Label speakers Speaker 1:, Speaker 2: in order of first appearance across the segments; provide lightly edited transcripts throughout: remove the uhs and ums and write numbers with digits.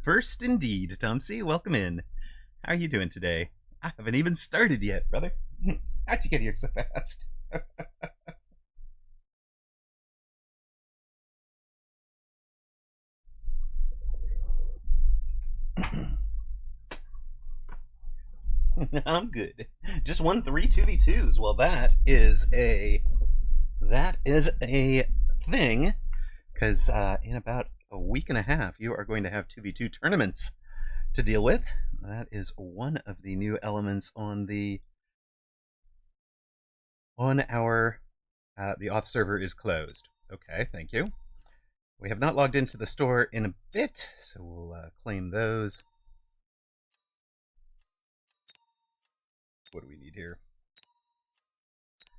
Speaker 1: First indeed, Tomsy. Welcome in. How are you doing today? I haven't even started yet, brother. How'd you get here so fast? I'm good. Just won 3 2v2s. Well, that is a thing, because in about a week and a half, you are going to have 2v2 tournaments to deal with. That is one of the new elements on our the auth server is closed. Okay, thank you. We have not logged into the store in a bit, so we'll claim those. What do we need here?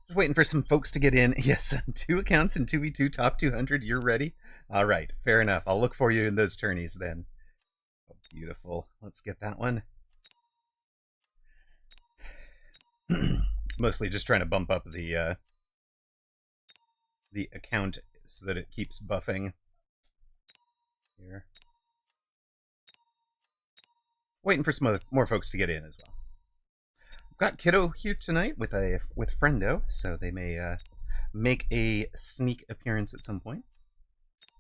Speaker 1: Just waiting for some folks to get in. Yes, 2 accounts in 2v2 top 200. You're ready? All right, fair enough. I'll look for you in those tourneys then. Oh, beautiful. Let's get that one. Mostly just trying to bump up the account so that it keeps buffing. Here. Waiting for some more folks to get in as well. I've got Kiddo here tonight with Friendo, so they may make a sneak appearance at some point.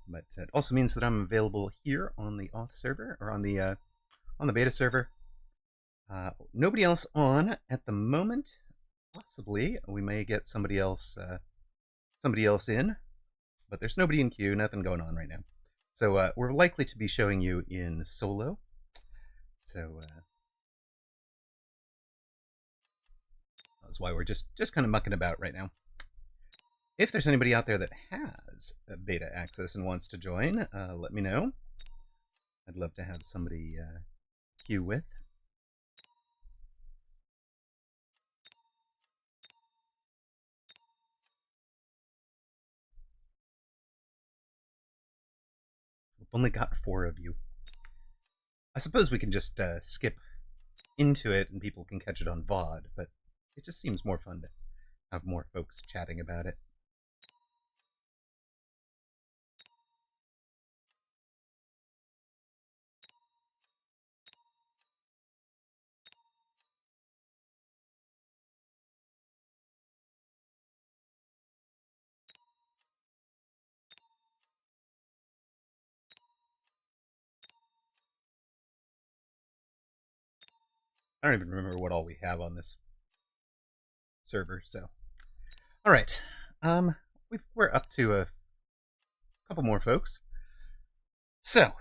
Speaker 1: But it also means that I'm available here on the auth server, or on the beta server. Nobody else on at the moment. Possibly we may get somebody else in, but there's nobody in queue, nothing going on right now. So we're likely to be showing you in solo. So that's why we're just kind of mucking about right now. If there's anybody out there that has beta access and wants to join, let me know. I'd love to have somebody queue with. We've only got 4 of you. I suppose we can just skip into it and people can catch it on VOD, but it just seems more fun to have more folks chatting about it. I don't even remember what all we have on this server, so. All right. We're up to a couple more folks. So,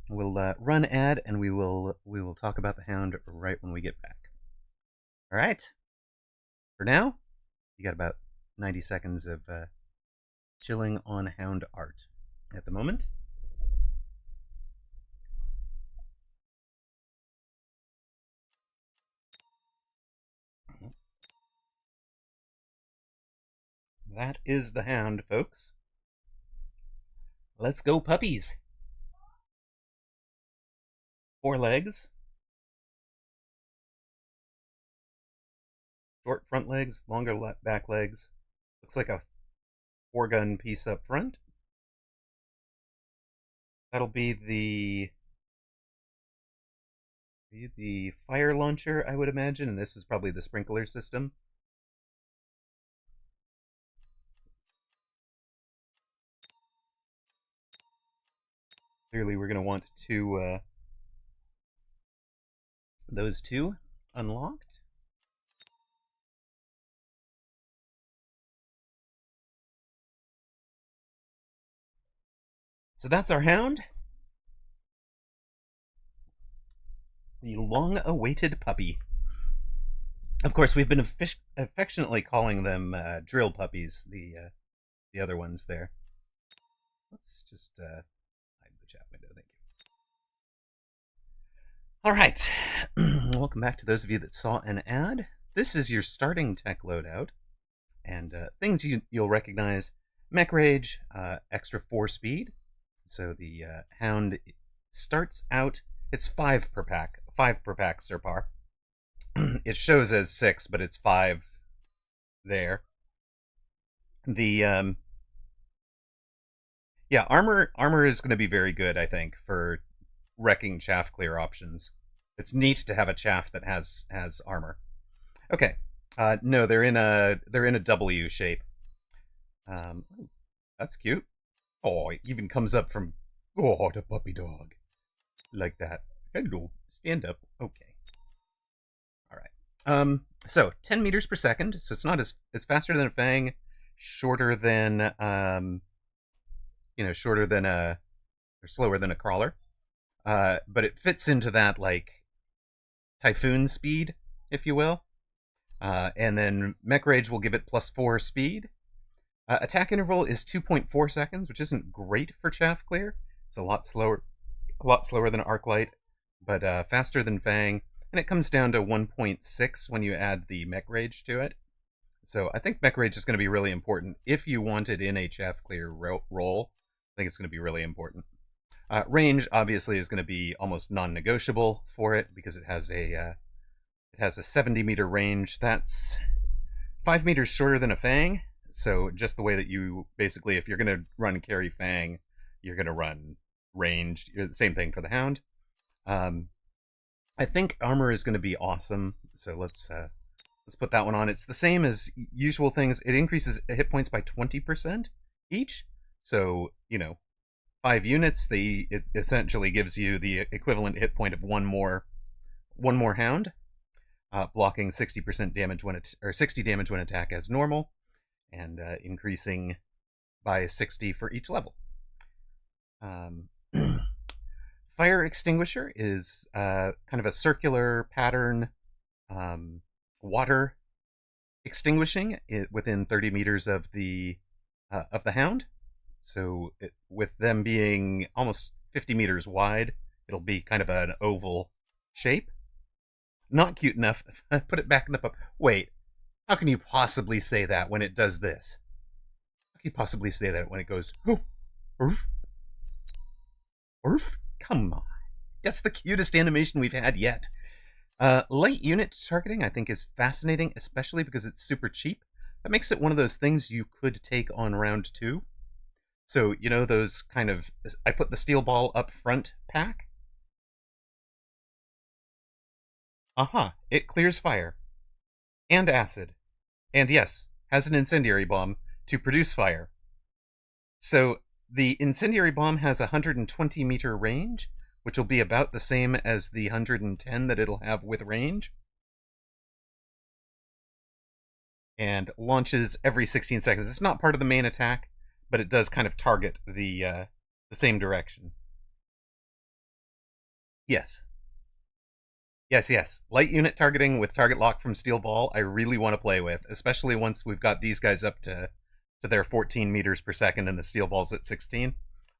Speaker 1: we'll run ad and we will talk about the Hound right when we get back. All right. For now, you got about 90 seconds of chilling on Hound art at the moment. That is the Hound, folks. Let's go, puppies. 4 legs. Short front legs, longer back legs. Looks like a 4-gun piece up front. That'll be the fire launcher, I would imagine, and this is probably the sprinkler system. Clearly, we're going to want those 2 unlocked. So that's our Hound. The long-awaited puppy. Of course, we've been affectionately calling them drill puppies, the other ones there. Let's just hide the chat window, thank you. All right, welcome back to those of you that saw an ad. This is your starting tech loadout, and things you'll recognize: mech rage, extra 4 speed. So the Hound starts out, it's 5 per pack, Sir Par. It shows as 6, but it's 5 there. The yeah, armor is going to be very good, I think, for wrecking chaff clear options. It's neat to have a chaff that has armor. Okay. No, they're in a W shape. That's cute. Oh, it even comes up from the puppy dog. Like that. Hello. Stand up. Okay. All right. So 10 meters per second. So it's not as it's faster than a fang, shorter than shorter than a or slower than a crawler. But it fits into that like typhoon speed, if you will. And then Mech Rage will give it +4 speed. Attack interval is 2.4 seconds, which isn't great for chaff clear. It's a lot slower than Arclight, but faster than Fang. And it comes down to 1.6 when you add the Mech Rage to it. So I think Mech Rage is going to be really important if you want it in a chaff clear role. I think it's going to be really important. Range obviously is going to be almost non-negotiable for it because it has a 70-meter range. That's 5 meters shorter than a Fang. So just the way that you basically, if you're going to run carry Fang, you're going to run ranged. Same thing for the Hound. I think armor is going to be awesome. So let's put that one on. It's the same as usual things. It increases hit points by 20% each. So 5 units. It essentially gives you the equivalent hit point of one more Hound. Blocking 60% damage when 60 damage when attack as normal, and increasing by 60 for each level. Fire Extinguisher is kind of a circular pattern water extinguishing within 30 meters of the Hound. So with them being almost 50 meters wide, it'll be kind of an oval shape. Not cute enough. Put it back in the pup. Wait, how can you possibly say that when it does this? How can you possibly say that when it goes, oh, oof, oof? Come on. That's the cutest animation we've had yet. Light unit targeting, I think, is fascinating, especially because it's super cheap. That makes it one of those things you could take on round 2. So, those kind of, I put the steel ball up front pack. It clears fire. And acid. And yes, has an incendiary bomb to produce fire. So the incendiary bomb has a 120-meter range, which will be about the same as the 110 that it'll have with range. And launches every 16 seconds. It's not part of the main attack, but it does kind of target the same direction. Yes. Yes. Light unit targeting with target lock from steel ball, I really want to play with, especially once we've got these guys up to their 14 meters per second and the steel ball's at 16.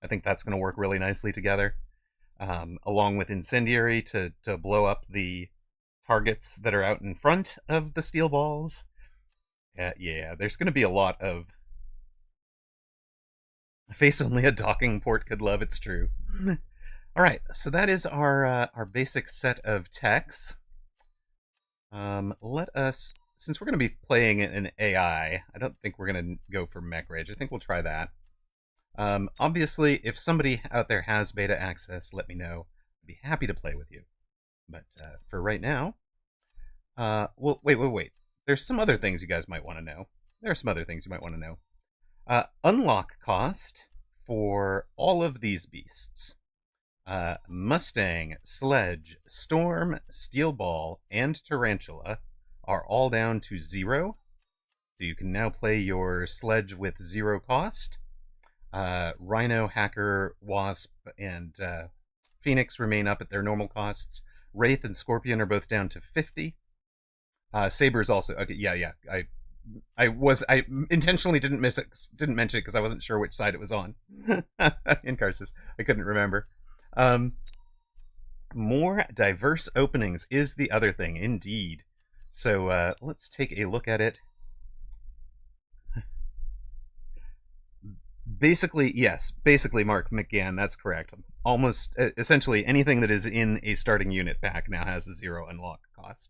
Speaker 1: I think that's going to work really nicely together. Along with incendiary to blow up the targets that are out in front of the steel balls. Yeah, there's going to be a lot of face only a docking port could love, it's true. All right, so that is our basic set of techs. Let us, since we're going to be playing an AI, I don't think we're going to go for Mech Rage. I think we'll try that. Obviously, if somebody out there has beta access, let me know. I'd be happy to play with you. But for right now, well, wait. There's some other things you guys might want to know. Unlock cost for all of these beasts. Mustang, Sledge, Storm, Steel Ball, and Tarantula are all down to 0. So you can now play your Sledge with 0 cost. Rhino, Hacker, Wasp, and Phoenix remain up at their normal costs. Wraith and Scorpion are both down to 50. Saber's also okay. Yeah. I intentionally didn't mention it because I wasn't sure which side it was on. In Karsus, I couldn't remember. More diverse openings is the other thing, indeed. So let's take a look at it. Basically, Mark McGann, that's correct. Almost, essentially, anything that is in a starting unit pack now has a 0 unlock cost.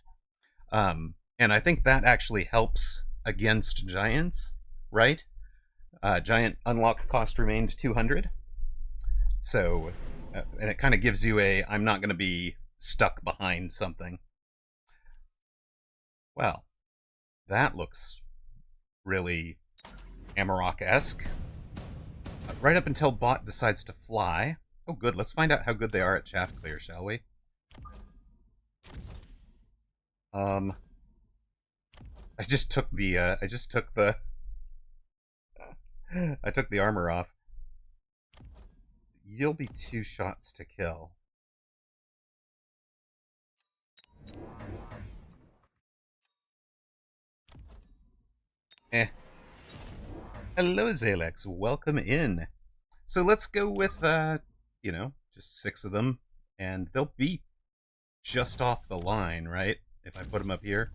Speaker 1: And I think that actually helps against giants, right? Giant unlock cost remained 200. So And it kind of gives you a, I'm not going to be stuck behind something. Well, that looks really Amarok-esque. Right up until bot decides to fly. Oh, good. Let's find out how good they are at chaff clear, shall we? I just took the I took the armor off. You'll be 2 shots to kill. Eh. Hello, Zalex. Welcome in. So let's go with, you know, just 6 of them, and they'll be just off the line, right? If I put them up here.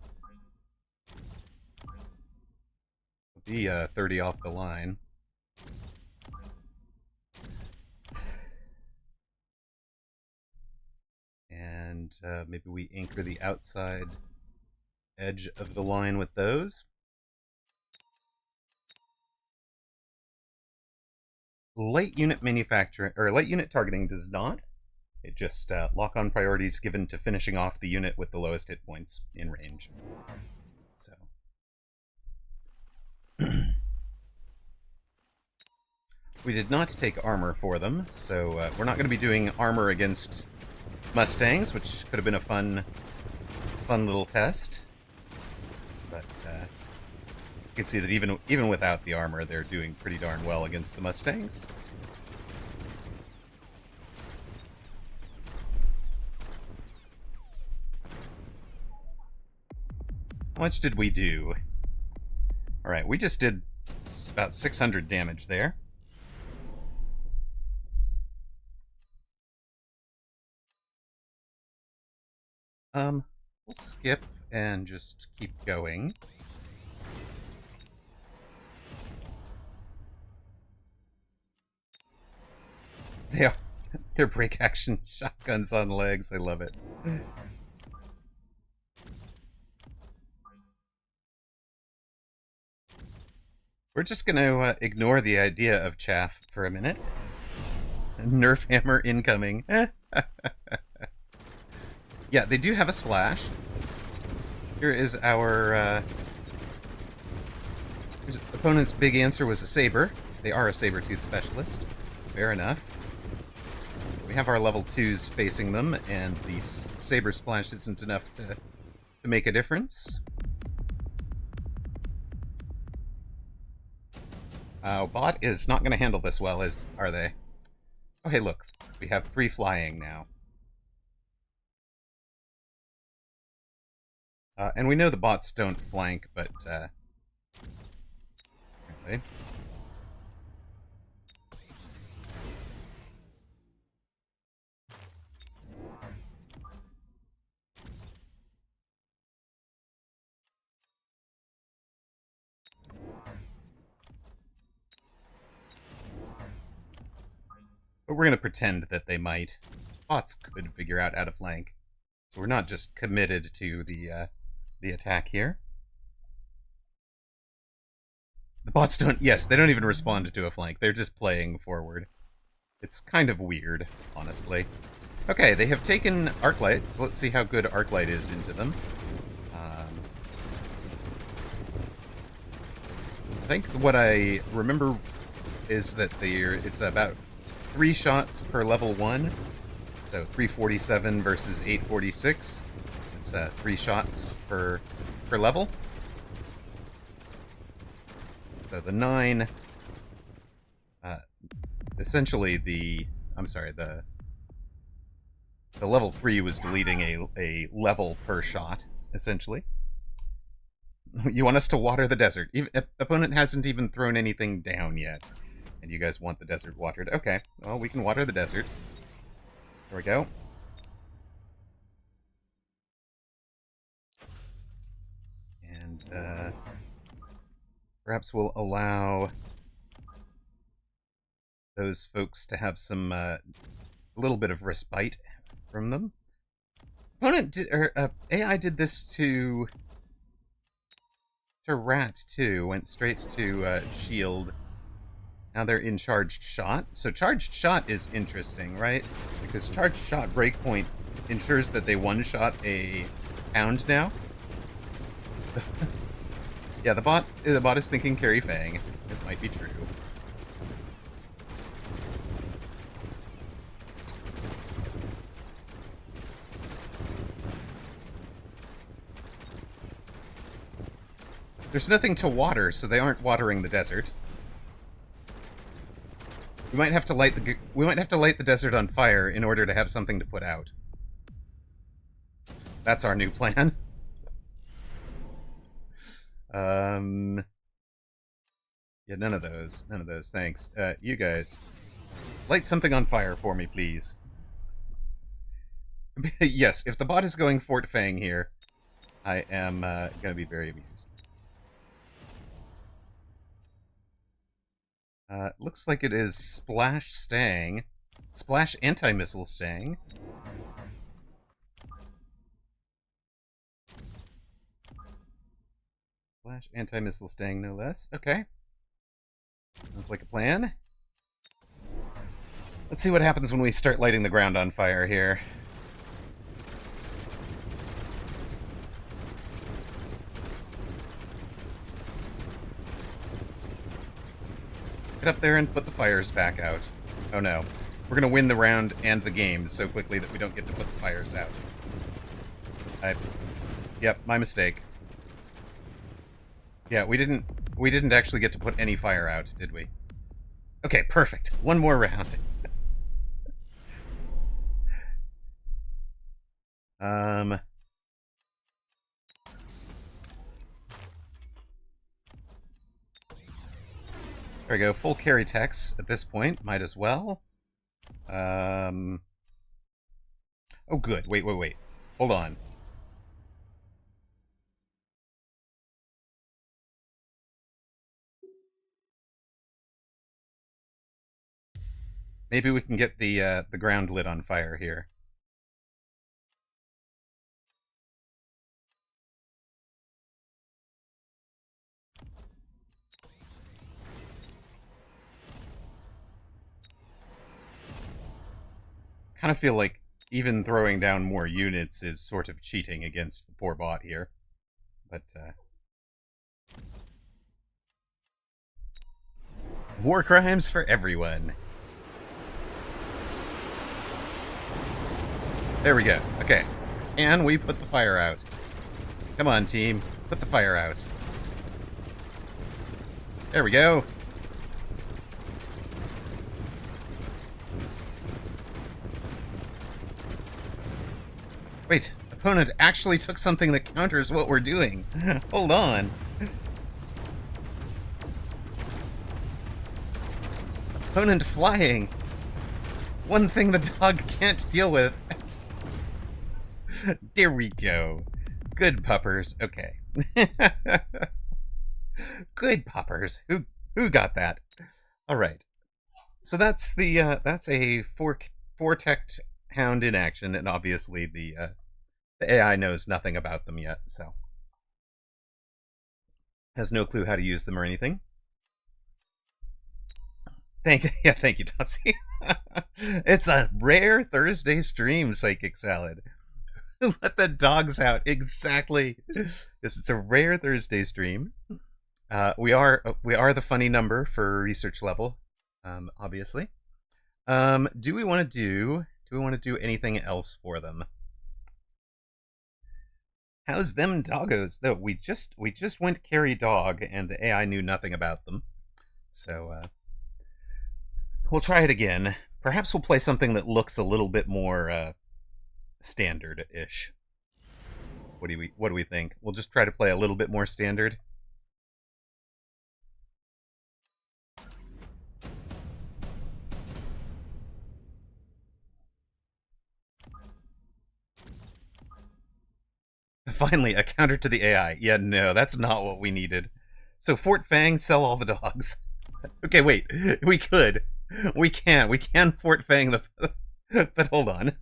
Speaker 1: They'll be 30 off the line. And maybe we anchor the outside edge of the line with those. Light unit manufacturing, or light unit targeting does not. It just lock-on priorities given to finishing off the unit with the lowest hit points in range. So. We did not take armor for them, so we're not going to be doing armor against Mustangs, which could have been a fun little test. But you can see that even without the armor, they're doing pretty darn well against the Mustangs. How much did we do? Alright, we just did about 600 damage there. We'll skip and just keep going. Yeah, they're break action shotguns on legs. I love it. We're just going to ignore the idea of chaff for a minute. Nerf hammer incoming. Yeah, they do have a splash. Here is our opponent's big answer was a saber. They are a saber-tooth specialist. Fair enough. We have our level 2s facing them, and the saber splash isn't enough to make a difference. Bot is not going to handle this well, are they? Oh, hey, look. We have 3 flying now. And we know the bots don't flank, but anyway. But we're going to pretend that they might. Bots could figure out how to flank. So we're not just committed to the attack here. The bots don't, yes, they don't even respond to a flank. They're just playing forward. It's kind of weird, honestly. Okay, they have taken Arclight, so let's see how good Arclight is into them. I think what I remember is that it's about 3 shots per level 1. So 347 versus 846. It's 3 shots per level. So the 9, essentially the level 3 was deleting a level per shot, essentially. You want us to water the desert. Opponent hasn't even thrown anything down yet. And you guys want the desert watered. Okay, well, we can water the desert. There we go. And perhaps we'll allow those folks to have some a little bit of respite from them. Opponent did, or AI did this to Rat too. Went straight to shield Now they're in charged shot. So charged shot is interesting, right? Because charged shot breakpoint ensures that they one-shot a hound now. Yeah, the bot is thinking carry Fang. It might be true. There's nothing to water, so they aren't watering the desert. We might have to light the desert on fire in order to have something to put out. That's our new plan. Yeah, none of those. None of those. Thanks. You guys, light something on fire for me, please. Yes, if the bot is going Fort Fang here, I am gonna be very amused. Looks like it is Splash Stang. Splash Anti-Missile Stang. Splash Anti-Missile Stang, no less. Okay. Sounds like a plan. Let's see what happens when we start lighting the ground on fire here. Get up there and put the fires back out. Oh no. We're gonna win the round and the game so quickly that we don't get to put the fires out. Yep, my mistake. Yeah, we didn't actually get to put any fire out, did we? Okay, perfect. One more round. There we go. Full carry techs at this point. Might as well. Oh, good. Wait. Hold on. Maybe we can get the ground lit on fire here. Kind of feel like even throwing down more units is sort of cheating against the poor bot here. But, war crimes for everyone. There we go. Okay. And we put the fire out. Come on, team. Put the fire out. There we go. Wait, opponent actually took something that counters what we're doing. Hold on. Opponent flying. One thing the dog can't deal with. There we go. Good puppers. Okay. Good puppers. Who got that? All right. So that's a four-teched hound in action, and obviously the AI knows nothing about them yet, so has no clue how to use them or anything. Thank you, Topsy. It's a rare Thursday stream, Psychic Salad. Let the dogs out. Exactly. Yes, it's a rare Thursday stream. We are the funny number for research level, obviously. Do we want to do anything else for them? How's them doggos? Though we just went carry dog, and the AI knew nothing about them. So we'll try it again. Perhaps we'll play something that looks a little bit more standard-ish. What do we think? We'll just try to play a little bit more standard. Finally, a counter to the AI. Yeah, no, that's not what we needed. So Fort Fang, sell all the dogs. Okay, wait. We could. We can Fort Fang the... But hold on.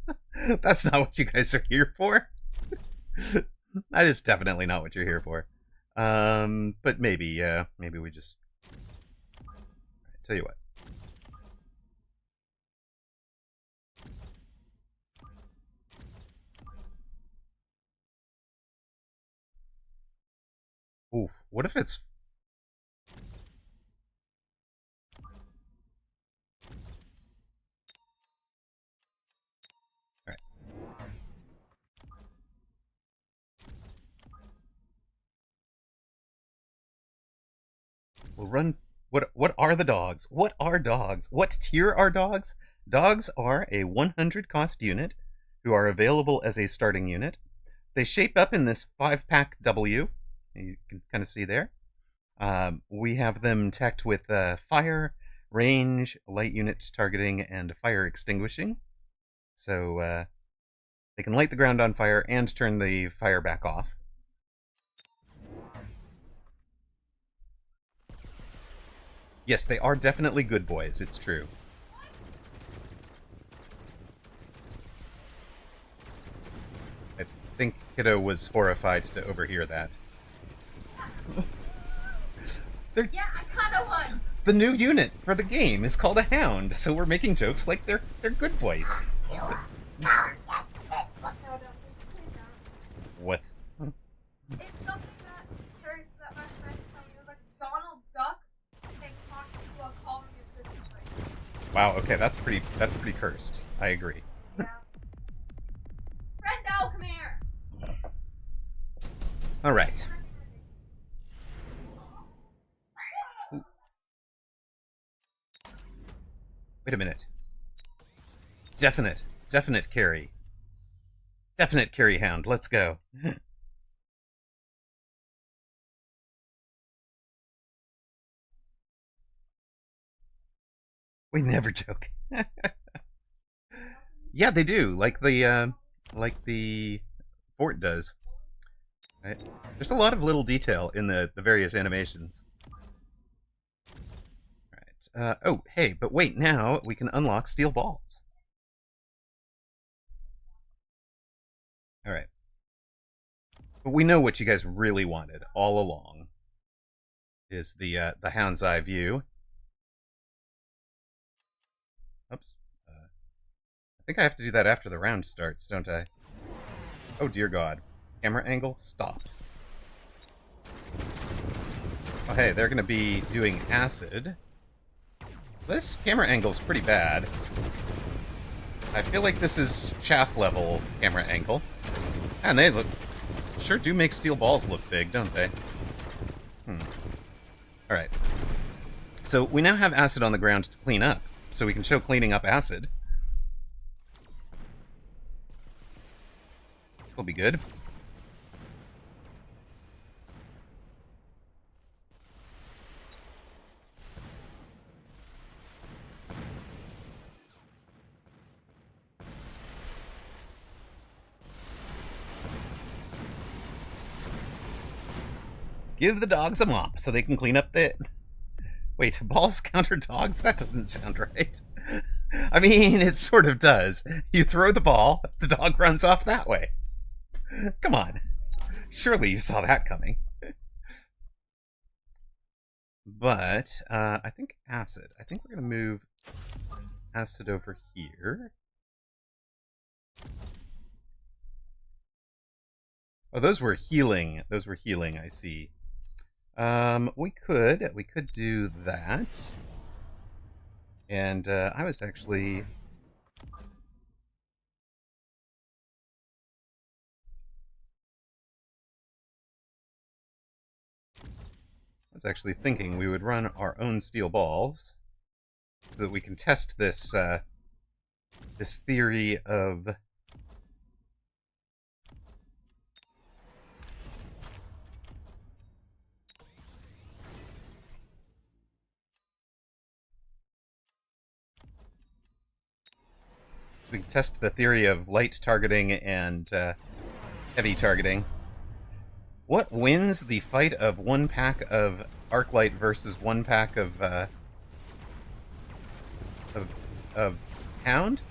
Speaker 1: That's not what you guys are here for. That is definitely not what you're here for. But maybe we just... tell you what. Oof, what if it's... Alright. We'll run... What are the dogs? What are dogs? What tier are dogs? Dogs are a 100 cost unit who are available as a starting unit. They shape up in this 5-pack W. You can kind of see there. We have them teched with fire, range, light unit targeting, and fire extinguishing. So they can light the ground on fire and turn the fire back off. Yes, they are definitely good boys, it's true. I think Kiddo was horrified to overhear that.
Speaker 2: Yeah, I kinda was.
Speaker 1: The new unit for the game is called a Hound, so we're making jokes like they're good boys. What?
Speaker 2: It's something that carries that my friend told me. It was like Donald Duck and talking to a call me assistant.
Speaker 1: Wow, okay, that's pretty cursed. I agree.
Speaker 2: Yeah. Friendo, come here.
Speaker 1: Alright. Wait a minute. Definite carry. Definite carry Hound, let's go. We never joke. Yeah, they do, like the fort does. Right? There's a lot of little detail in the various animations. Oh, hey, but wait, now we can unlock steel balls. Alright. But we know what you guys really wanted all along. Is the Hound's Eye view. Oops. I think I have to do that after the round starts, don't I? Oh, dear God. Camera angle stopped. Oh, hey, they're going to be doing acid. This camera angle is pretty bad. I feel like this is chaff level camera angle. And they sure do make steel balls look big, don't they? Alright. So we now have acid on the ground to clean up, so we can show cleaning up acid. Will be good. Give the dogs a mop so they can clean up the... Wait, balls counter dogs? That doesn't sound right. I mean, it sort of does. You throw the ball, the dog runs off that way. Come on. Surely you saw that coming. But, I think acid. I think we're going to move acid over here. Oh, those were healing. Those were healing, I see. We could do that. And, I was actually... thinking we would run our own steel balls so that we can test this, this theory of... We can test the theory of light targeting and heavy targeting. What wins the fight of one pack of Arclight versus one pack of Hound?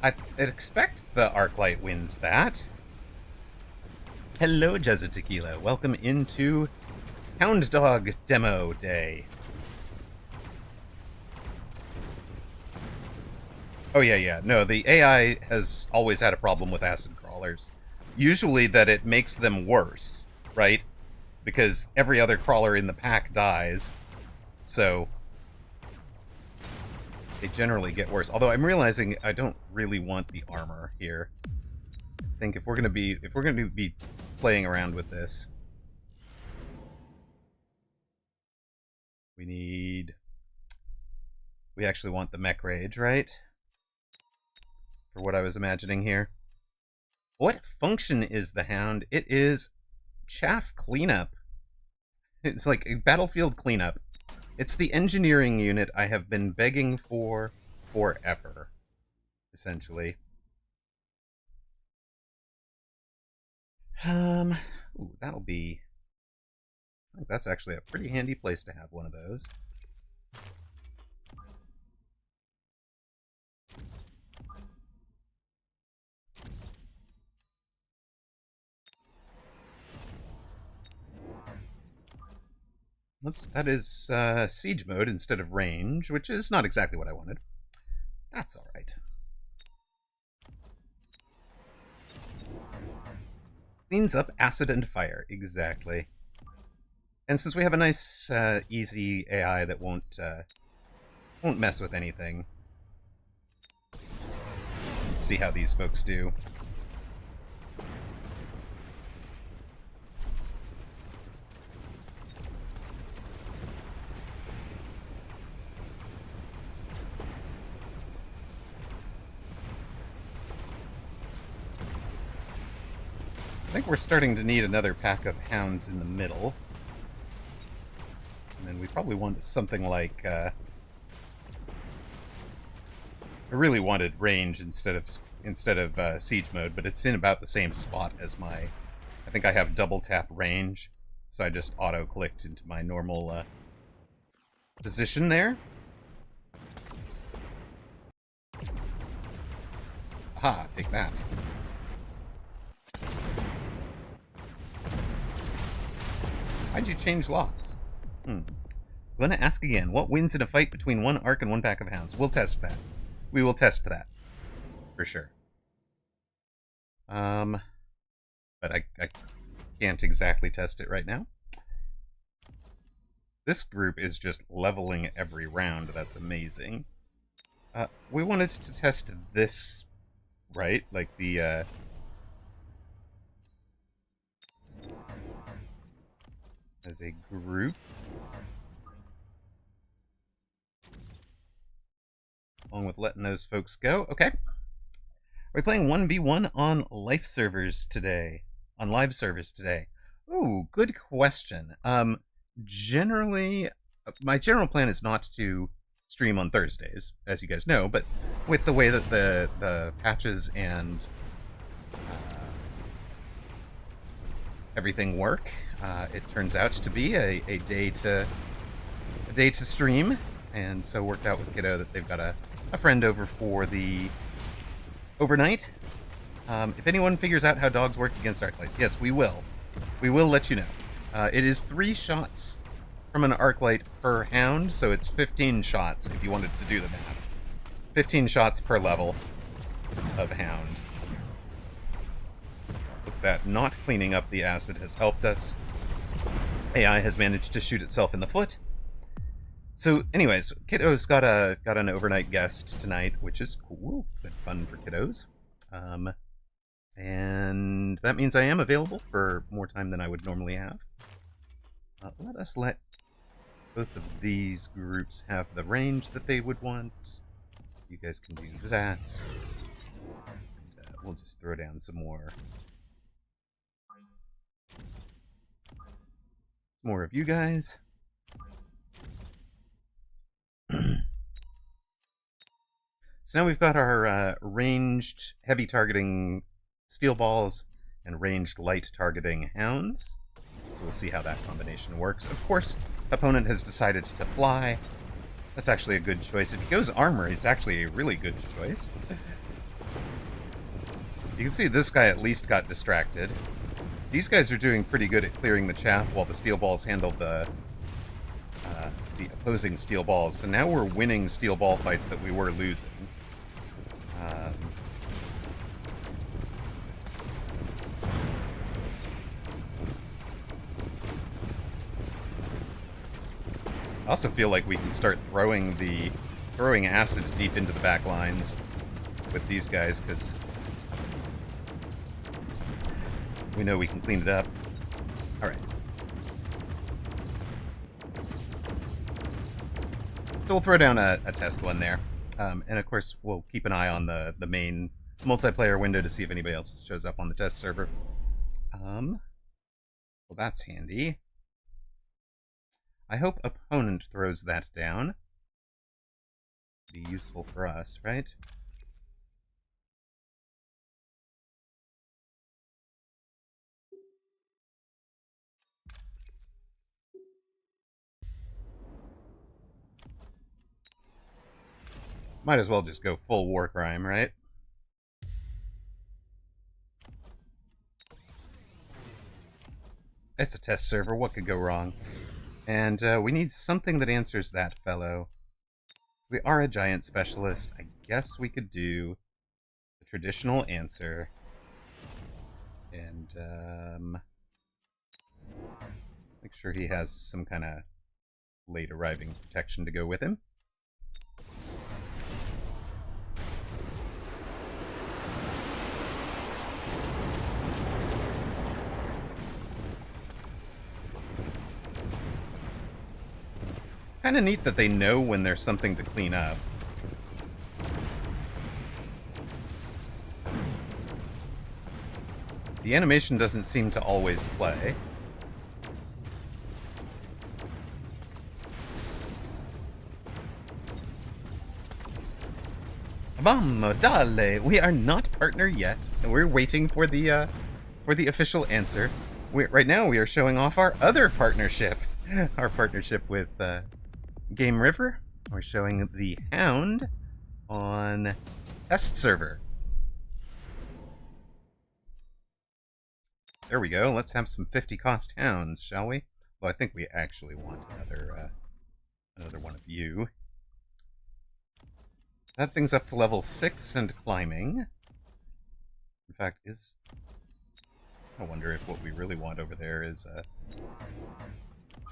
Speaker 1: I expect the Arclight wins that. Hello, Jezza Tequila. Welcome into Hound Dog Demo Day. Oh yeah, yeah. No, the AI has always had a problem with acid crawlers. Usually that it makes them worse, right? Because every other crawler in the pack dies. So they generally get worse. Although I'm realizing I don't really want the armor here. I think if we're gonna be playing around with this, we actually want the mech rage, right? For what I was imagining here. What function is the Hound? It is chaff cleanup. It's like a battlefield cleanup. It's the engineering unit I have been begging for forever, essentially. Ooh, that'll be... I think that's actually a pretty handy place to have one of those. Oops, that is siege mode instead of range, which is not exactly what I wanted. That's alright. Cleans up acid and fire, exactly. And since we have a nice, easy AI that won't mess with anything, let's see how these folks do. I think we're starting to need another pack of hounds in the middle. And then we probably want something like... I really wanted range instead of siege mode, but it's in about the same spot as my... I think I have double tap range, so I just auto-clicked into my normal position there. Aha, take that. Why'd you change locks? Gonna ask again. What wins in a fight between one arc and one pack of hounds? We'll test that. We will test that. For sure. But I can't exactly test it right now. This group is just leveling every round. That's amazing. We wanted to test this, right? Like the, as a group. Along with letting those folks go. Okay. We're playing 1v1 on live servers today. On live servers today. Ooh, good question. Generally, my general plan is not to stream on Thursdays, as you guys know, but with the way that the patches and everything work, it turns out to be a day to stream, and so worked out with Kiddo that they've got a friend over for the overnight. If anyone figures out how dogs work against arc lights, yes, we will. We will let you know. It is 3 shots from an arc light per hound, so it's 15 shots if you wanted to do the math. 15 shots per level of hound. Look, that not cleaning up the acid has helped us. AI has managed to shoot itself in the foot. So, anyways, Kiddo's got an overnight guest tonight, which is cool. Good fun for kiddos. And that means I am available for more time than I would normally have. Let us let both of these groups have the range that they would want. You guys can do that. And, we'll just throw down some more of you guys. So now we've got our ranged heavy targeting steel balls and ranged light targeting hounds. So we'll see how that combination works. Of course, opponent has decided to fly. That's actually a good choice. If he goes armor, it's actually a really good choice. You can see this guy at least got distracted. These guys are doing pretty good at clearing the chaff while the steel balls handle the opposing steel balls. So now we're winning steel ball fights that we were losing. I also feel like we can start throwing acid deep into the back lines with these guys, because we know we can clean it up. Alright. So we'll throw down a test one there. And of course, we'll keep an eye on the main multiplayer window to see if anybody else shows up on the test server. Well, that's handy. I hope opponent throws that down. Be useful for us, right? Might as well just go full war crime, right? It's a test server, what could go wrong? And we need something that answers that fellow. We are a giant specialist. I guess we could do the traditional answer. And make sure he has some kind of late arriving protection to go with him. Kind of neat that they know when there's something to clean up. The animation doesn't seem to always play. Vamos, dale! We are not partner yet. We're waiting for the official answer. Right now we are showing off our other partnership. Our partnership with Game River. We're showing the Hound on test server. There we go. Let's have some 50 cost hounds, shall we? Well, I think we actually want another one of you. That thing's up to level 6 and climbing. In fact, I wonder if what we really want over there is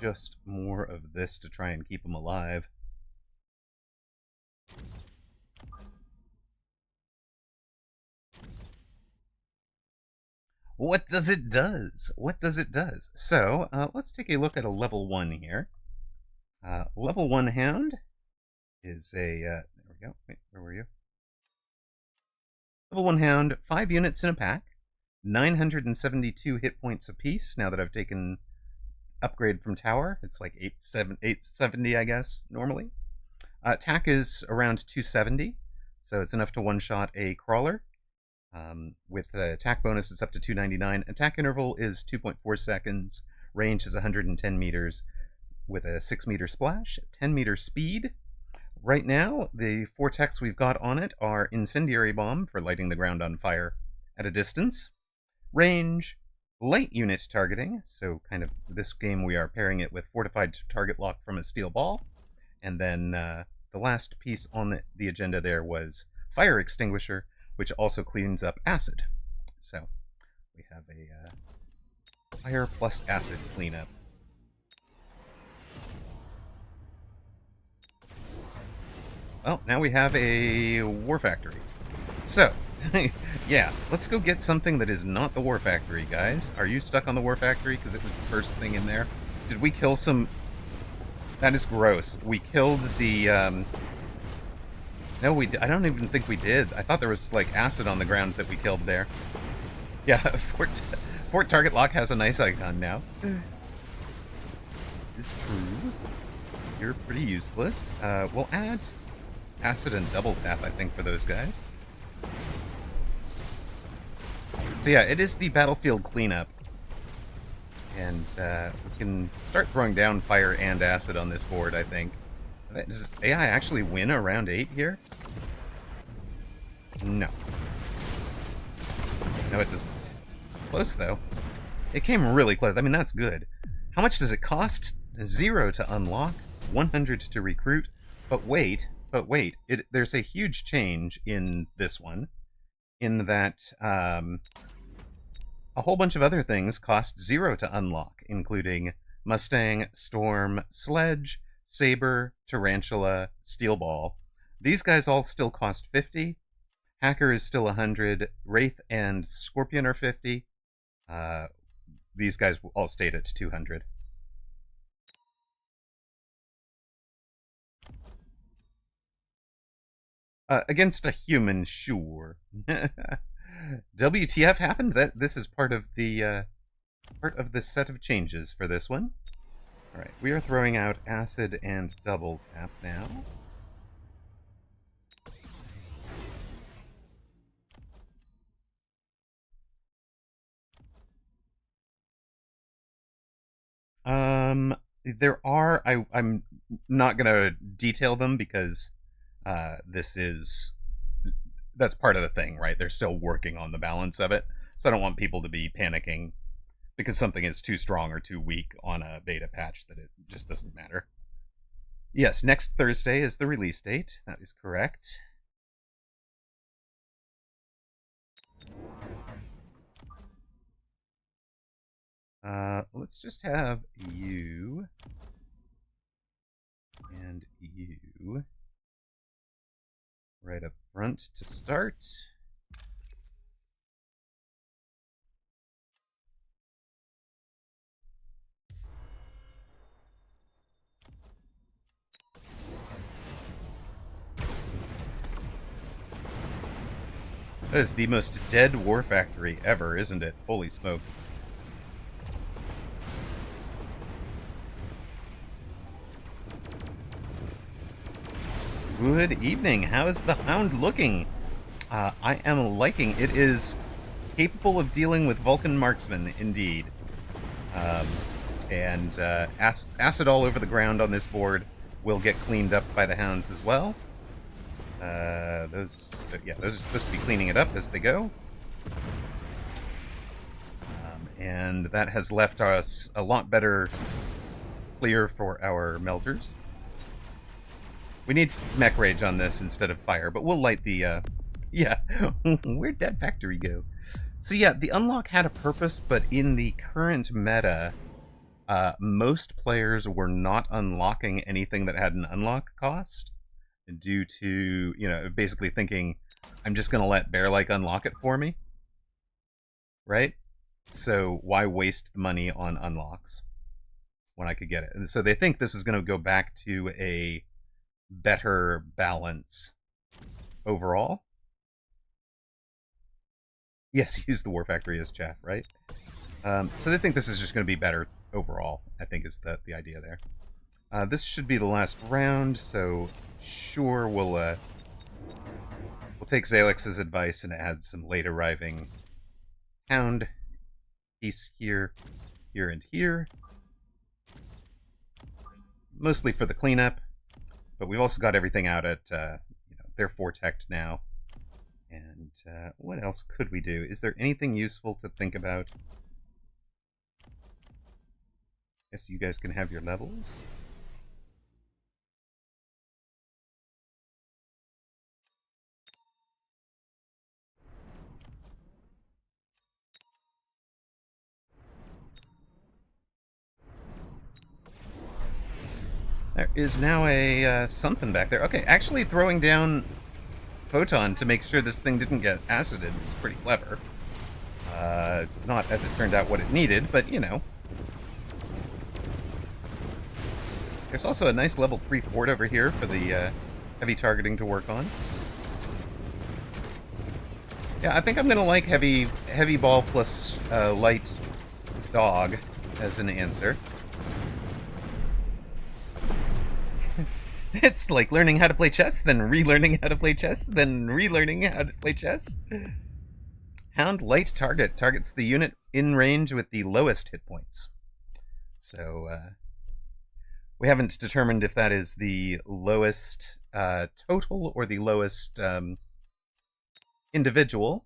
Speaker 1: just more of this to try and keep them alive. What does it does? What does it does? So, let's take a look at a level 1 here. Level 1 Hound is a, there we go. Wait, where were you? Level 1 Hound, 5 units in a pack, 972 hit points apiece. Now that I've taken upgrade from Tower, it's like 870, I guess, normally. Attack is around 270, so it's enough to one-shot a crawler. With the attack bonus, it's up to 299. Attack interval is 2.4 seconds. Range is 110 meters with a 6-meter splash, 10-meter speed. Right now, the 4 techs we've got on it are Incendiary Bomb for lighting the ground on fire at a distance. Range, light unit targeting, so kind of this game we are pairing it with Fortified Target Lock from a Steel Ball. And then the last piece on the agenda there was Fire Extinguisher, which also cleans up acid. So we have a fire plus acid cleanup. Well, now we have a war factory. So, yeah, let's go get something that is not the war factory, guys. Are you stuck on the war factory because it was the first thing in there? Did we kill some... That is gross. We killed the... No, I don't even think we did. I thought there was, like, acid on the ground that we killed there. Yeah, Fort Target Lock has a nice icon now. It's true. You're pretty useless. We'll add acid and double tap, I think, for those guys. So yeah, it is the battlefield cleanup. And we can start throwing down fire and acid on this board, I think. Does AI actually win a round 8 here? No. No, it doesn't. Close, though. It came really close. I mean, that's good. How much does it cost? 0 to unlock, 100 to recruit. But wait. There's a huge change in this one. In that a whole bunch of other things cost 0 to unlock, including Mustang, Storm, Sledge, Saber, Tarantula, Steel Ball. These guys all still cost 50. Hacker is still 100. Wraith and Scorpion are 50. These guys all stayed at 200. Against a human, sure. WTF happened? That this is part of the set of changes for this one. All right, we are throwing out acid and double tap now. There are. I'm not gonna detail them because that's part of the thing, right? They're still working on the balance of it, so I don't want people to be panicking because something is too strong or too weak on a beta patch that it just doesn't matter. Yes, next Thursday is the release date. That is correct. Let's just have you and you right up front to start. That is the most dead war factory ever, isn't it? Holy smoke. Good evening. How is the Hound looking? I am liking it. Is capable of dealing with Vulcan marksmen, indeed. Acid all over the ground on this board will get cleaned up by the Hounds as well. Those are supposed to be cleaning it up as they go. And that has left us a lot better clear for our melters. We need mech rage on this instead of fire, but we'll light the, yeah. Where'd that factory go? So yeah, the unlock had a purpose, but in the current meta, most players were not unlocking anything that had an unlock cost due to, basically thinking, I'm just going to let Bear-like unlock it for me. Right? So why waste the money on unlocks when I could get it? And so they think this is going to go back to a better balance overall. Yes, use the War Factory as chaff, right? So they think this is just going to be better overall, I think is the idea there. This should be the last round, so sure, we'll take Zalex's advice and add some late arriving Hound piece here, here, and here. Mostly for the cleanup, but we've also got everything out at, they're 4-teched now. And what else could we do? Is there anything useful to think about? Guess you guys can have your levels. There is now a something back there. Okay, actually throwing down Photon to make sure this thing didn't get acided is pretty clever. Not, as it turned out, what it needed, but, There's also a nice level 3 fort over here for the heavy targeting to work on. Yeah, I think I'm going to like heavy ball plus light dog as an answer. It's like learning how to play chess, then relearning how to play chess, then relearning how to play chess. Hound light target targets the unit in range with the lowest hit points. So we haven't determined if that is the lowest total or the lowest individual,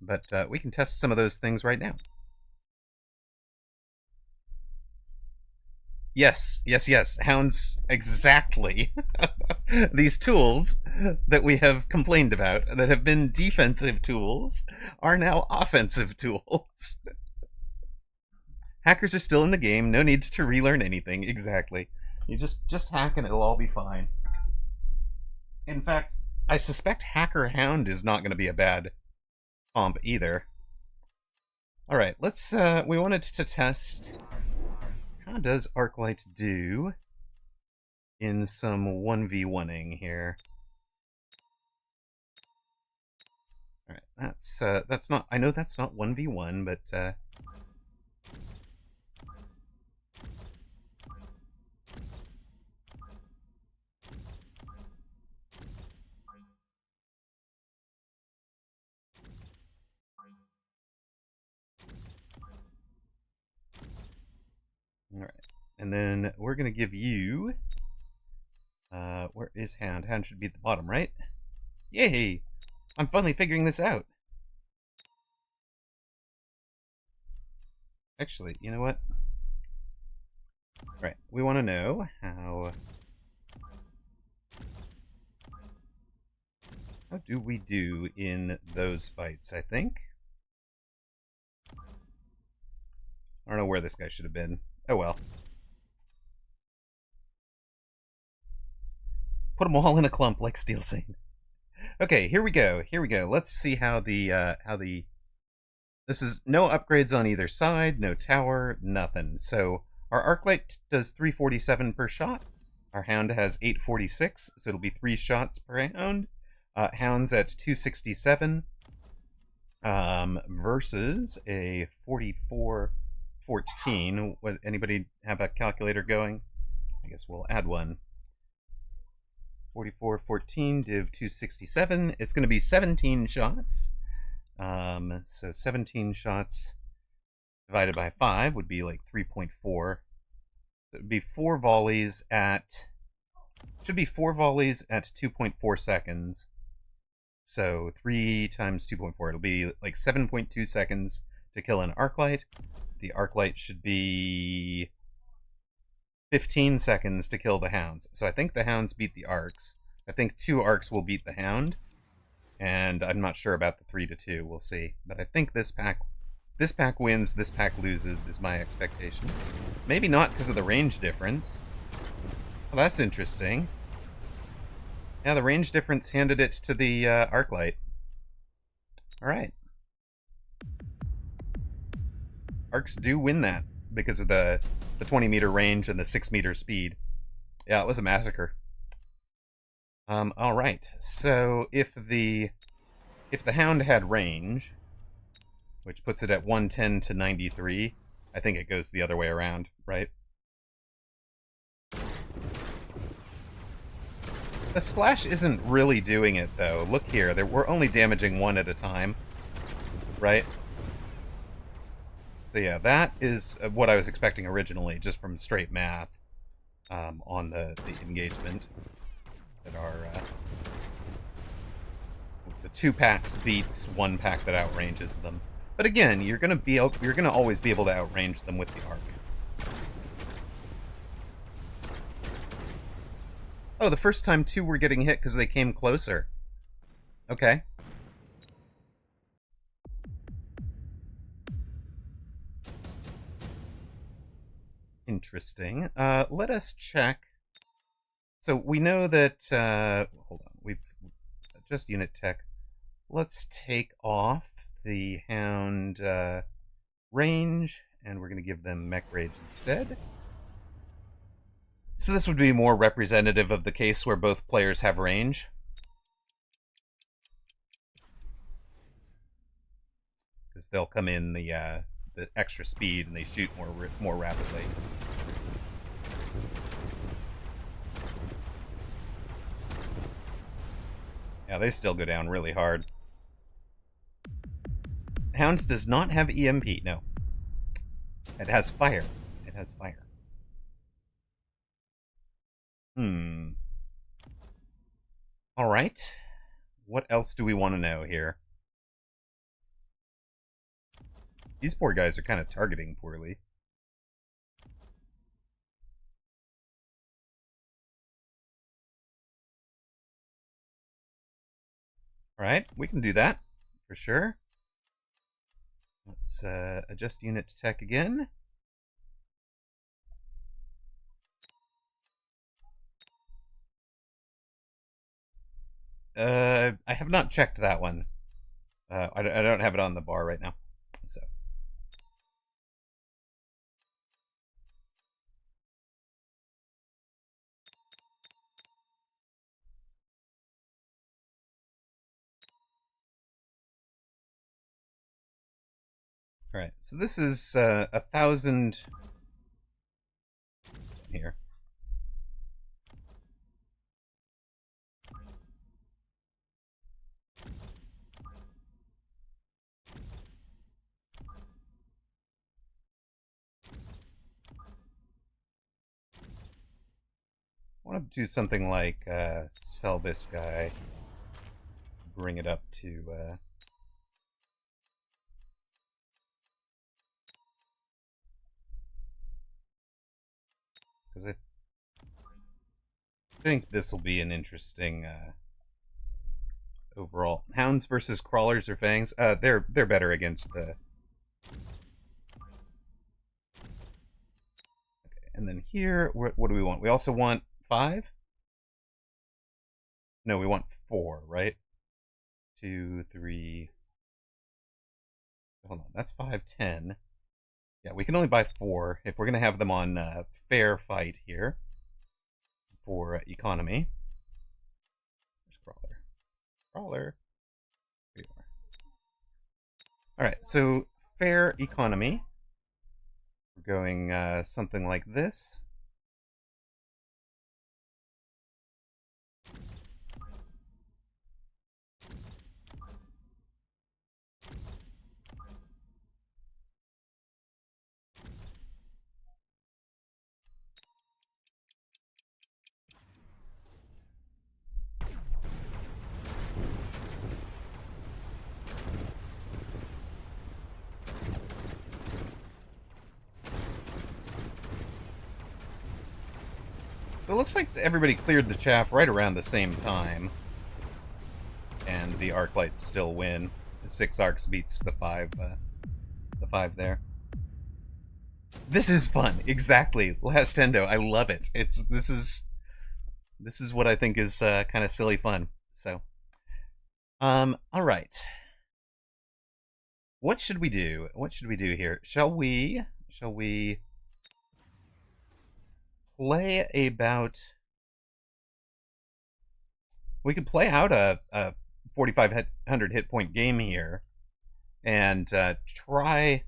Speaker 1: but we can test some of those things right now. Yes. Hounds, exactly. These tools that we have complained about, that have been defensive tools, are now offensive tools. Hackers are still in the game, no need to relearn anything, exactly. You just hack and it'll all be fine. In fact, I suspect Hacker Hound is not going to be a bad comp either. All right, let's. We wanted to test how does Arclight do in some 1v1ing here. All right, that's not. I know that's not 1v1, but all right, and then we're gonna give you. Where is Hound? Hound should be at the bottom, right? Yay! I'm finally figuring this out. Actually, you know what? Right, we want to know how do we do in those fights, I think. I don't know where this guy should have been. Oh well. Put them all in a clump like Steel saying. Okay, here we go. Here we go. Let's see how the this is no upgrades on either side, no tower, nothing. So our Arclight does 347 per shot. Our Hound has 846, so it'll be 3 shots per Hound. Hound's at 267 versus a 4414. What, anybody have a calculator going? I guess we'll add one. 4414 div 267. It's going to be 17 shots. So 17 shots divided by 5 would be like 3.4. So it would be 4 volleys at. Should be 4 volleys at 2.4 seconds. So 3 times 2.4. It'll be like 7.2 seconds to kill an Arclight. The Arclight should be 15 seconds to kill the Hounds. So I think the Hounds beat the Arcs. I think 2 Arcs will beat the Hound. And I'm not sure about the 3-2. We'll see. But I think this pack wins, this pack loses, is my expectation. Maybe not because of the range difference. Well, that's interesting. Yeah, the range difference handed it to the Arclight. Alright. Arcs do win that because of the 20-meter range and the 6-meter speed. Yeah, it was a massacre. Alright. So if the Hound had range, which puts it at 110 to 93, I think it goes the other way around, right? The splash isn't really doing it, though. Look here. We're only damaging 1 at a time, right? So yeah, that is what I was expecting originally, just from straight math on the engagement. That are the 2 packs beats 1 pack that outranges them. But again, you're gonna always be able to outrange them with the arc. Oh, the first time 2 were getting hit because they came closer. Okay. Interesting. Let us check. So we know that, hold on, we've just unit tech. Let's take off the Hound range, and we're going to give them mech rage instead. So this would be more representative of the case where both players have range. Because they'll come in the extra speed and they shoot more rapidly. Yeah, they still go down really hard. Hounds does not have EMP, no. It has fire. It has fire. Alright. What else do we want to know here? These poor guys are kind of targeting poorly. Alright, we can do that, for sure. Let's adjust unit to tech again. I have not checked that one. I don't have it on the bar right now. So. All right, so this is 1,000 here. I want to do something like sell this guy, bring it up to because I think this will be an interesting overall. Hounds versus crawlers or fangs. They're better against the. Okay, and then here, what do we want? We also want 5. No, we want 4, right? 2, 3. Hold on, that's 5, 10. Yeah, we can only buy 4 if we're gonna have them on fair fight here for economy. Where's crawler? Crawler. Here you are. All right, so fair economy. We're going something like this. It looks like everybody cleared the chaff right around the same time. And the arc lights still win. The 6 arcs beats the 5 there. This is fun. Exactly. Last Endo. I love it. This is what I think is kind of silly fun. So all right. What should we do? What should we do here? Shall we play about. We could play out a 4,500 hit point game here, and try.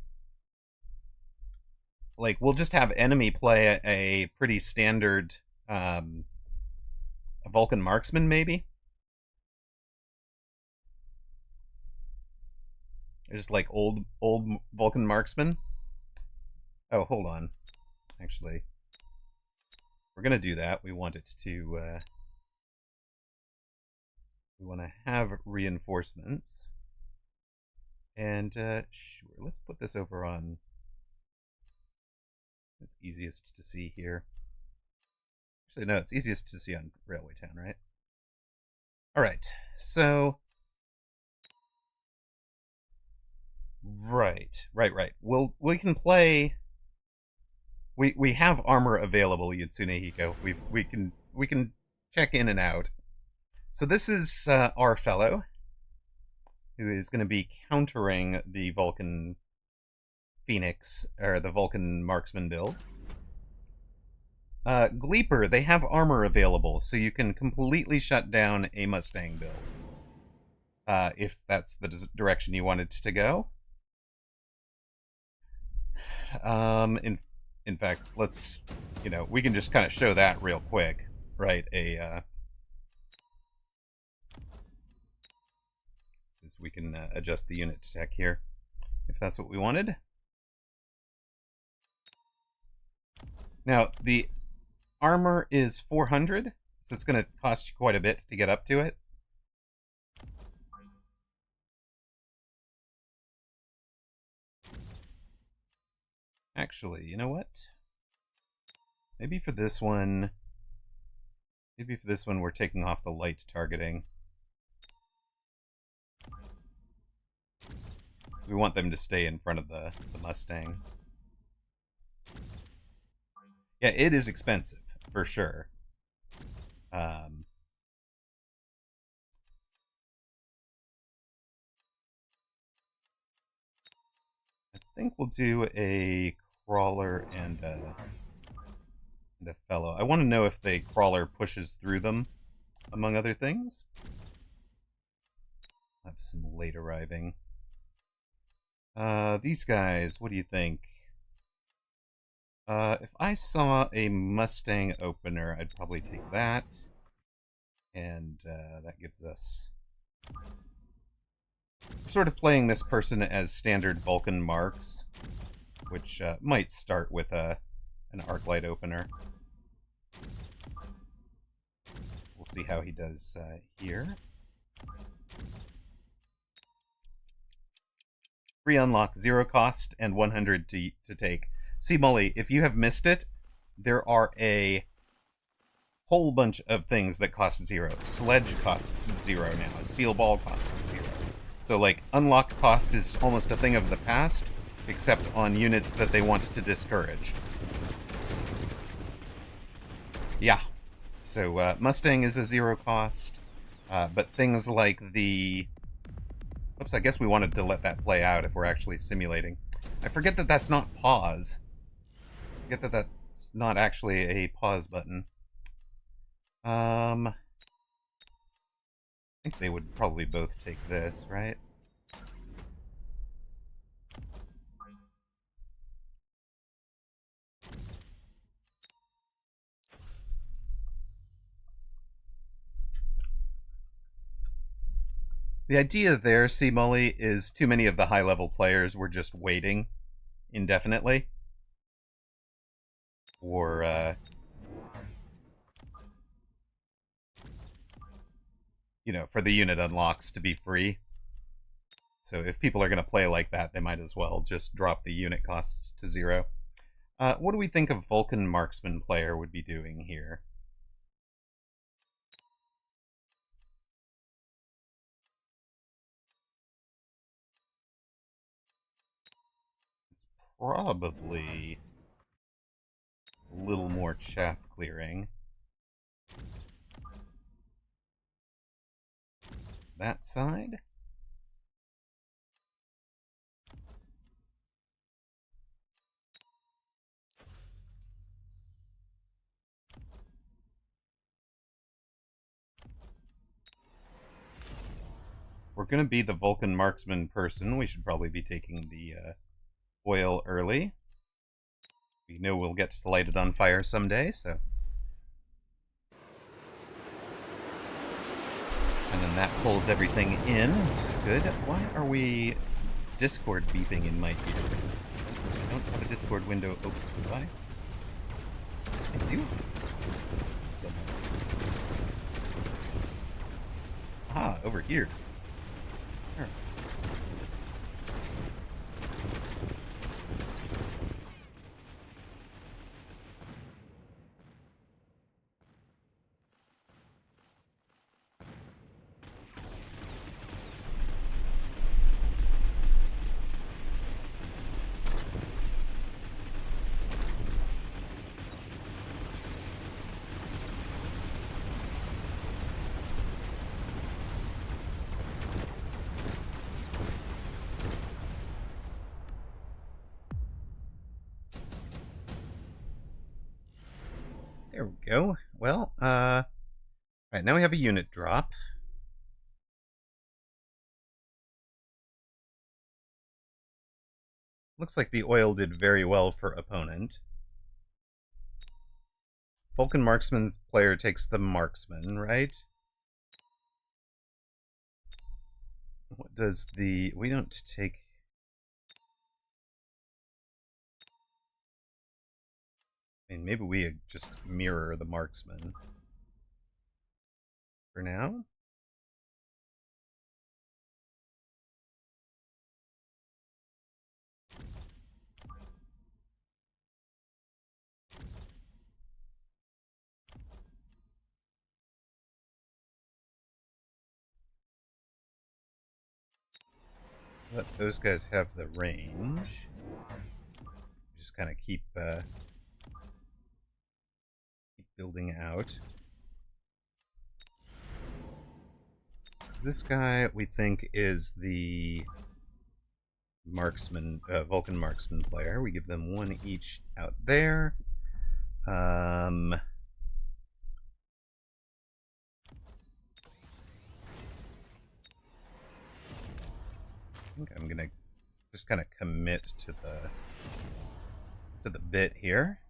Speaker 1: Like, we'll just have enemy play a pretty standard a Vulcan marksman, maybe. Just like old Vulcan marksman. Oh, hold on. Actually, we're gonna do that. We want it to. We want to have reinforcements. And sure, let's put this over on. It's easiest to see here. Actually, no, it's easiest to see on Railway Town, right? All right, so. Right. We can play. We have armor available, Yatsune Hiko. We can check in and out. So this is our fellow, who is going to be countering the Vulcan Phoenix, or the Vulcan Marksman build. Gleeper, they have armor available, so you can completely shut down a Mustang build. If that's the direction you wanted to go. In fact, let's, we can just kind of show that real quick, right? We can adjust the unit tech here, if that's what we wanted. Now, the armor is 400, so it's going to cost you quite a bit to get up to it. Actually, you know what? Maybe for this one, we're taking off the light targeting. We want them to stay in front of the Mustangs. Yeah, it is expensive, for sure. think we'll do a crawler and a fellow. I want to know if the crawler pushes through them, among other things. I'll have some late arriving. These guys, what do you think? If I saw a Mustang opener, I'd probably take that. And that gives us... We're sort of playing this person as standard Vulcan marks, which might start with an Arclight opener. We'll see how he does here. Free unlock, 0 cost, and 100 to take. See, Molly, if you have missed it, there are a whole bunch of things that cost 0. Sledge costs 0 now. Steel ball costs 0. So, like, unlock cost is almost a thing of the past, except on units that they want to discourage. Yeah. So, Mustang is a 0 cost, but things like the... Oops, I guess we wanted to let that play out if we're actually simulating. I forget that that's not pause. I forget that that's not actually a pause button. I think they would probably both take this, right? The idea there, C. Mully, is too many of the high-level players were just waiting indefinitely for, for the unit unlocks to be free. So if people are going to play like that, they might as well just drop the unit costs to 0. What do we think a Vulcan marksman player would be doing here? It's probably a little more chaff clearing. That side? We're going to be the Vulcan marksman person. We should probably be taking the oil early. We know we'll get to light it on fire someday, so... And then that pulls everything in, which is good. Why are we Discord beeping in my ear? I don't have a Discord window open, do I? I do have a Discord somewhere. Ah, over here. Perfect. There we go. Well, right, now we have a unit drop. Looks like the oil did very well for opponent. Vulcan marksman's player takes the marksman, right? What does the... We don't take... I mean, maybe we just mirror the marksman. For now? Let those guys have the range. Just kind of keep building out. This guy we think is the marksman, Vulcan marksman player. We give them one each out there. I think I'm gonna just kind of commit to the bit here.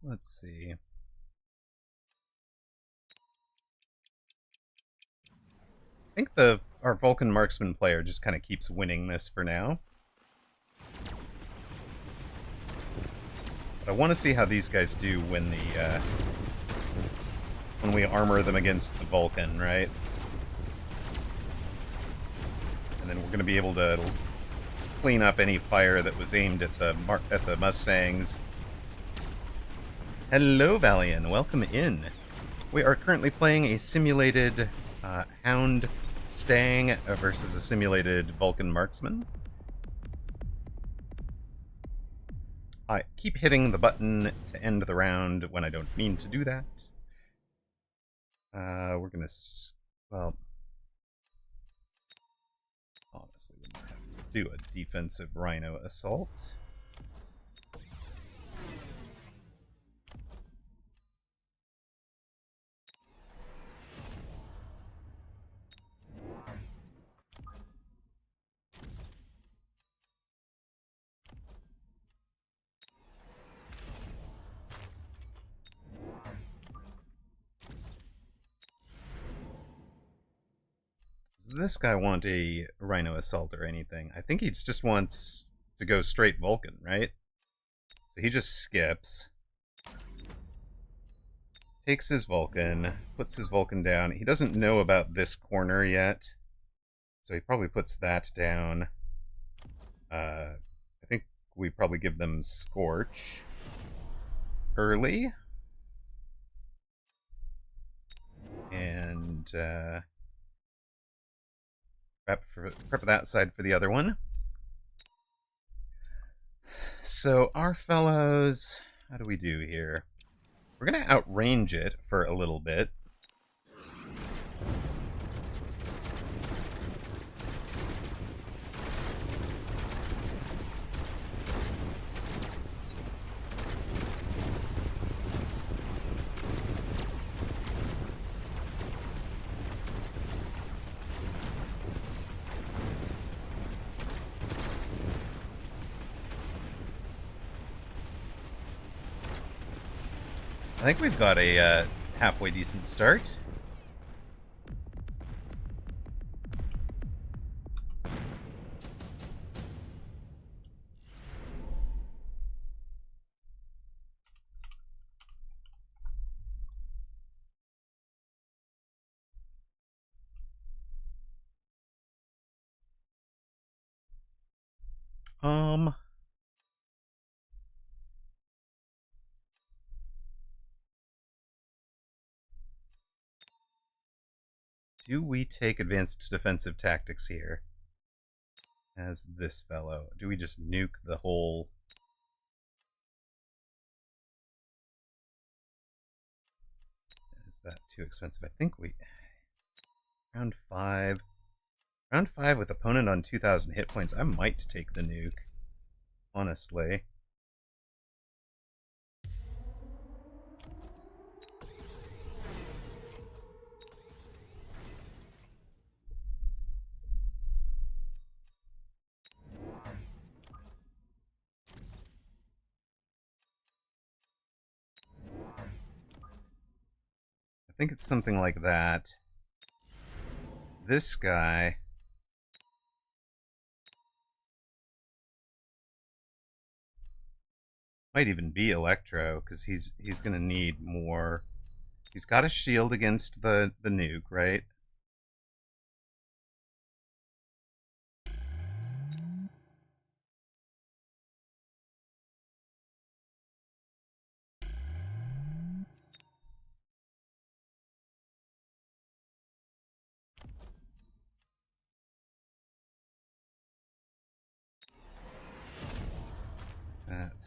Speaker 1: Let's see. I think our Vulcan marksman player just kind of keeps winning this for now. But I want to see how these guys do when when we armor them against the Vulcan, right? And then we're going to be able to clean up any fire that was aimed at the Mustangs. Hello, Valian. Welcome in. We are currently playing a simulated Hound Stang versus a simulated Vulcan Marksman. I keep hitting the button to end the round when I don't mean to do that. We're gonna... Well... Honestly, we might have to do a defensive Rhino assault. Does this guy want a Rhino assault or anything? I think he just wants to go straight Vulcan, right? So he just skips. Takes his Vulcan, puts his Vulcan down. He doesn't know about this corner yet, so he probably puts that down. I think we probably give them Scorch early. And prep that side for the other one. So our fellows, how do we do here? We're going to outrange it for a little bit. I think we've got a halfway decent start. Do we take advanced defensive tactics here? As this fellow? Do we just nuke the whole... Is that too expensive? I think we... Round 5. Round 5 with opponent on 2,000 hit points. I might take the nuke. Honestly. I think it's something like that. This guy... might even be Electro, because he's going to need more... He's got a shield against the nuke, right?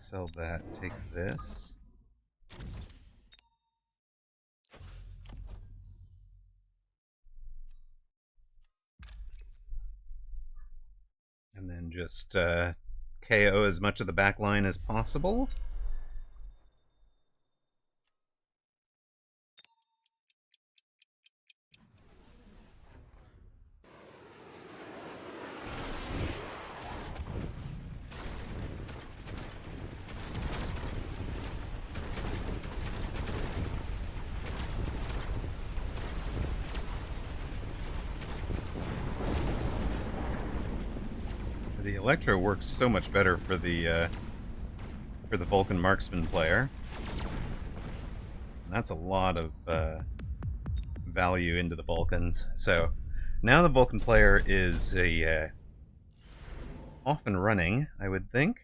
Speaker 1: sell that. Take this. And then just KO as much of the back line as possible. The Electro works so much better for the Vulcan Marksman player. And that's a lot of value into the Vulcans. So now the Vulcan player is off and running, I would think.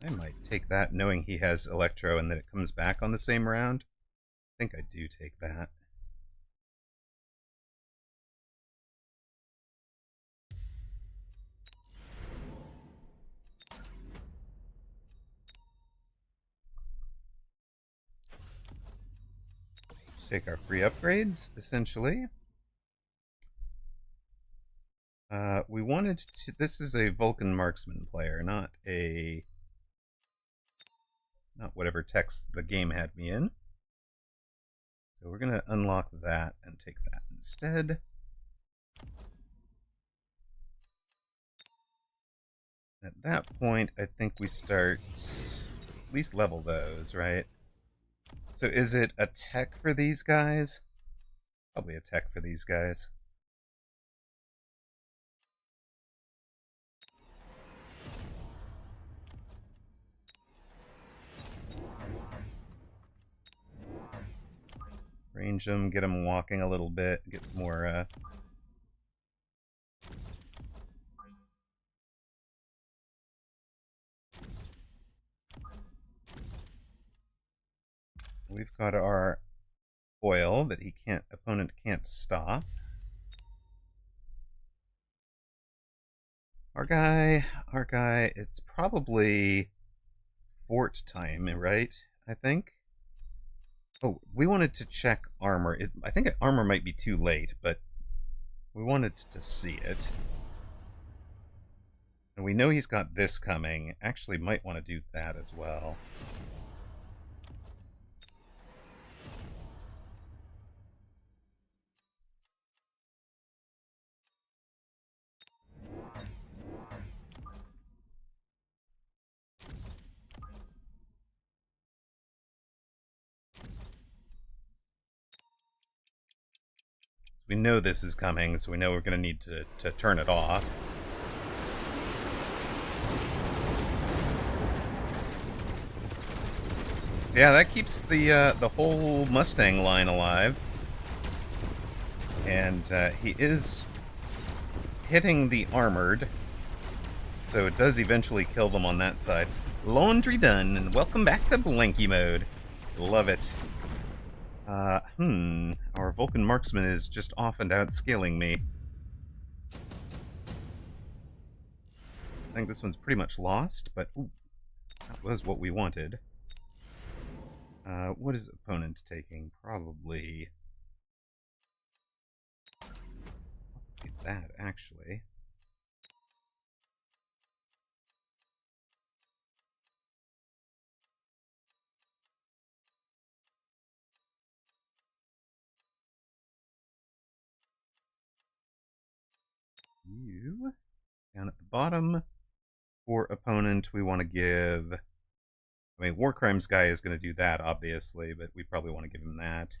Speaker 1: I might take that knowing he has Electro and that it comes back on the same round. I think I do take that. Just take our free upgrades, essentially. We wanted to... This is a Vulcan Marksman player, not whatever text the game had me in. So we're going to unlock that and take that instead. At that point, I think we start at least level those, right? So is it a tech for these guys? Probably a tech for these guys. Range them, get them walking a little bit, get some more we've got our foil that opponent can't stop. Our guy, it's probably fort time, right? I think. Oh, we wanted to check armor. I think armor might be too late, but we wanted to see it. And we know he's got this coming. Actually, might want to do that as well. We know this is coming, so we know we're going to need to turn it off. Yeah, that keeps the whole Mustang line alive. And he is hitting the armored, so it does eventually kill them on that side. Laundry done, and welcome back to Blanky mode. Love it. Our Vulcan Marksman is just off and outscaling me. I think this one's pretty much lost, but ooh, that was what we wanted. What is opponent taking? Probably that, actually. You down at the bottom. For opponent, we want to give... I mean, War Crimes guy is going to do that, obviously, but we probably want to give him that.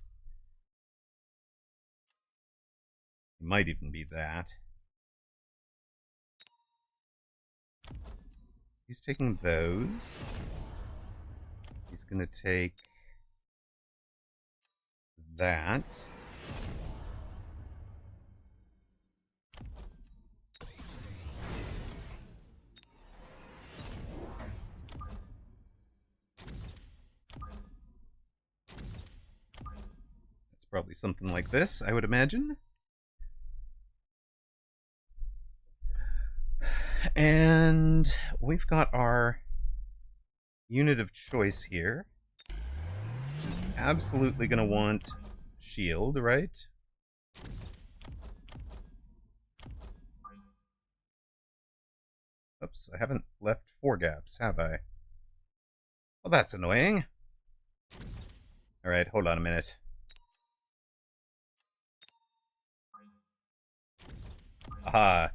Speaker 1: It might even be that. He's taking those. He's going to take that. It's probably something like this, I would imagine. And we've got our unit of choice here, which is absolutely going to want shield, right? Oops, I haven't left 4 gaps, have I? Well, that's annoying. Alright, hold on a minute. Aha.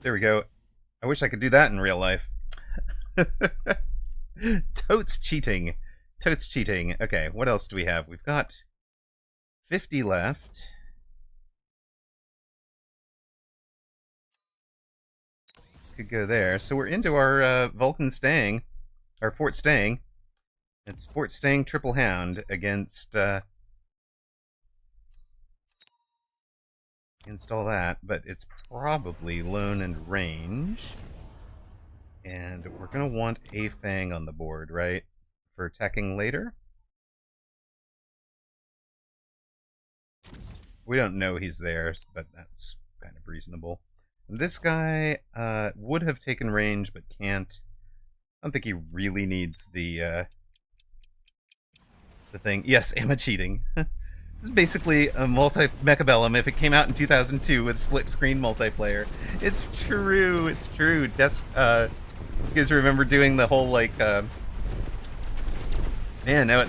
Speaker 1: There we go. I wish I could do that in real life. Totes cheating. Totes cheating. Okay, what else do we have? We've got 50 left. Could go there. So we're into our Vulcan Staying, our Fort Staying. It's Fort Staying Triple Hound against all that, but it's probably lone and range. And we're gonna want a Fang on the board, right? For attacking later. We don't know he's there, but that's kind of reasonable. And this guy would have taken range, but can't. I don't think he really needs the thing. Yes, am I cheating? This is basically a multi-mechabellum if it came out in 2002 with split-screen multiplayer. It's true, it's true. You guys remember doing the whole, like, man,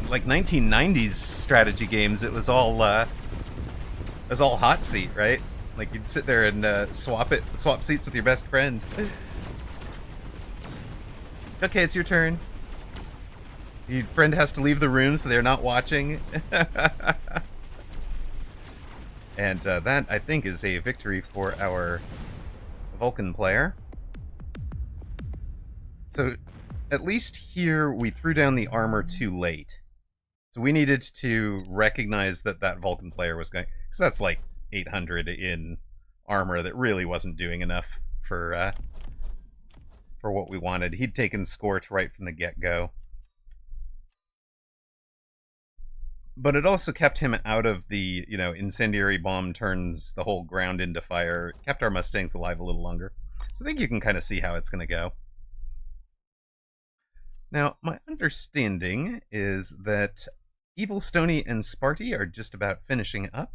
Speaker 1: like 1990s strategy games, it was all hot seat, right? Like, you'd sit there and swap seats with your best friend. Okay, it's your turn. Your friend has to leave the room so they're not watching. And that, I think, is a victory for our Vulcan player. So, at least here, we threw down the armor too late. So we needed to recognize that that Vulcan player was going... Because that's like 800 in armor that really wasn't doing enough for what we wanted. He'd taken Scorch right from the get-go. But it also kept him out of the, incendiary bomb turns the whole ground into fire. It kept our Mustangs alive a little longer. So I think you can kind of see how it's going to go. Now, my understanding is that Evil Stony and Sparty are just about finishing up.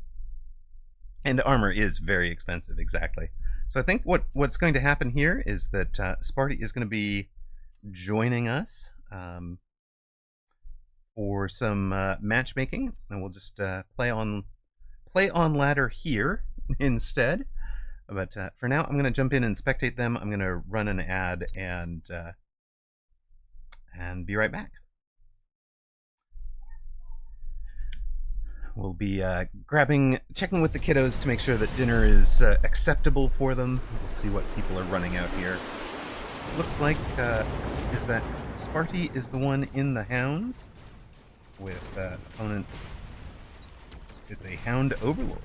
Speaker 1: And armor is very expensive, exactly. So I think what's going to happen here is that Sparty is going to be joining us for some matchmaking, and we'll just play on ladder here instead. But for now, I'm going to jump in and spectate them. I'm going to run an ad and be right back. We'll be checking with the kiddos to make sure that dinner is acceptable for them. We'll see what people are running out here. Looks like is that Sparty is the one in the Hounds with opponent. It's a Hound Overlord.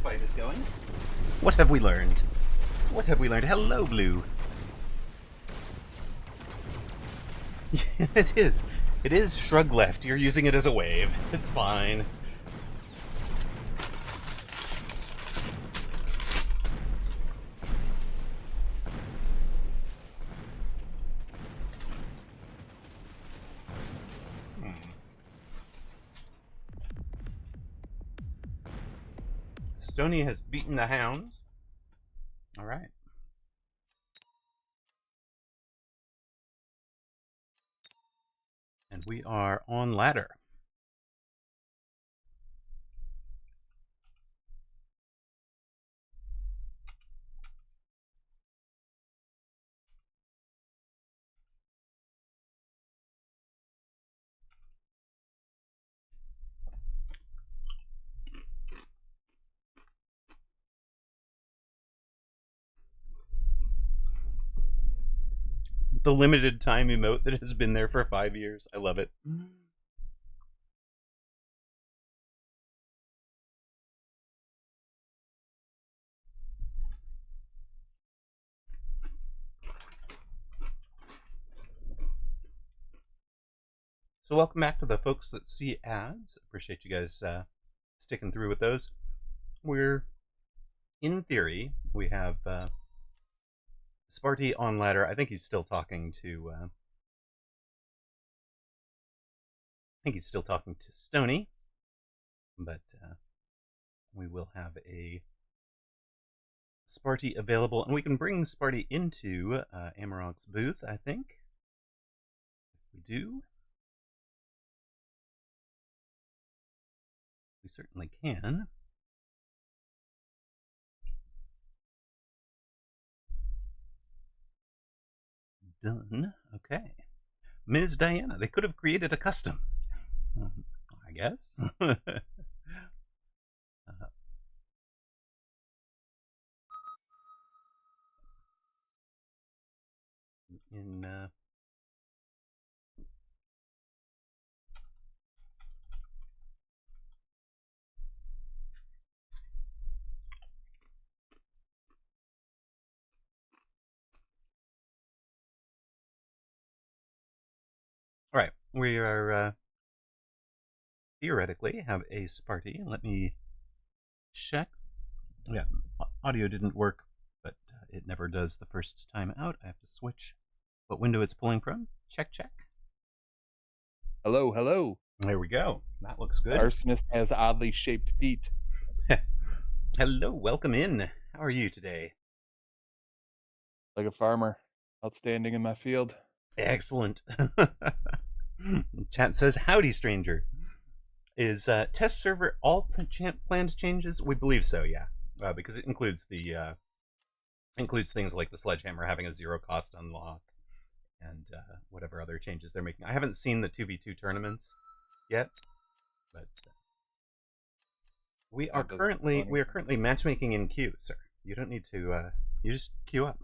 Speaker 1: fight is going. What have we learned? What have we learned? Hello, Blue. It is. It is shrug left. You're using it as a wave. It's fine. Stony has beaten the hounds. All right. And we are on ladder. The limited time emote that has been there for 5 years. I love it. So welcome back to the folks that see ads. Appreciate you guys sticking through with those. We're, in theory, we have Sparty on ladder. I think he's still talking to Stony, but we will have a Sparty available, and we can bring Sparty into Amarok's booth, I think. If we do, we certainly can. Done. Okay. Ms. Diana, they could have created a custom. I guess. In all right, we are theoretically have a Sparty. Let me check. Yeah, audio didn't work, but it never does the first time out. I have to switch what window it's pulling from. Check, check.
Speaker 3: Hello, hello.
Speaker 1: There we go. That looks good.
Speaker 3: The arsonist has oddly shaped feet.
Speaker 1: Hello, welcome in. How are you today?
Speaker 3: Like a farmer, outstanding in my field.
Speaker 1: Excellent. Chat says, howdy, stranger. Is test server all planned changes? We believe so, yeah. Because it includes the includes things like the sledgehammer having a 0 cost unlock and whatever other changes they're making. I haven't seen the 2v2 tournaments yet, but we are currently matchmaking in queue, sir. You don't need to. You just queue up.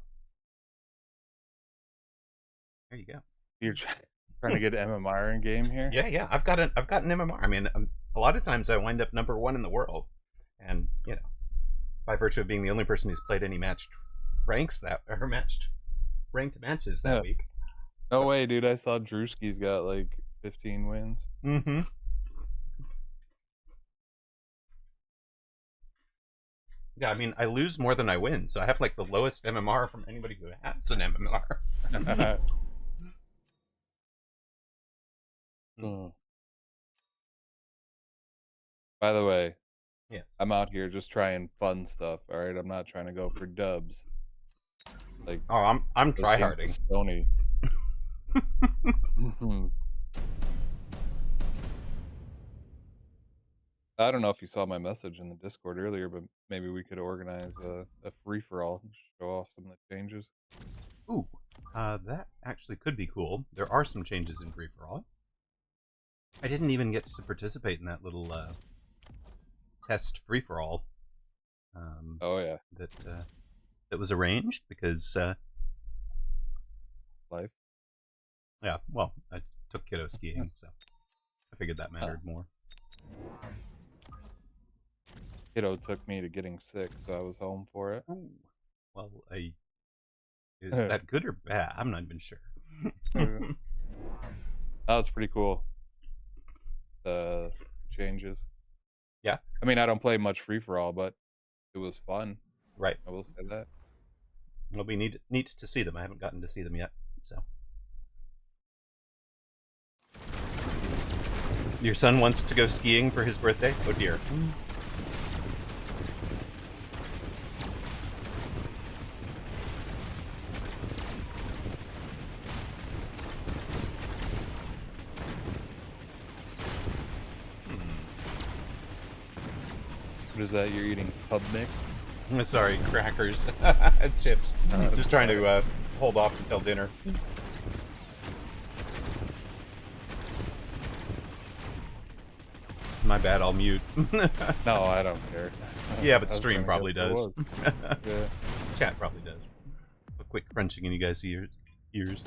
Speaker 1: There you go.
Speaker 3: You're trying to get MMR in game here?
Speaker 1: Yeah. I've got an MMR. I mean, a lot of times I wind up #1 in the world, and you know, by virtue of being the only person who's played any matched ranks ranked matches that week.
Speaker 3: No way, dude. I saw Drewski's got like 15 wins.
Speaker 1: Mm-hmm. Yeah, I mean, I lose more than I win, so I have like the lowest MMR from anybody who has an MMR.
Speaker 3: By the way,
Speaker 1: yes,
Speaker 3: I'm out here just trying fun stuff. All right, I'm not trying to go for dubs. Like,
Speaker 1: oh, I'm tryharding.
Speaker 3: Stony. I don't know if you saw my message in the Discord earlier, but maybe we could organize a free-for-all, show off some of the changes.
Speaker 1: Ooh, that actually could be cool. There are some changes in free-for-all. I didn't even get to participate in that little test free-for-all.
Speaker 3: Oh yeah,
Speaker 1: that was arranged because
Speaker 3: life.
Speaker 1: Yeah, well, I took kiddo skiing, so I figured that mattered more.
Speaker 3: Kiddo took me to getting sick, so I was home for it.
Speaker 1: Ooh. Well, is that good or bad? I'm not even sure.
Speaker 3: That was pretty cool. The changes.
Speaker 1: Yeah.
Speaker 3: I mean, I don't play much free for all, but it was fun.
Speaker 1: Right.
Speaker 3: I will say that.
Speaker 1: Well, we need to see them. I haven't gotten to see them yet. So. Your son wants to go skiing for his birthday? Oh dear.
Speaker 3: What is that? You're eating pub mix?
Speaker 1: Sorry, crackers, chips. Just trying to hold off until dinner. My bad, I'll mute.
Speaker 3: No, I don't care.
Speaker 1: Yeah, but stream probably does.
Speaker 3: Yeah.
Speaker 1: Chat probably does. A quick crunching in you guys' ears.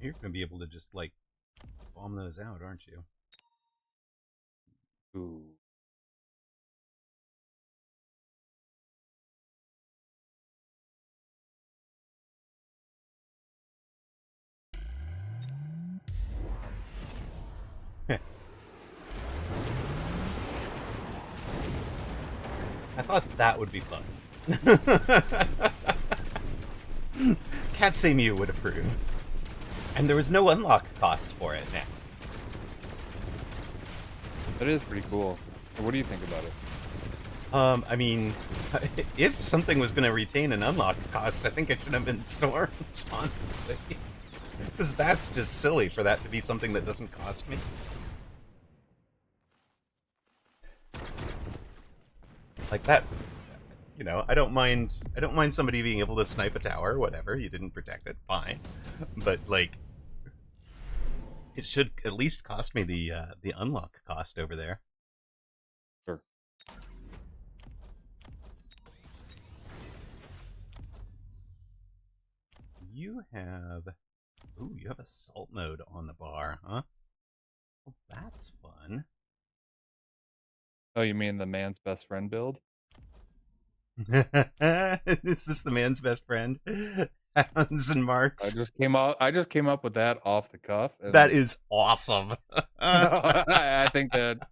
Speaker 1: You're gonna be able to just like bomb those out, aren't you?
Speaker 3: Ooh.
Speaker 1: I thought that would be fun. Cat Samu would approve. And there was no unlock cost for it now.
Speaker 3: That is pretty cool. What do you think about it?
Speaker 1: I mean, if something was going to retain an unlock cost, I think it should have been Storms, honestly. Because that's just silly for that to be something that doesn't cost me. Like that, you know, I don't mind somebody being able to snipe a tower, whatever, you didn't protect it, fine. But like it should at least cost me the unlock cost over there.
Speaker 3: Sure.
Speaker 1: You have assault mode on the bar, huh? Well, that's fun.
Speaker 3: Oh, you mean the man's best friend build?
Speaker 1: Is this the man's best friend? Hounds and marks.
Speaker 3: I just came up with that off the cuff. And
Speaker 1: That is awesome.
Speaker 3: I think that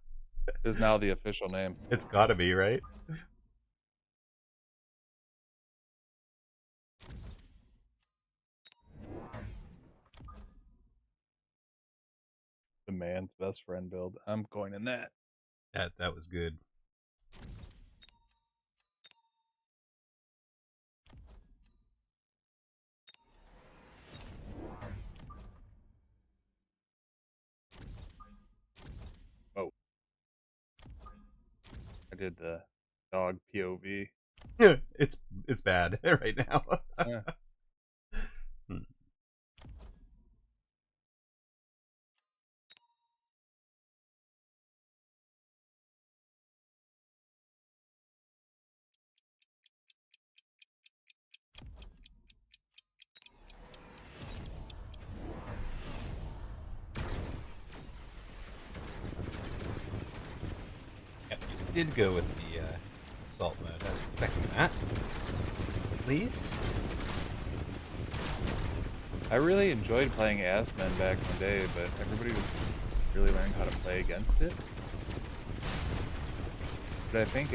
Speaker 3: is now the official name.
Speaker 1: It's gotta be, right?
Speaker 3: The man's best friend build. I'm coining that.
Speaker 1: That was good.
Speaker 3: Oh. I did the dog POV.
Speaker 1: It's bad right now.
Speaker 3: Yeah.
Speaker 1: Yep, you did go with the assault mode. I was expecting that. At least.
Speaker 3: I really enjoyed playing Assman back in the day, but everybody was really learning how to play against it. But I think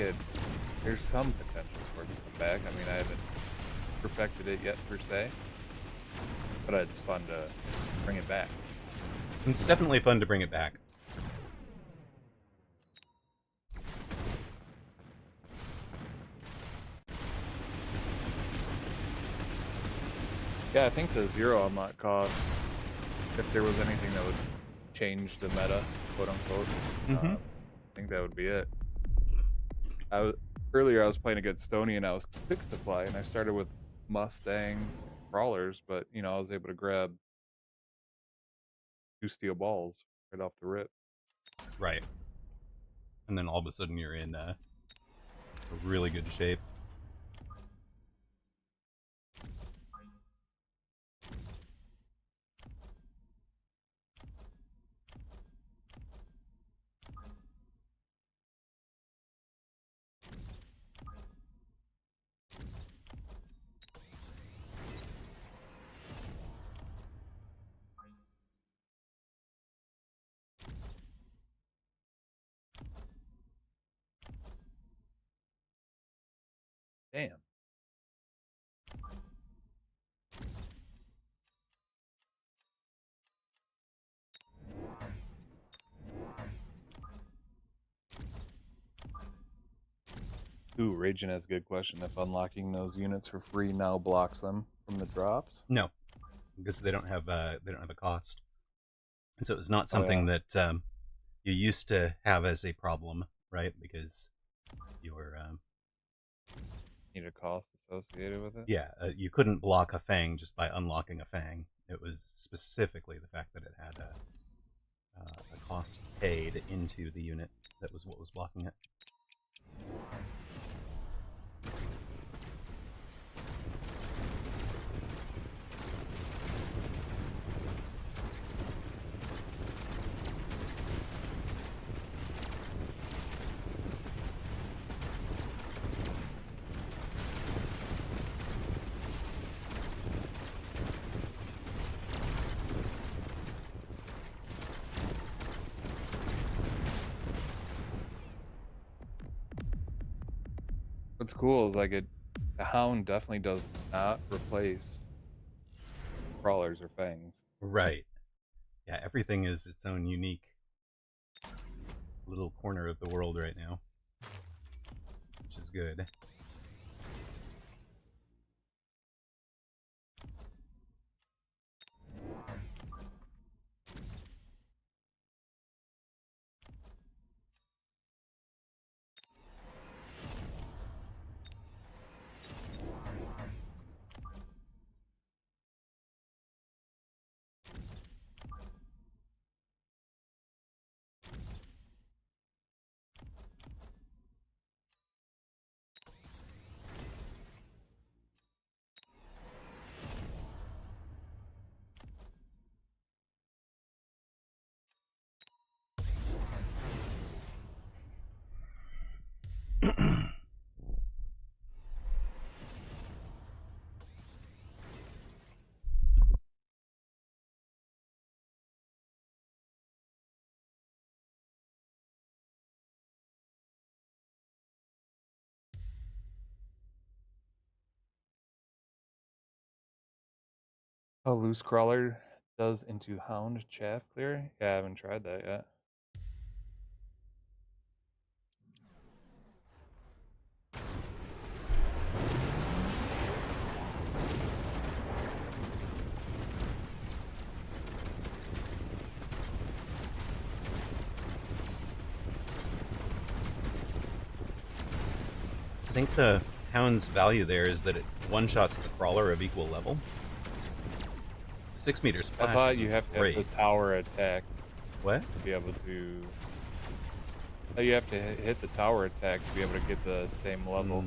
Speaker 3: there's some potential for it to come back. I mean, I haven't perfected it yet per se, but it's fun to bring it back.
Speaker 1: It's definitely fun to bring it back.
Speaker 3: Yeah, I think the 0 unlock cost, if there was anything that would change the meta, quote unquote,
Speaker 1: Mm-hmm.
Speaker 3: I think that would be it. Earlier I was playing against Stony and I was quick supply and I started with Mustangs, crawlers, but you know I was able to grab 2 steel balls right off the rip.
Speaker 1: Right. And then all of a sudden you're in a really good shape.
Speaker 3: Damn. Ooh, Raging has a good question. If unlocking those units for free now blocks them from the drops?
Speaker 1: No, because they don't have a cost. So it's not
Speaker 3: Oh
Speaker 1: something
Speaker 3: yeah.
Speaker 1: that you used to have as a problem, right? Because you're
Speaker 3: Need a cost associated with it?
Speaker 1: yeah, you couldn't block a fang just by unlocking a fang. It was specifically the fact that it had a cost paid into the unit that was what was blocking it.
Speaker 3: What's cool is like the Hound definitely does not replace crawlers or fangs.
Speaker 1: Right. Yeah, everything is its own unique little corner of the world right now, which is good.
Speaker 3: A loose crawler does into Hound chaff clear? Yeah, I haven't tried that yet.
Speaker 1: I think the Hound's value there is that it one-shots the crawler of equal level. 6 meter
Speaker 3: I
Speaker 1: splash
Speaker 3: thought
Speaker 1: is
Speaker 3: you have to have
Speaker 1: great.
Speaker 3: the tower attack
Speaker 1: What?
Speaker 3: to be able to. I thought you have to hit the tower attack to be able to get the same level.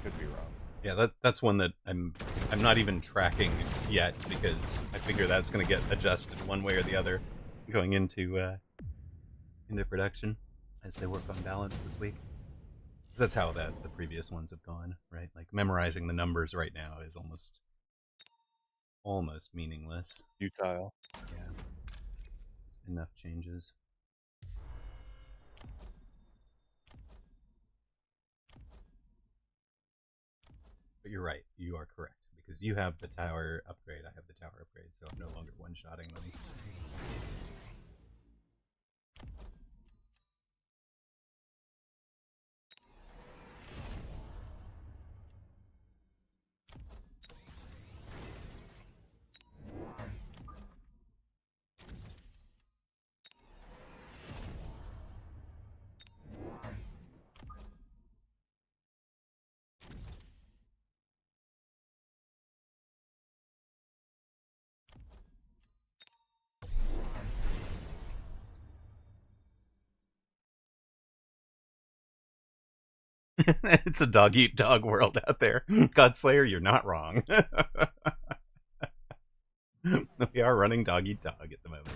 Speaker 3: Could be wrong.
Speaker 1: Yeah, that's one that I'm not even tracking yet because I figure that's going to get adjusted one way or the other going into production as they work on balance this week. That's how the previous ones have gone, right? Like memorizing the numbers right now is almost meaningless.
Speaker 3: Futile.
Speaker 1: Yeah, enough changes. But you're right. You are correct because you have the tower upgrade. I have the tower upgrade, so I'm no longer one-shotting them. It's a dog eat dog world out there. Godslayer, you're not wrong. We are running dog eat dog at the moment.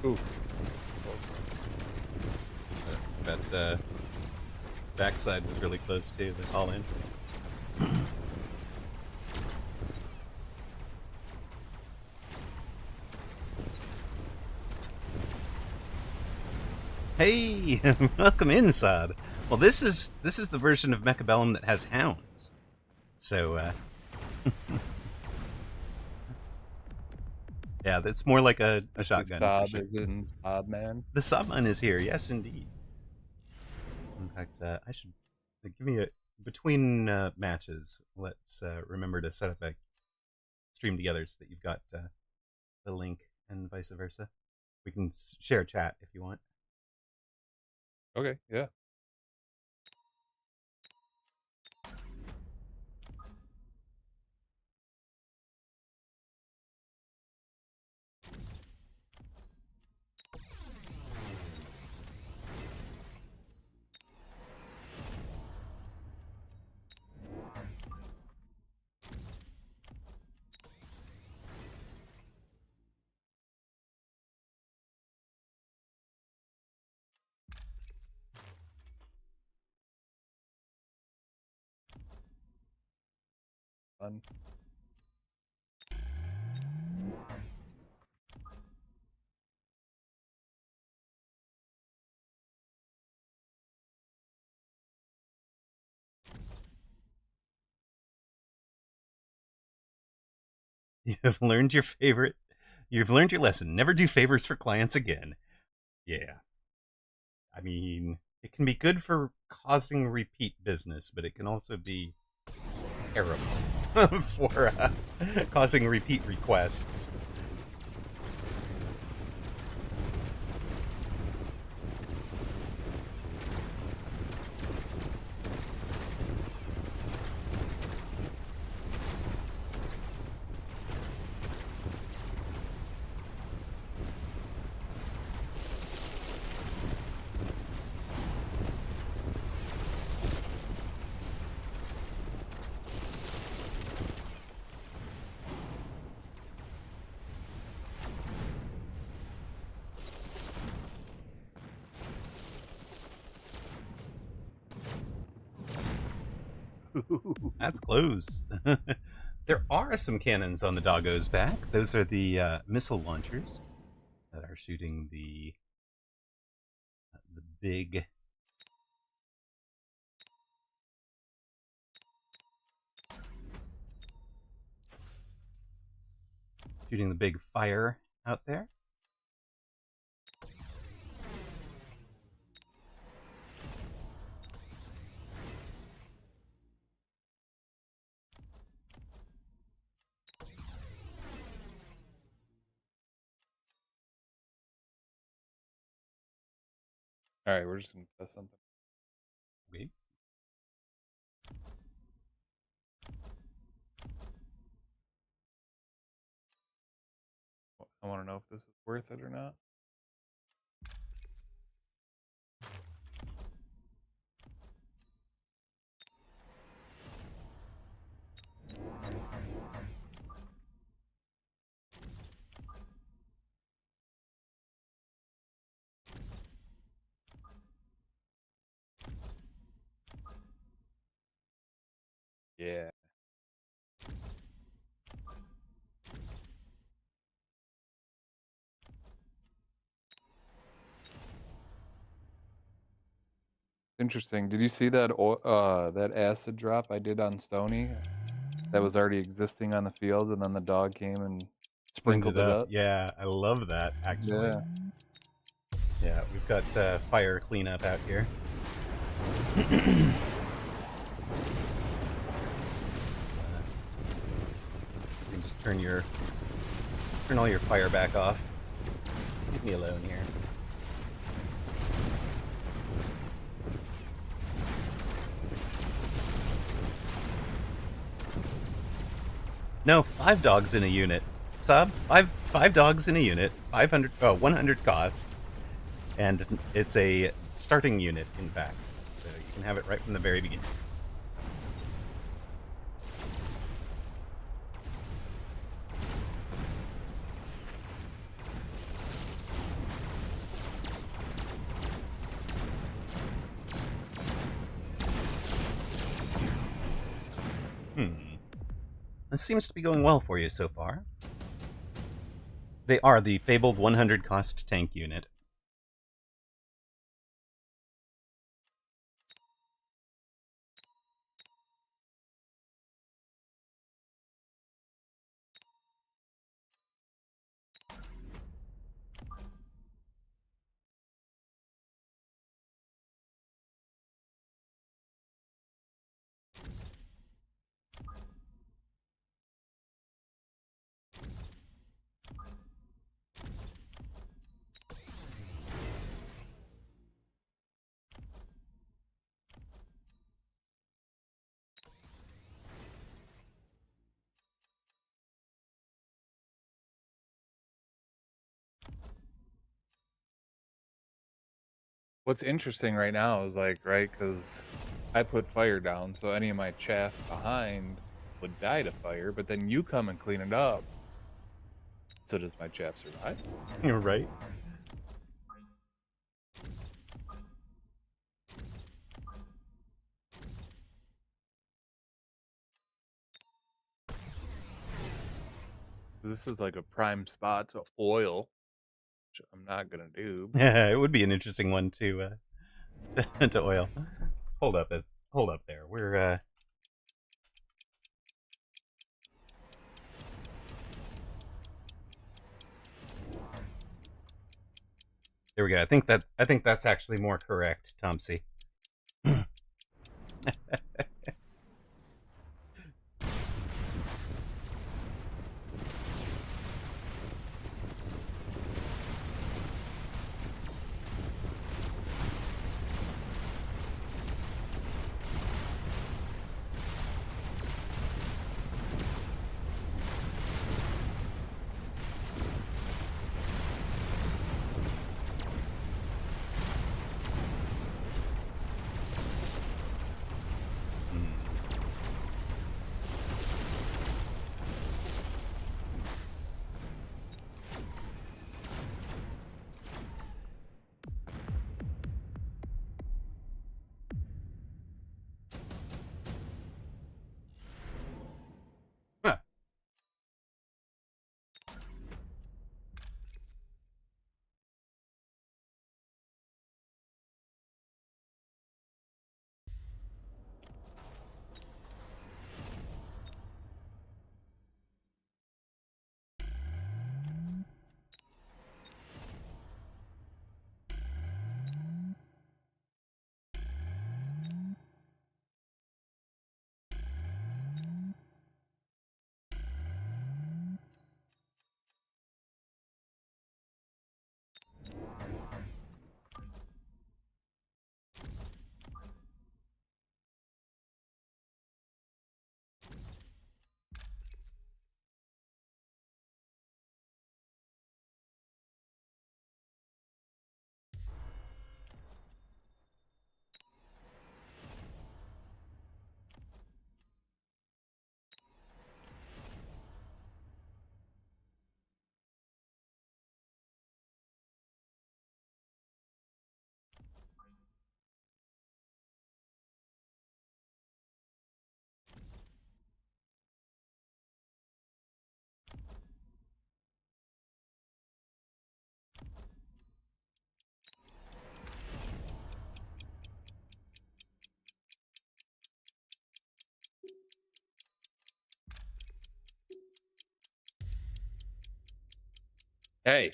Speaker 3: Ooh.
Speaker 1: That backside was really close too. The call in. Hey, welcome in, Sod. Well, this is the version of Mechabellum that has hounds. So, yeah, that's more like a shotgun.
Speaker 3: Saab is in Saab, man.
Speaker 1: The Saban is here, yes, indeed. In fact, I should give me a between matches. Let's remember to set up a stream together so that you've got the link and vice versa. We can share chat if you want.
Speaker 3: Okay, yeah. Fun.
Speaker 1: You've learned your favorite. You've learned your lesson. Never do favors for clients again. Yeah. I mean, it can be good for causing repeat business, but it can also be terrible for causing repeat requests. Ooh, that's close. There are some cannons on the doggo's back. Those are the missile launchers that are shooting the big fire out there.
Speaker 3: All right, we're just gonna test something.
Speaker 1: Wait.
Speaker 3: I want to know if this is worth it or not. Yeah. Interesting. Did you see that that acid drop I did on Stony? That was already existing on the field, and then the dog came and sprinkled it up.
Speaker 1: Yeah, I love that, actually.
Speaker 3: Yeah.
Speaker 1: Yeah, we've got fire cleanup out here. You can just turn all your fire back off. Leave me alone here. No, 5 dogs in a unit. Sub, five dogs in a unit, 100 cost, and it's a starting unit, in fact. So you can have it right from the very beginning. This seems to be going well for you so far. They are the fabled 100 cost tank unit.
Speaker 3: What's interesting right now is like, right, because I put fire down, so any of my chaff behind would die to fire, but then you come and clean it up. So does my chaff survive?
Speaker 1: You're right.
Speaker 3: This is like a prime spot to oil, which I'm not gonna do.
Speaker 1: Yeah, it would be an interesting one to to oil. Hold up there. We're there we go. I think that's actually more correct, Tomsy. Huh.
Speaker 3: Hey,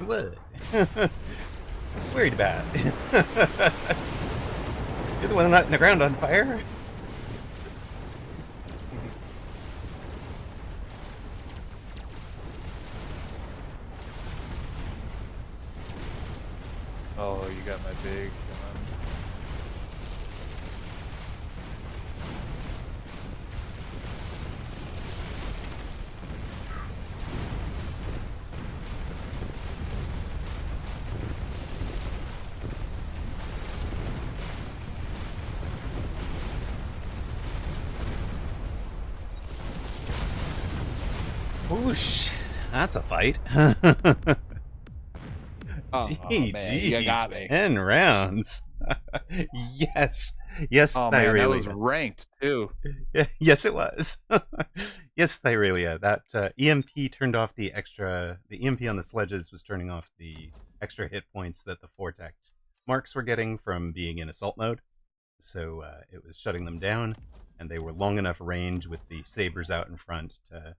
Speaker 1: What? What's worried about? You're the one lighting the ground on fire?
Speaker 3: oh, you got my big.
Speaker 1: Whoosh. That's a fight.
Speaker 3: Oh
Speaker 1: Gee,
Speaker 3: man, you
Speaker 1: geez,
Speaker 3: got me.
Speaker 1: 10 rounds. Yes. Yes,
Speaker 3: Oh man, that was
Speaker 1: Thyrelia.
Speaker 3: ranked too.
Speaker 1: Yes, it was. Yes, Thyrelia. That EMP turned off the extra. The EMP on the sledges was turning off the extra hit points that the Vortex marks were getting from being in assault mode. So it was shutting them down, and they were long enough range with the sabers out in front to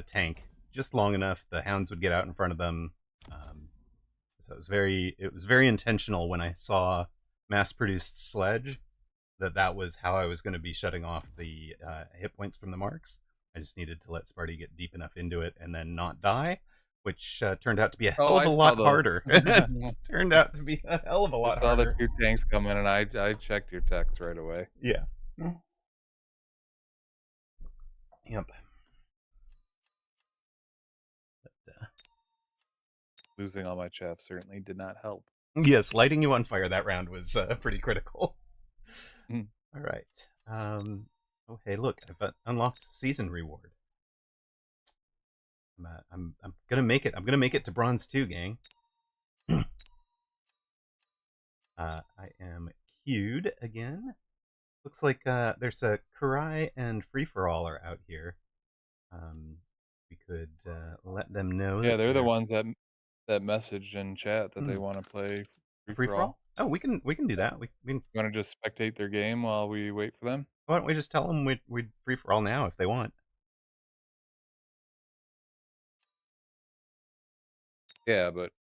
Speaker 1: tank just long enough. The hounds would get out in front of them. So it was very intentional when I saw mass-produced sledge that was how I was going to be shutting off the hit points from the marks. I just needed to let Sparty get deep enough into it and then not die, which turned out to be a
Speaker 3: Oh,
Speaker 1: hell of
Speaker 3: I
Speaker 1: a
Speaker 3: saw
Speaker 1: lot
Speaker 3: those.
Speaker 1: harder. Turned out to be a hell of a
Speaker 3: I
Speaker 1: lot
Speaker 3: saw the
Speaker 1: harder.
Speaker 3: 2 tanks come in, and I checked your text right away.
Speaker 1: Yeah. Yep.
Speaker 3: Losing all my chaff certainly did not help.
Speaker 1: Yes, lighting you on fire that round was pretty critical.
Speaker 3: Mm.
Speaker 1: All right. Oh, hey, look, I've unlocked season reward. I'm gonna make it. I'm gonna make it to bronze 2, gang. I am queued again. Looks like there's a cryin and free for all are out here. We could let them know
Speaker 3: Yeah,
Speaker 1: that
Speaker 3: they're the
Speaker 1: we're
Speaker 3: ones that messaged in chat that they want to play free
Speaker 1: free
Speaker 3: for
Speaker 1: for all.
Speaker 3: all.
Speaker 1: Oh, we can do that. We
Speaker 3: You want to just spectate their game while we wait for them?
Speaker 1: why don't we just tell them we'd free for all now if they want.
Speaker 3: Yeah, but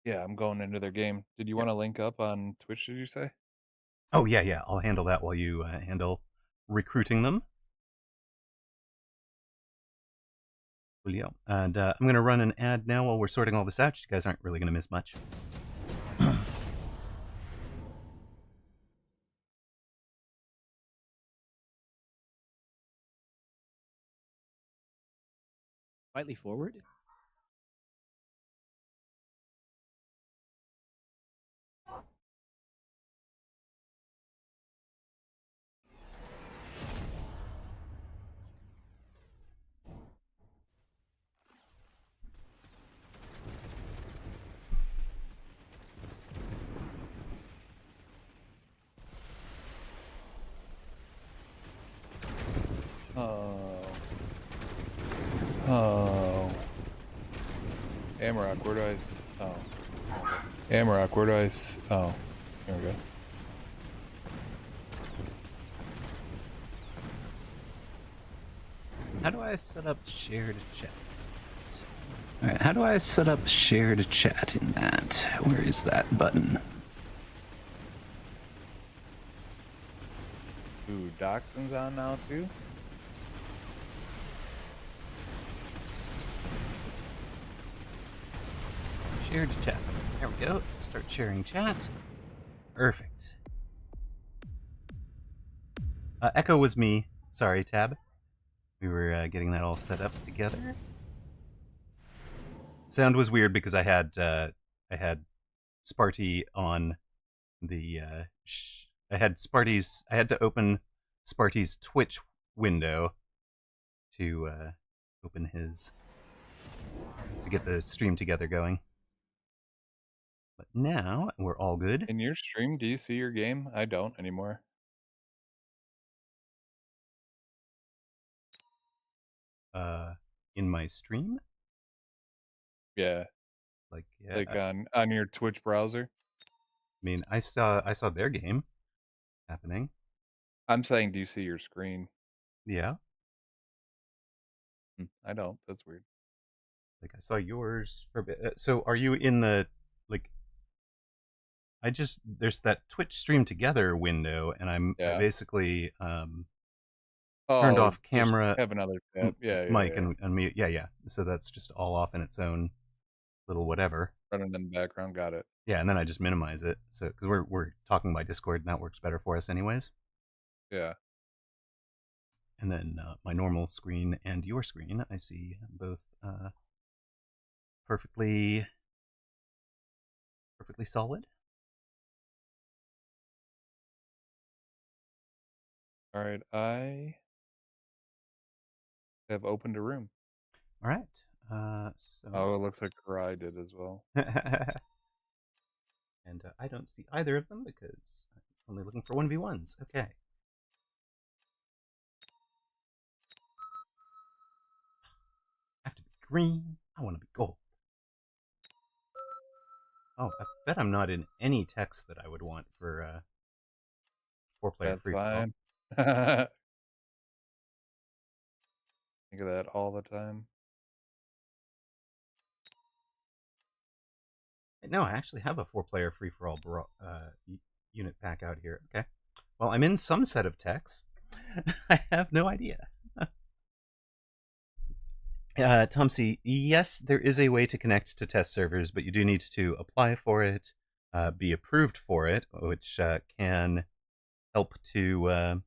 Speaker 3: yeah, I'm going into their game. Did you
Speaker 1: Yep.
Speaker 3: want to link up on Twitch? Did you say?
Speaker 1: Oh yeah. I'll handle that while you handle recruiting them. Julio. And I'm gonna run an ad now while we're sorting all this out. You guys aren't really gonna miss much.
Speaker 4: Slightly forward.
Speaker 3: Oh. Amarok, where do I oh. Amarok, where do I oh. There we go.
Speaker 1: How do I set up shared chat?
Speaker 5: Alright, how do I set up shared chat in that? Where is that button?
Speaker 3: Ooh, Doxson's on now too?
Speaker 1: Shared chat. There we go. Start sharing chat. Perfect. Echo was me. Sorry, Tab. We were getting that all set up together. Sound was weird because I had Sparty on the I had to open Sparty's Twitch window to open his to get the stream together going. But now we're all good.
Speaker 3: In your stream, do you see your game? I don't anymore.
Speaker 1: In my stream,
Speaker 3: Yeah,
Speaker 1: like yeah,
Speaker 3: like on your Twitch browser.
Speaker 1: I mean, I saw their game happening.
Speaker 3: I'm saying, do you see your screen?
Speaker 1: Yeah,
Speaker 3: I don't. That's weird.
Speaker 1: like I saw yours for a bit. So are you in the like? There's that Twitch stream together window, and I
Speaker 3: Yeah.
Speaker 1: basically turned
Speaker 3: Oh,
Speaker 1: off
Speaker 3: just
Speaker 1: camera,
Speaker 3: have another tab. Yeah,
Speaker 1: mic,
Speaker 3: yeah.
Speaker 1: and mute. Yeah. So that's just all off in its own little whatever.
Speaker 3: Running in the background. Got it.
Speaker 1: Yeah, and then I just minimize it. So because we're talking by Discord, and that works better for us anyways.
Speaker 3: Yeah.
Speaker 1: And then my normal screen and your screen, I see both perfectly solid.
Speaker 3: All right. have opened a room.
Speaker 1: All right. So.
Speaker 3: Oh, it looks like Cryin did as well.
Speaker 1: And I don't see either of them because I'm only looking for 1v1s. Okay. I have to be green. I want to be gold. Oh, I bet I'm not in any text that I would want for 4-player
Speaker 3: That's
Speaker 1: free-for-all.
Speaker 3: fine. Think of that all the time.
Speaker 1: No, I actually have a 4-player free-for-all unit pack out here. Okay. Well, I'm in some set of techs. I have no idea. Tom C, yes, there is a way to connect to test servers, but you do need to apply for it, be approved for it, which can help to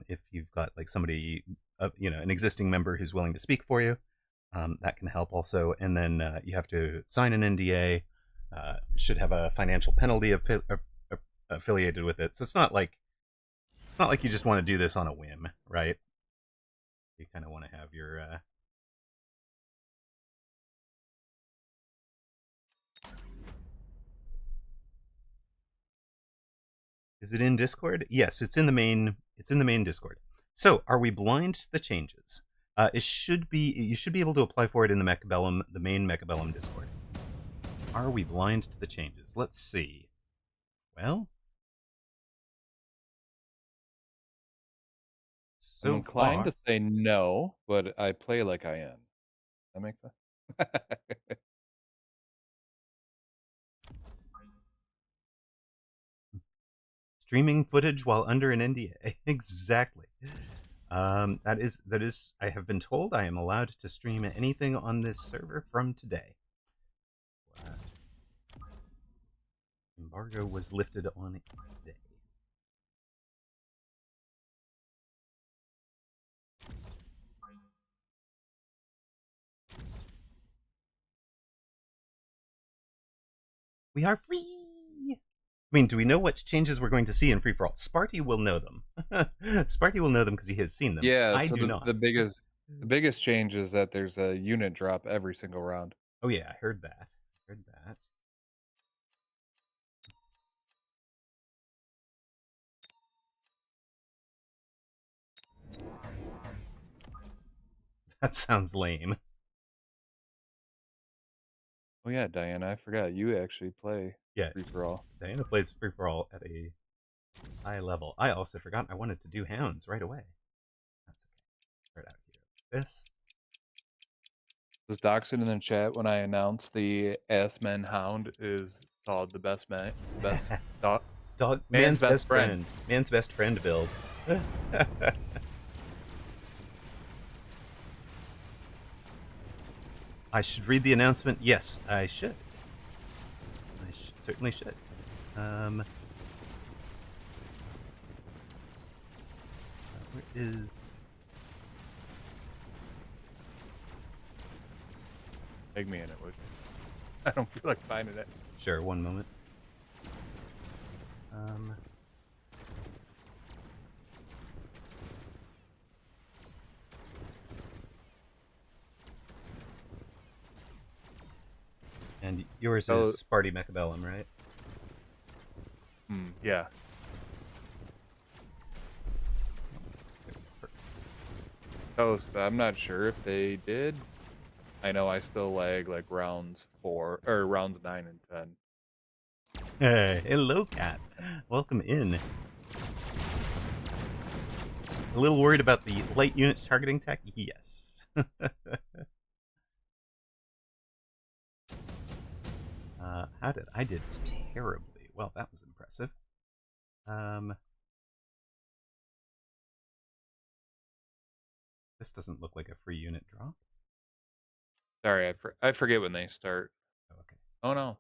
Speaker 1: if you've got like somebody, an existing member who's willing to speak for you. That can help also, and then you have to sign an NDA. Should have a financial penalty affiliated with it, so it's not like you just want to do this on a whim, right? You kind of want to have your Is it in Discord? Yes, it's in the main. It's in the main Discord. So, are we blind to the changes? It should be. You should be able to apply for it in the Mechabellum, the main Mechabellum Discord. Are we blind to the changes? Let's see. Well, so
Speaker 3: I'm inclined
Speaker 1: far,
Speaker 3: to say no, but I play like I am. That makes sense.
Speaker 1: streaming footage while under an NDA. Exactly. That is. I have been told I am allowed to stream anything on this server from today. Embargo was lifted on it today. We are free. I mean, do we know what changes we're going to see in free for all? Sparty will know them. Sparty will know them because he has seen them.
Speaker 3: Yeah,
Speaker 1: I
Speaker 3: so
Speaker 1: do not.
Speaker 3: the biggest change is that there's a unit drop every single round.
Speaker 1: Oh yeah, I heard that. Heard that. That sounds lame.
Speaker 3: Oh yeah, Diana, I forgot you actually play
Speaker 1: Yeah,
Speaker 3: free for all.
Speaker 1: Diana plays free for all at a high level. I also forgot I wanted to do hounds right away. That's okay. Start out here. This.
Speaker 3: Was Doxin in the chat when I announced the S-Men Hound is called the best dog?
Speaker 1: Man's best friend. Man's best friend build. I should read the announcement. Yes, I should. Certainly should. Where is?
Speaker 3: Take me in it, would you? I don't feel like finding it.
Speaker 1: Sure, one moment. And yours is Sparty Mechabellum, right?
Speaker 3: Yeah. Toast, I'm not sure if they did. I know I still lag like rounds 9 and 10.
Speaker 1: Hey, hello, cat. Welcome in. A little worried about the light unit targeting tech? Yes. I did terribly. Well, that was impressive. This doesn't look like a free unit drop.
Speaker 3: Sorry, I forget when they start.
Speaker 1: Oh, okay.
Speaker 3: Oh no.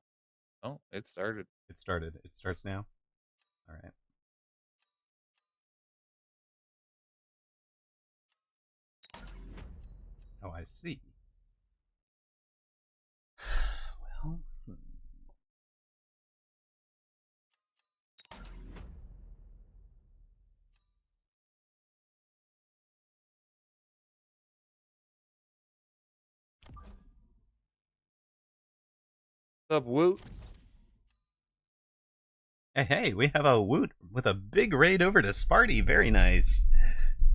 Speaker 3: Oh, it started.
Speaker 1: It started. It starts now. All right. Oh, I see. Well,
Speaker 3: What's up, Woot?
Speaker 1: Hey, we have a Woot with a big raid over to Sparty. Very nice.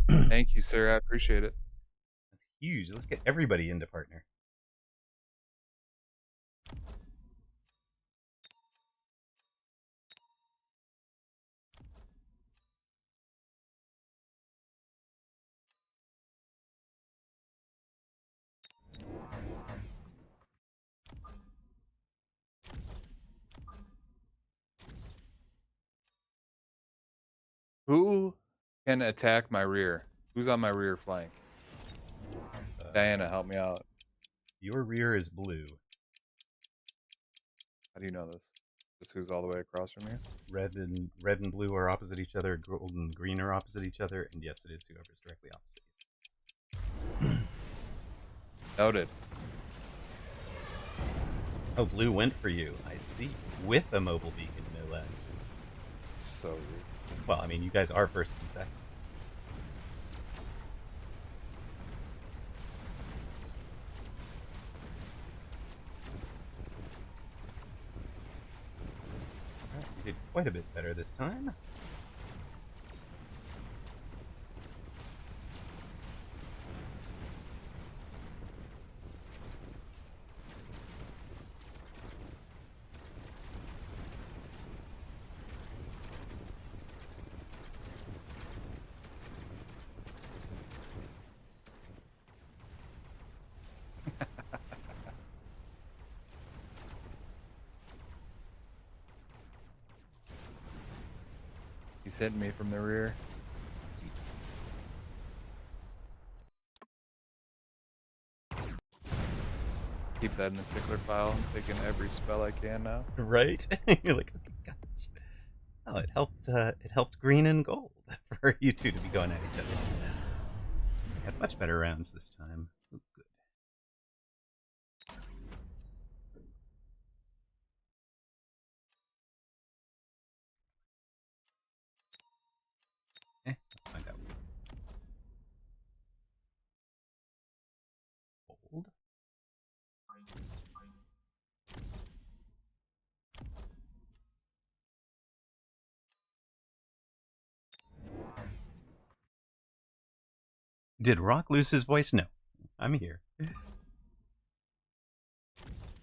Speaker 3: Thank you, sir. I appreciate it.
Speaker 1: That's huge. Let's get everybody into partner.
Speaker 3: Who can attack my rear? Who's on my rear flank? Diana, help me out.
Speaker 1: Your rear is blue.
Speaker 3: How do you know this? Just who's all the way across from you?
Speaker 1: Red and blue are opposite each other. Gold and green are opposite each other. And yes, it is whoever's directly opposite.
Speaker 3: Noted.
Speaker 1: Oh, blue went for you. I see. With a mobile beacon, no less.
Speaker 3: So rude.
Speaker 1: Well, I mean, you guys are first and second. Alright, you did quite a bit better this time.
Speaker 3: He's hitting me from the rear.
Speaker 1: See.
Speaker 3: Keep that in the tickler file. I'm taking every spell I can now.
Speaker 1: Right? You're like, okay, guys. Oh, it helped green and gold for you two to be going at each other. We had much better rounds this time. Oh, good. Let's find out. Gold. Did Rock lose his voice? No. I'm here.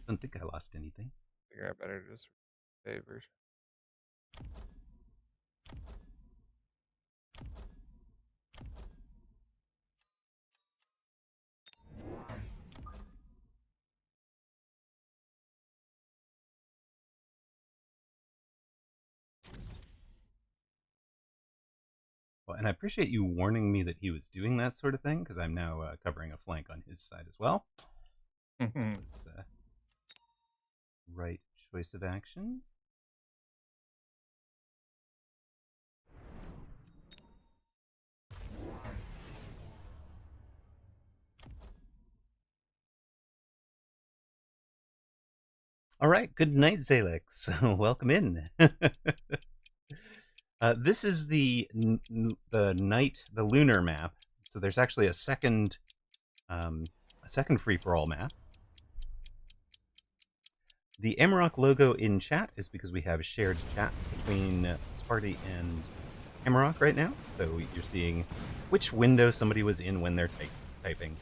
Speaker 1: Don't think I lost anything.
Speaker 3: Figure I better just favors.
Speaker 1: Well, and I appreciate you warning me that he was doing that sort of thing, because I'm now covering a flank on his side as well. It's right choice of action. All right, good night, Zalex. Welcome in. This is the lunar map. So there's actually a second free for all map. The Amarok logo in chat is because we have shared chats between Sparty and Amarok right now. So you're seeing which window somebody was in when they're typing.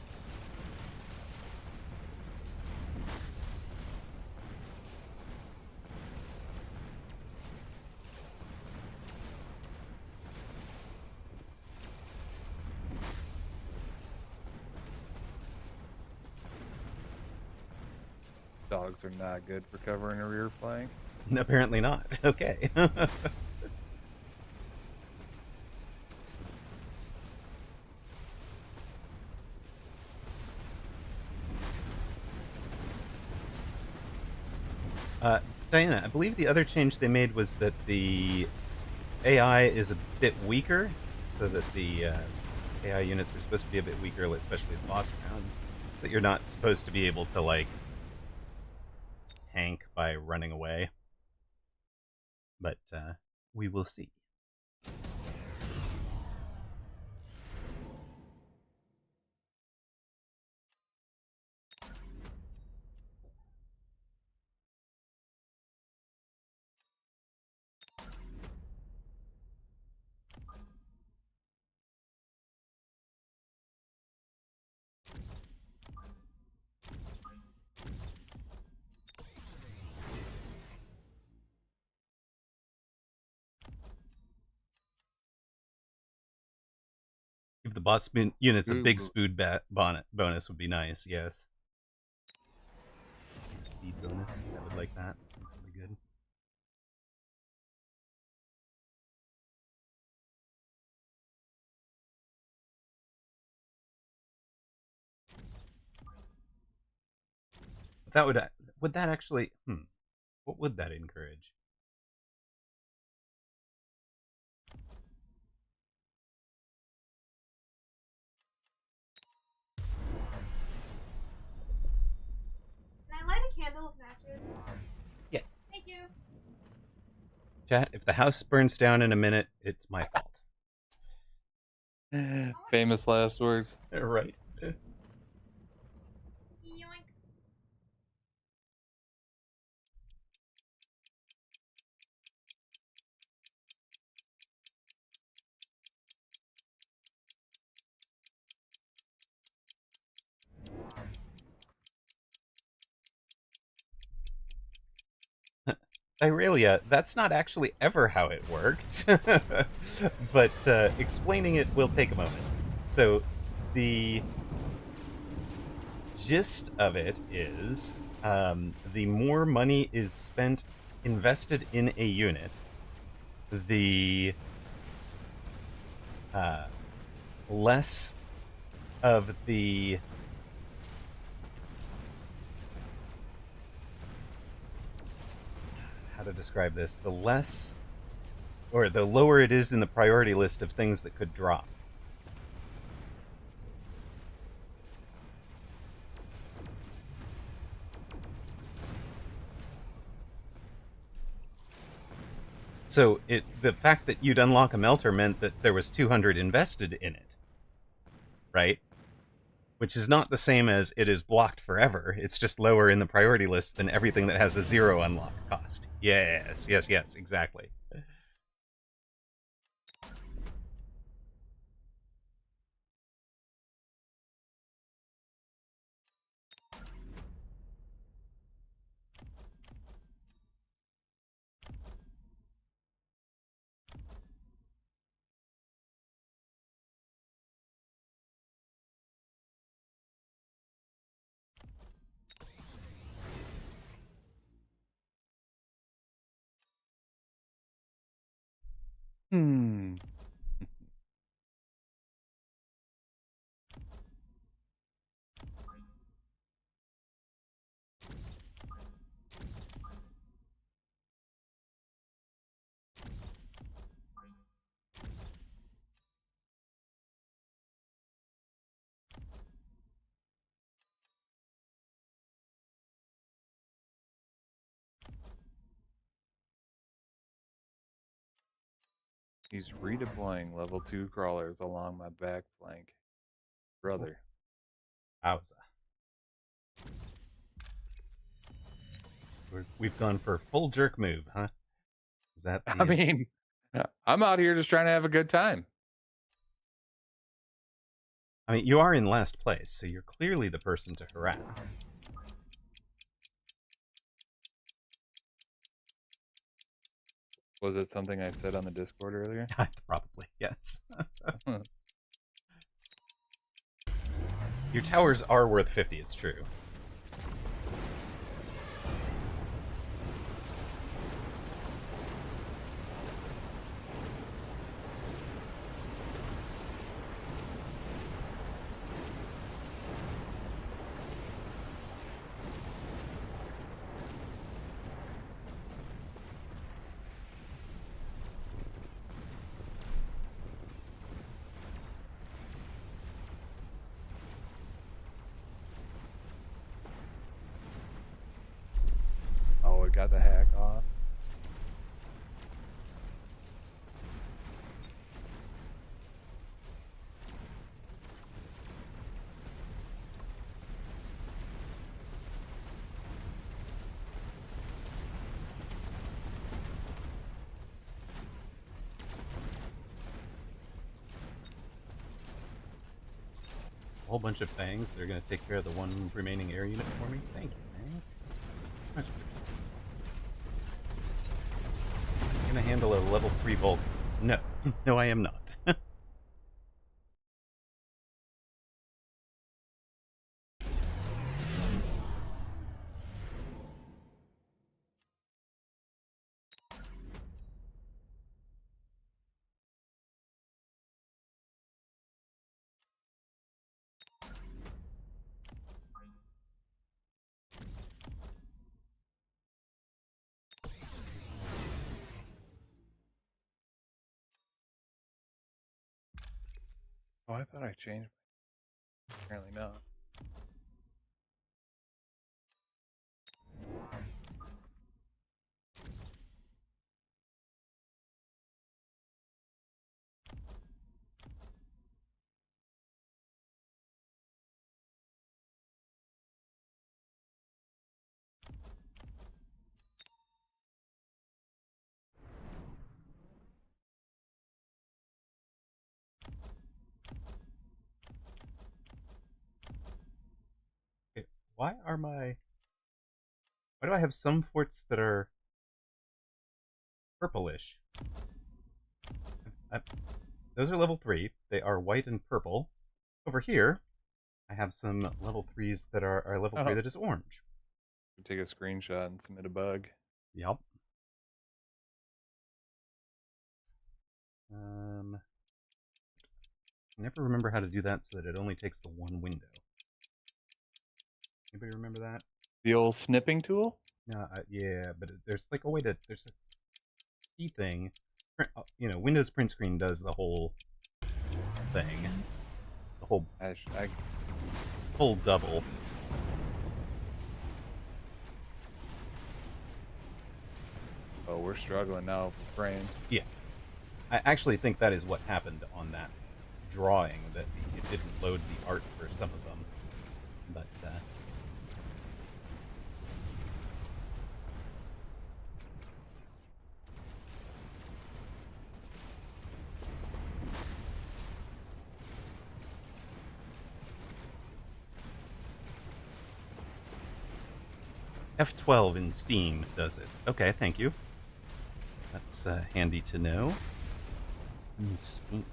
Speaker 3: Dogs are not good for covering a rear flank.
Speaker 1: Apparently not. Okay. Diana, I believe the other change they made was that the AI is a bit weaker, so that the AI units are supposed to be a bit weaker, especially in boss rounds. That you're not supposed to be able to, like, tank by running away. But we will see. the bot spoon units, a
Speaker 3: Ooh,
Speaker 1: big spoon bonus would be nice. Yes. Speed bonus. I would like that. That'd be good. That would that actually? What would that encourage?
Speaker 2: Can I light a candle with matches?
Speaker 1: Yes.
Speaker 2: Thank you.
Speaker 1: Chat. If the house burns down in a minute, it's my fault.
Speaker 3: famous last words.
Speaker 1: Right.
Speaker 2: Yoink.
Speaker 1: Irelia, that's not actually ever how it worked. But explaining it will take a moment. So, the gist of it is the more money is spent invested in a unit, the less of the how to describe this, the less or the lower it is in the priority list of things that could drop. So the fact that you'd unlock a melter meant that there was 200 invested in it, right? Which is not the same as it is blocked forever. It's just lower in the priority list than everything that has a 0 unlock cost. Yes, exactly.
Speaker 3: Hmm. He's redeploying level 2 crawlers along my back flank. Brother.
Speaker 1: Wowza. We've gone for full jerk move, huh? Is that the,
Speaker 3: I mean, I'm out here just trying to have a good time.
Speaker 1: I mean, you are in last place, so you're clearly the person to harass.
Speaker 3: Was it something I said on the Discord earlier?
Speaker 1: Probably, yes. Your towers are worth 50, it's true.
Speaker 3: Oh, it got the hack off.
Speaker 1: A whole bunch of fangs. They're going to take care of the one remaining air unit for me. Thank you, fangs. Much appreciated. I'm going to handle a level 3 bulk. No. No, I am not.
Speaker 3: Oh, I thought I changed. Apparently not.
Speaker 1: Okay, why do I have some forts that are purplish? I, those are level 3. They are white and purple. Over here, I have some level 3s that are level 3
Speaker 3: Oh.
Speaker 1: that is orange.
Speaker 3: Take a screenshot and submit a bug.
Speaker 1: Yep. I never remember how to do that so that it only takes the one window. Anybody remember that?
Speaker 3: The old snipping tool?
Speaker 1: No, yeah, but there's like a way to. There's a key thing. Windows print screen does the whole thing. The whole full double.
Speaker 3: Oh, we're struggling now for frames.
Speaker 1: Yeah. I actually think that is what happened on that drawing, that it didn't load the art for some of them. But, F12 in Steam does it. Okay, thank you. That's handy to know. In Steam.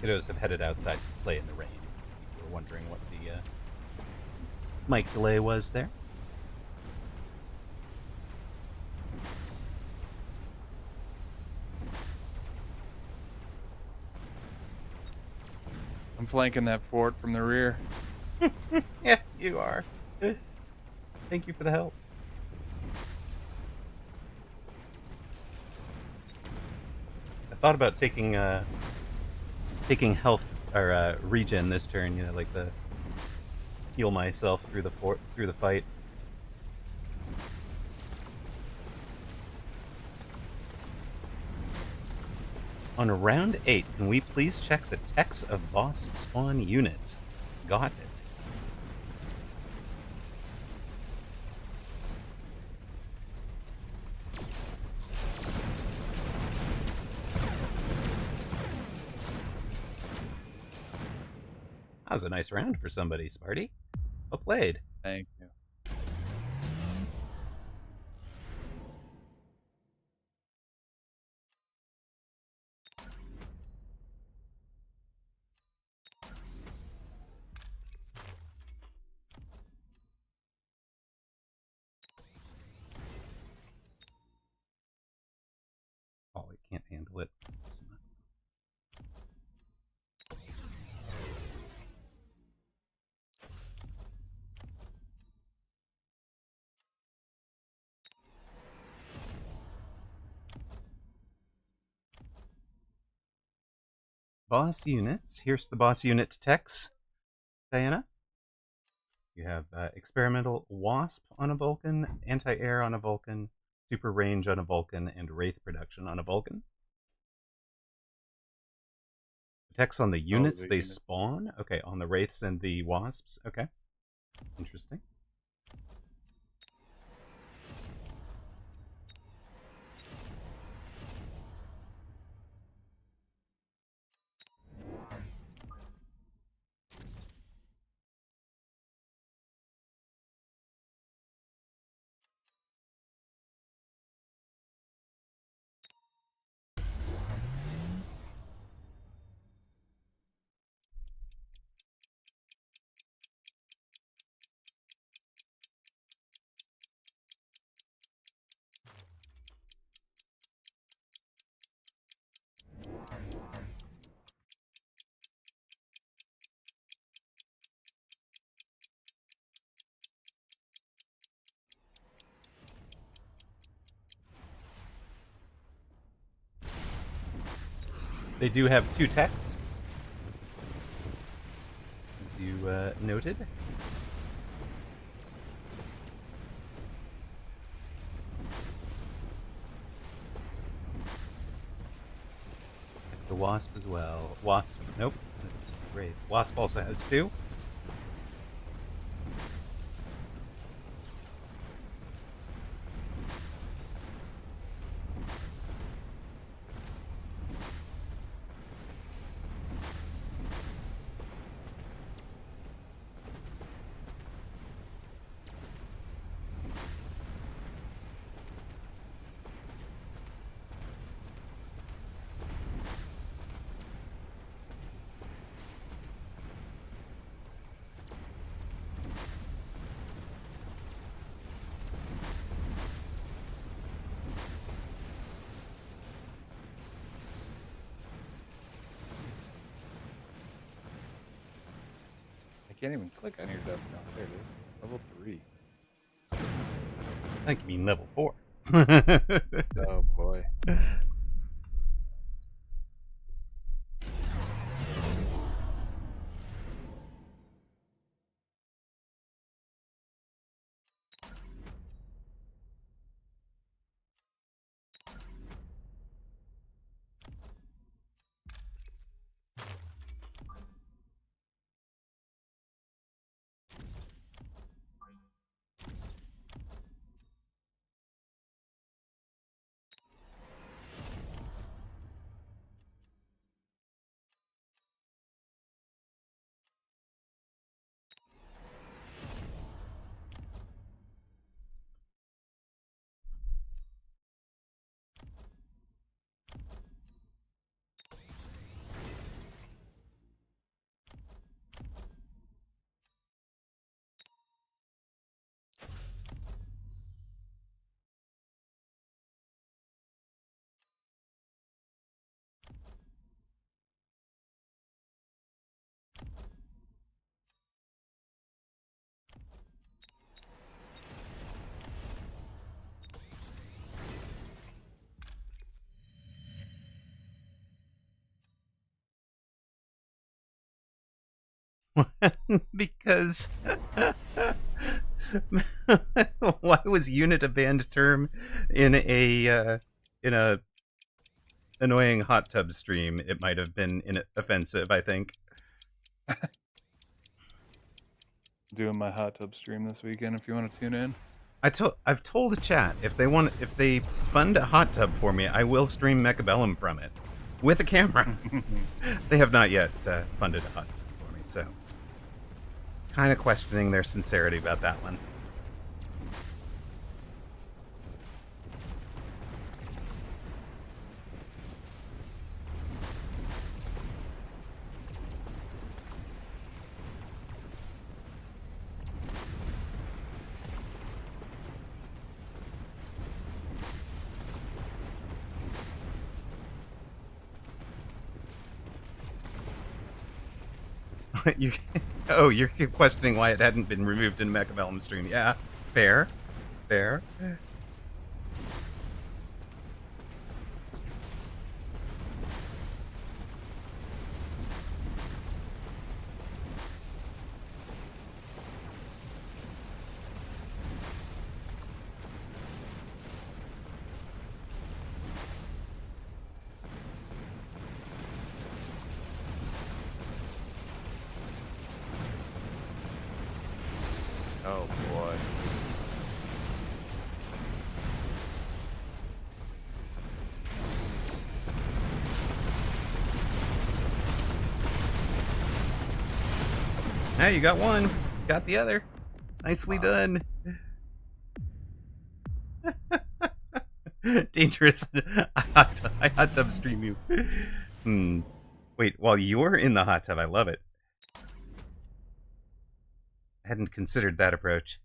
Speaker 1: Kiddos have headed outside to play in the rain. If you were wondering what the mic delay was there.
Speaker 3: I'm flanking that fort from the rear.
Speaker 1: Yeah, you are. Thank you for the help. thought about taking health or regen this turn. You know, like the heal myself through the fight. On round 8, can we please check the techs of boss spawn units? Got it. That was a nice round for somebody, Sparty. Well played.
Speaker 3: Thank you.
Speaker 1: Oh, it can't handle it. Boss units. Here's the boss unit techs, Diana. You have experimental wasp on a Vulcan, anti-air on a Vulcan, super range on a Vulcan, and wraith production on a Vulcan. Techs on the units they spawn. Okay, on the wraiths and the wasps. Okay, interesting. They do have 2 techs, as you noted. The wasp as well. Wasp, nope. Great. Wasp also has 2.
Speaker 3: I can't even click on your death count. There it is. Level 3.
Speaker 1: I think you mean level 4.
Speaker 3: Oh boy.
Speaker 1: Because why was unit a banned term in a annoying hot tub stream? It might have been offensive, I think.
Speaker 3: Doing my hot tub stream this weekend if you want to tune in.
Speaker 1: I've told chat if they fund a hot tub for me, I will stream Mechabellum from it with a camera. They have not yet funded a hot tub for me, so kind of questioning their sincerity about that one. You're questioning why it hadn't been removed in Mechabellum stream. Yeah, fair.
Speaker 3: Oh boy.
Speaker 1: Now you got one, got the other. Nicely done. Dangerous. I hot tub stream you. Wait, while you're in the hot tub, I love it. I hadn't considered that approach.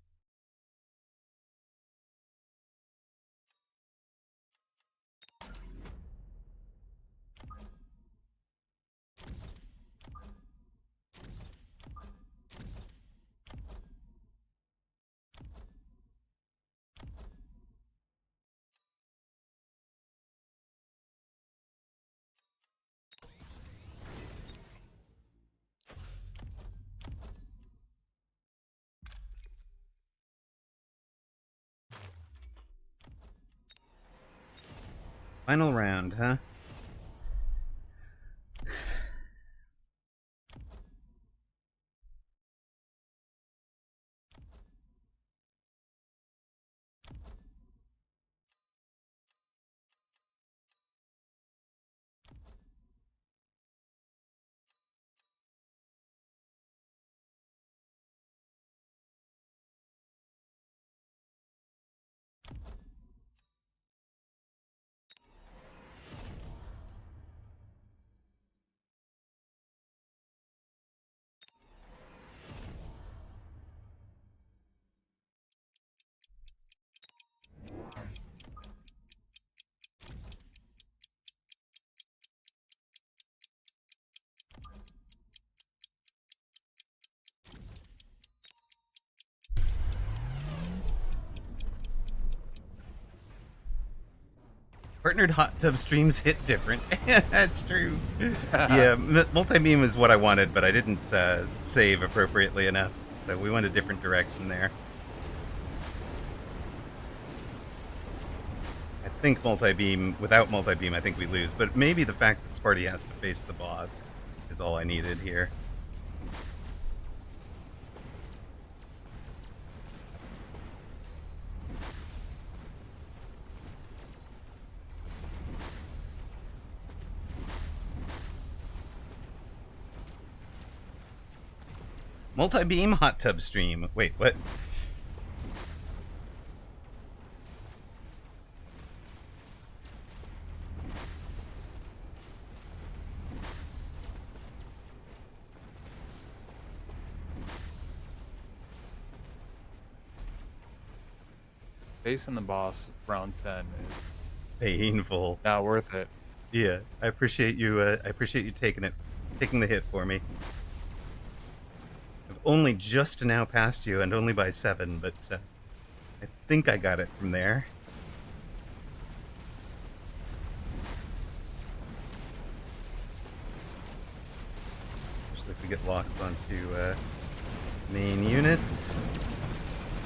Speaker 1: Final round, huh? Partnered hot tub streams hit different. That's true. Yeah, multi-beam is what I wanted, but I didn't save appropriately enough, so we went a different direction there. I think multi-beam, without multi-beam, I think we lose, but maybe the fact that Sparty has to face the boss is all I needed here. Multi-beam hot tub stream. Wait, what?
Speaker 3: Facing the boss round 10 is
Speaker 1: Painful.
Speaker 3: not worth it.
Speaker 1: Yeah, I appreciate you taking the hit for me. I've only just now passed you, and only by 7, but I think I got it from there. Just like we get locks onto main units.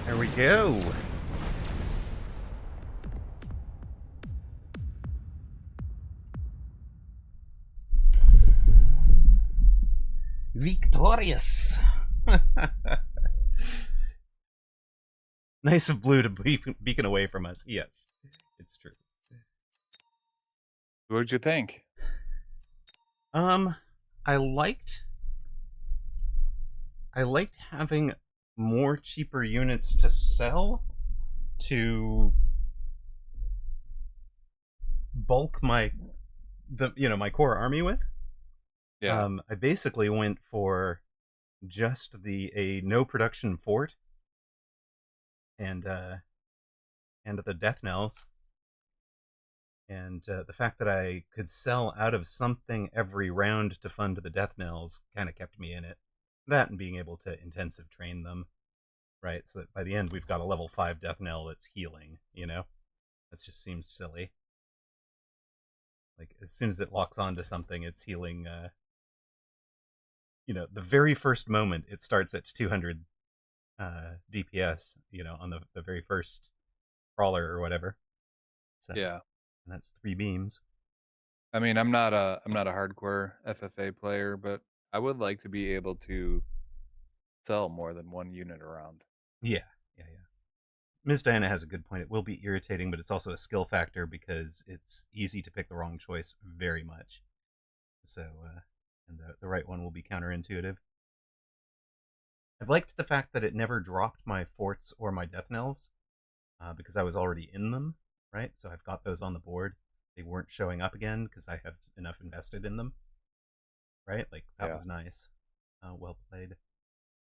Speaker 1: There we go. Victorious. Nice of Blue to beacon away from us. Yes, it's true.
Speaker 3: What'd you think?
Speaker 1: I liked having more cheaper units to sell to bulk my core army with.
Speaker 3: Yeah.
Speaker 1: I basically went for just a no production fort and the death knells, and the fact that I could sell out of something every round to fund the death knells kind of kept me in it. That and being able to intensive train them, right? So that by the end we've got a level 5 death knell that's healing. That just seems silly. Like as soon as it locks onto something, it's healing. The very first moment it starts at 200 DPS. On the very first crawler or whatever. So,
Speaker 3: Yeah.
Speaker 1: and that's 3 beams.
Speaker 3: I mean, I'm not a hardcore FFA player, but I would like to be able to sell more than one unit around.
Speaker 1: Yeah. Ms. Diana has a good point. It will be irritating, but it's also a skill factor because it's easy to pick the wrong choice very much. So, and the right one will be counterintuitive. I've liked the fact that it never dropped my forts or my death knells because I was already in them, right? So I've got those on the board. They weren't showing up again because I have enough invested in them, right? Like, that was nice. Well played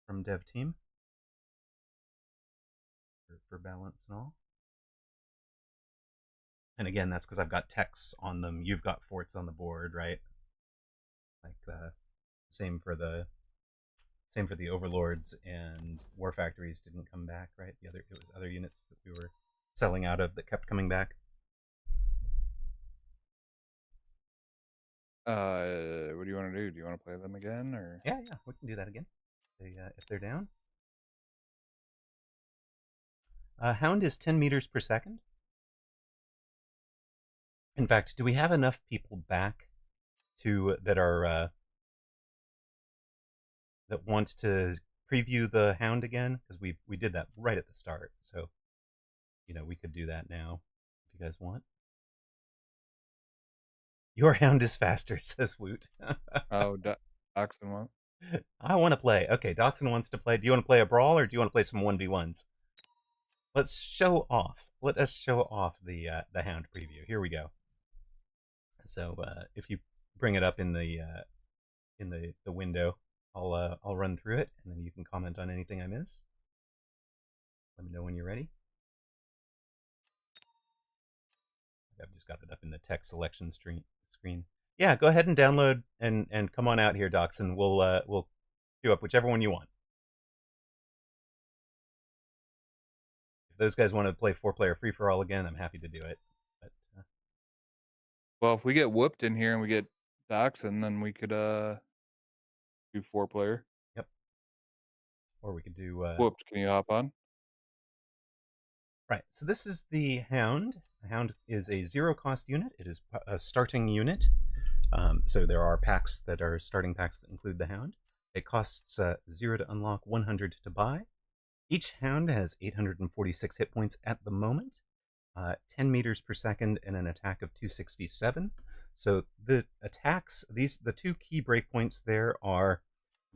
Speaker 1: from dev team for balance and all. And again, that's because I've got techs on them. You've got forts on the board, right? Like same for the overlords, and war factories didn't come back, right? It was other units that we were selling out of that kept coming back.
Speaker 3: What do you want to do? Do you want to play them again, or?
Speaker 1: Yeah, we can do that again. If they're down. Hound is 10 meters per second. In fact, do we have enough people back that want to preview the Hound again? Because we did that right at the start, so we could do that now if you guys want. Your Hound is faster, says Woot.
Speaker 3: Oh, Doxson won't.
Speaker 1: I want to play. Okay, Doxson wants to play. Do you want to play a brawl or do you want to play some 1v1s? Let's show off. Let us show off the Hound preview. Here we go. So if you bring it up in the window, I'll run through it, and then you can comment on anything I miss. Let me know when you're ready. I've just got it up in the text selection screen. Yeah, go ahead and download and come on out here, Doxson. We'll queue up whichever one you want. If those guys want to play 4-player free for all again, I'm happy to do it. But
Speaker 3: well, if we get whooped in here and we get Doxson, then we could do 4-player.
Speaker 1: Yep. Or we could do
Speaker 3: whooped. Can you hop on?
Speaker 1: Right. So this is the Hound. The Hound is a 0-cost unit. It is a starting unit. So there are packs that are starting packs that include the Hound. It costs 0 to unlock, 100 to buy. Each Hound has 846 hit points at the moment, 10 meters per second, and an attack of 267. So the attacks, the 2 key breakpoints there are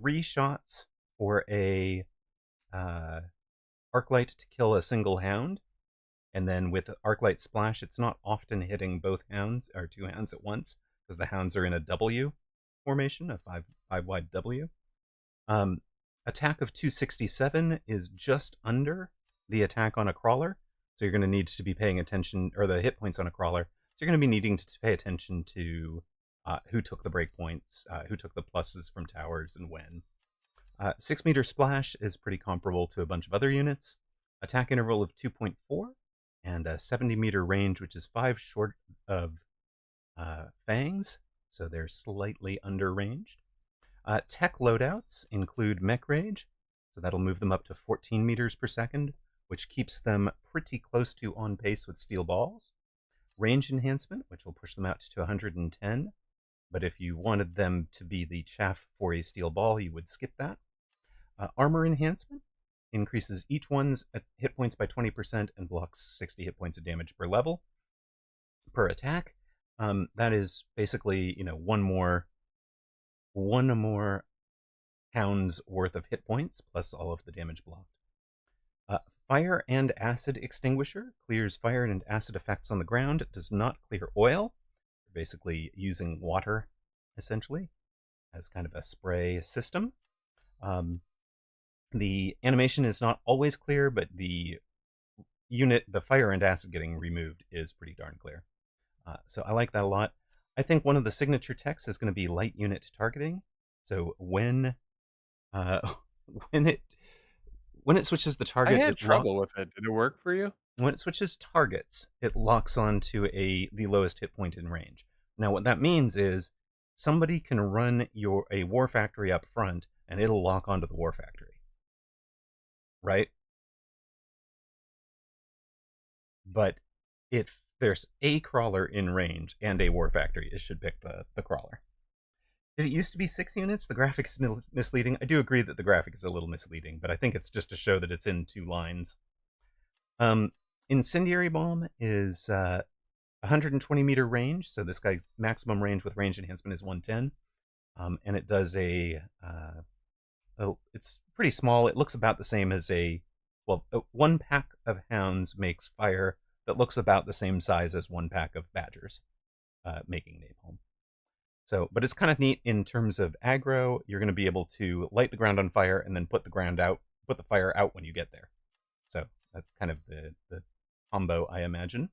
Speaker 1: 3 shots for a Arclight to kill a single Hound, and then with Arclight Splash, it's not often hitting both Hounds or 2 Hounds at once because the Hounds are in a W formation, a 5 wide W. Attack of 267 is just under the attack on a crawler, so you're going to need to be paying attention, or the hit points on a crawler. So you're going to be needing to pay attention to who took the breakpoints, who took the pluses from towers, and when. 6 meter splash is pretty comparable to a bunch of other units. Attack interval of 2.4 and a 70 meter range, which is 5 short of fangs, so they're slightly under ranged. Tech loadouts include mech rage, so that'll move them up to 14 meters per second, which keeps them pretty close to on pace with steel balls. Range enhancement, which will push them out to 110, but if you wanted them to be the chaff for a steel ball, you would skip that. Armor enhancement increases each one's hit points by 20% and blocks 60 hit points of damage per level per attack. That is basically, one more pound's worth of hit points plus all of the damage blocked. Fire and acid extinguisher clears fire and acid effects on the ground. It does not clear oil. You're basically using water, essentially, as kind of a spray system. The animation is not always clear, but the fire and acid getting removed is pretty darn clear. So I like that a lot. I think one of the signature techs is going to be light unit targeting. So when it switches the target,
Speaker 3: I had trouble with it. Did it work for you?
Speaker 1: When it switches targets, it locks onto the lowest hit point in range. Now, what that means is somebody can run a war factory up front, and it'll lock onto the war factory, right? But if there's a crawler in range and a war factory, it should pick the crawler. Did it used to be 6 units? The graphic is misleading. I do agree that the graphic is a little misleading, but I think it's just to show that it's in 2 lines. Incendiary Bomb is 120 meter range, so this guy's maximum range with range enhancement is 110. And it does it's pretty small. It looks about the same as one pack of hounds makes fire that looks about the same size as 1 pack of badgers, making napalm. So, but it's kind of neat in terms of aggro. You're going to be able to light the ground on fire and then put the fire out when you get there. So that's kind of the combo, I imagine,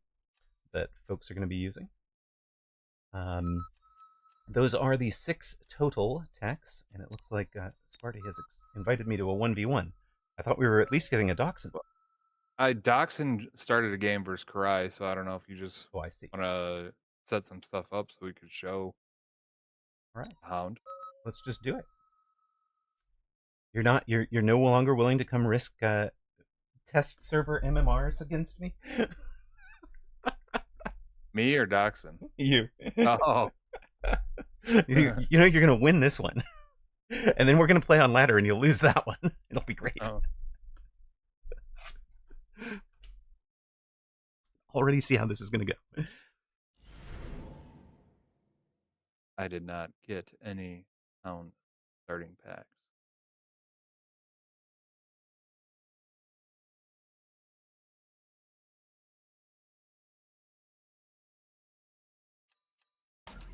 Speaker 1: that folks are going to be using. Those are the 6 total techs, and it looks like Sparty has invited me to a 1v1. I thought we were at least getting a Dachshund.
Speaker 3: Dachshund started a game versus cryin, so I don't know if you just
Speaker 1: I see.
Speaker 3: want to set some stuff up so we could show
Speaker 1: All right.
Speaker 3: Hound.
Speaker 1: Let's just do it. You're no longer willing to come risk test server MMRs against me?
Speaker 3: Me or Dachshund?
Speaker 1: You.
Speaker 3: Oh.
Speaker 1: You're going to win this one. And then we're going to play on ladder and you'll lose that one. It'll be great.
Speaker 3: Oh.
Speaker 1: Already see how this is going to go.
Speaker 3: I did not get any Hound starting packs.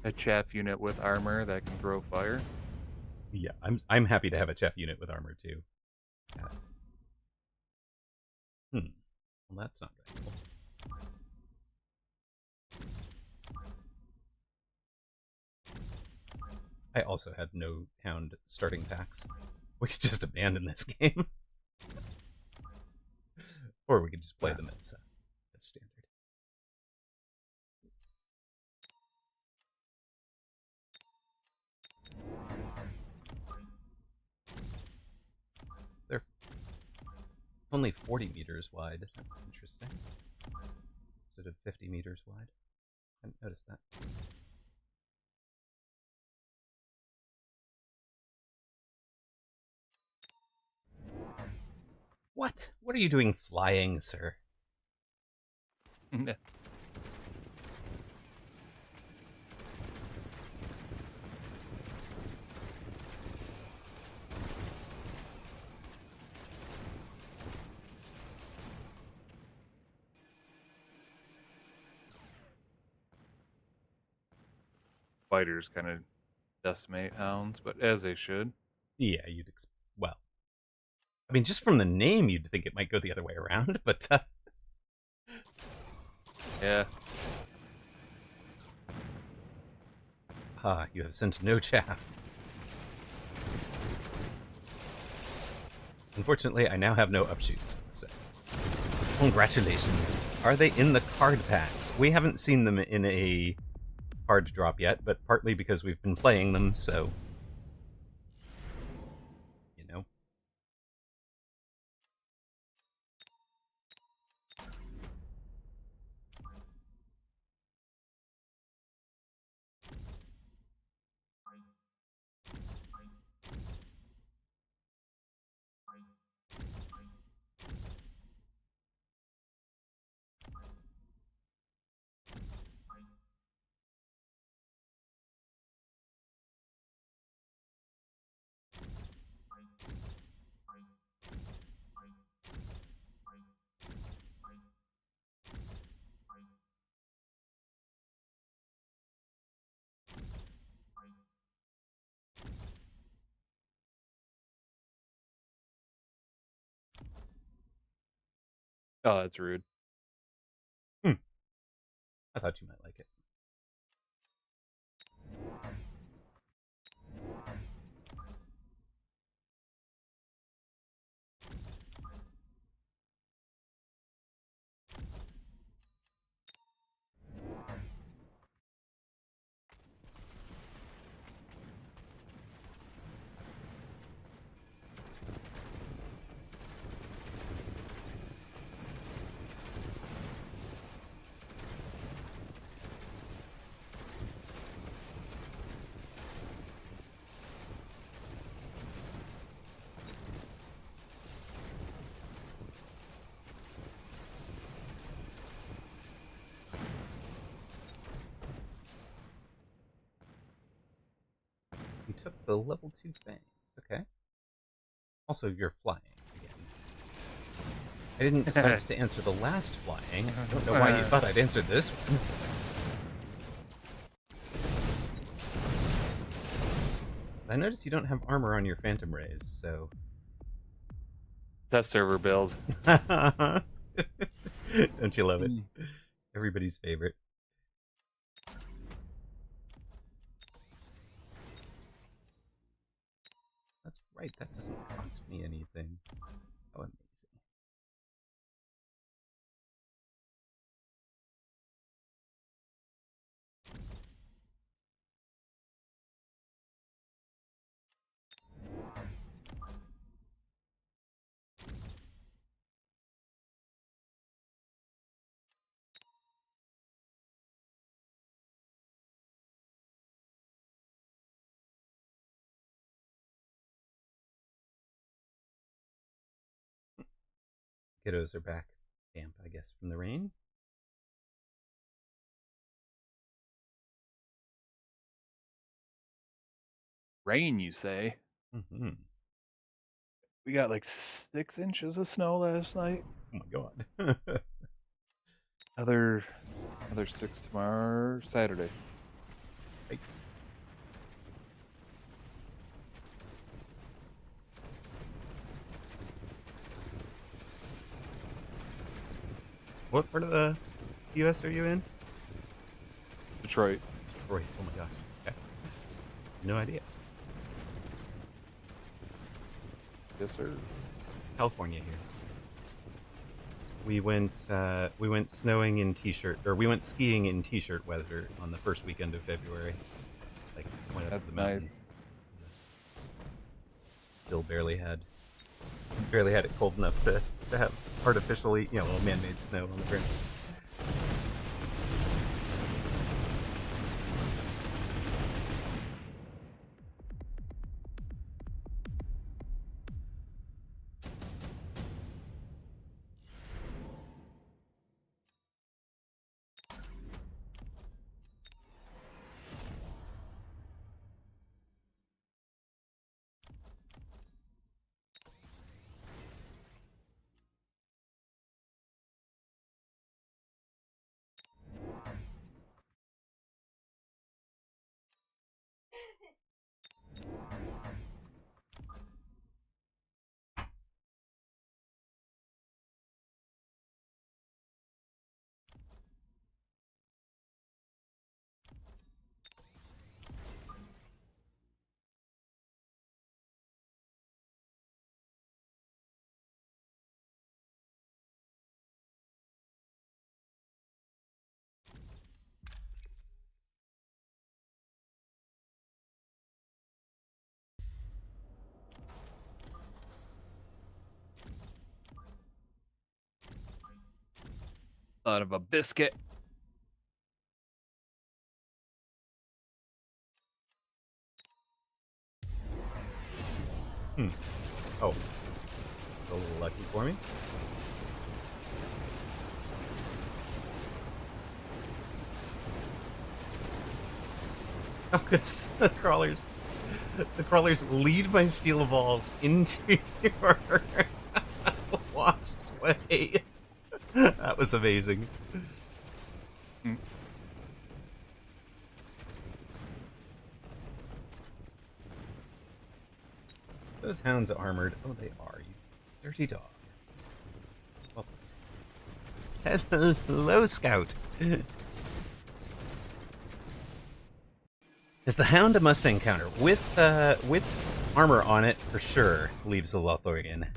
Speaker 3: A chaff unit with armor that can throw fire.
Speaker 1: Yeah, I'm happy to have a chef unit with armor too. Well, that's not good. I also had no hound starting packs. We could just abandon this game. Or we could just play them as standard. They're only 40 meters wide. That's interesting. Instead of 50 meters wide. I hadn't noticed that. What? What are you doing flying, sir?
Speaker 3: Fighters kind of decimate hounds, but as they should.
Speaker 1: Yeah, well, I mean, just from the name, you'd think it might go the other way around, but
Speaker 3: yeah.
Speaker 1: You have sent no chaff. Unfortunately, I now have no upshoots. So, congratulations. Are they in the card packs? We haven't seen them in a card drop yet, but partly because we've been playing them, so
Speaker 3: Oh, that's rude.
Speaker 1: I thought you might like it. You took the level 2 fangs. Okay. Also, you're flying again. I didn't decide to answer the last flying. I don't know why you thought I'd answered this one. I noticed you don't have armor on your Phantom Rays, so...
Speaker 3: Test server build.
Speaker 1: Don't you love it? Everybody's favorite. That's right, that doesn't cost me anything. How amazing. Kiddos are back. Damp, I guess, from the rain.
Speaker 3: Rain, you say?
Speaker 1: Mm-hmm.
Speaker 3: We got like 6 inches of snow last night.
Speaker 1: Oh my god.
Speaker 3: Another 6 tomorrow, Saturday.
Speaker 1: Thanks. What part of the US are you in?
Speaker 3: Detroit.
Speaker 1: Detroit. Oh my gosh. Okay. No idea.
Speaker 3: Yes, sir.
Speaker 1: California here. We went snowing in t-shirt, or we went skiing in t-shirt weather on the first weekend of February. Like went up
Speaker 3: That's
Speaker 1: to the
Speaker 3: nice.
Speaker 1: mountains. Still barely had it cold enough to have artificially, man-made snow on the ground.
Speaker 3: Thought of a biscuit.
Speaker 1: Oh, a little lucky for me. Oh, good. The crawlers. The crawlers lead my steel balls into your wasp's way. That was amazing.
Speaker 3: Mm.
Speaker 1: Those hounds armored. Oh, they are. You dirty dog. Well, Hello, Scout. Is the Hound a must encounter? With armor on it, for sure, leaves the Lothorian.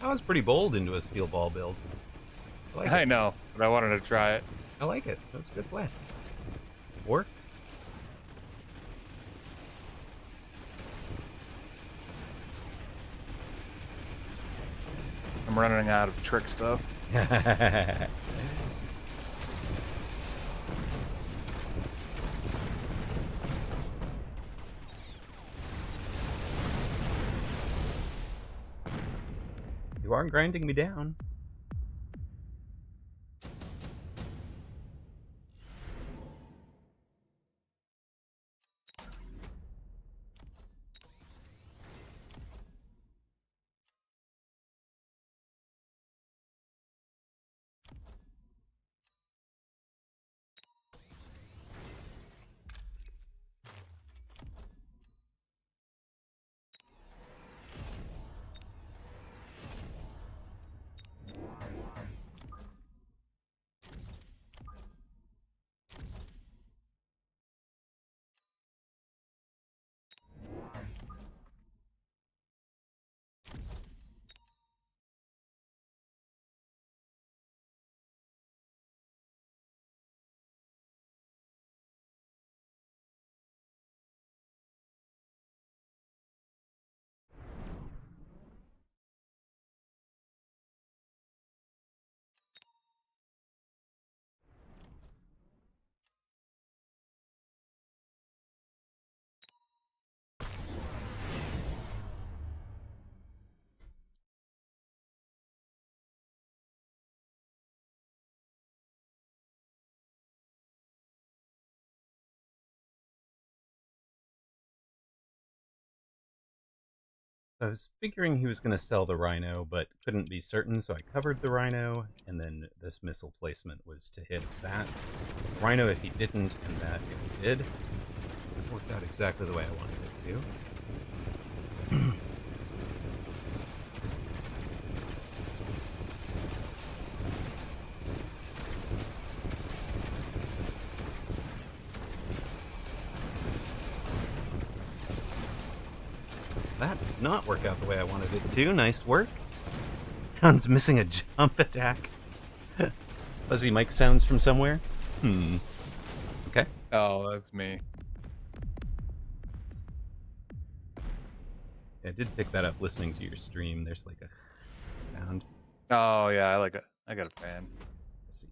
Speaker 1: That was pretty bold into a steel ball build.
Speaker 3: I know, but I wanted to try it.
Speaker 1: I like it. That was a good play. Work.
Speaker 3: I'm running out of tricks though.
Speaker 1: You are grinding me down. I was figuring he was going to sell the Rhino, but couldn't be certain, so I covered the Rhino, and then this missile placement was to hit that Rhino if he didn't, and that if he did. It worked out exactly the way I wanted it to. That did not work out the way I wanted it to. Nice work. Hound's missing a jump attack. Fuzzy mic sounds from somewhere? Okay.
Speaker 3: Oh, that's me.
Speaker 1: Yeah, I did pick that up listening to your stream. There's like a sound.
Speaker 3: Oh yeah, I like it. I got a fan.
Speaker 1: Let's see.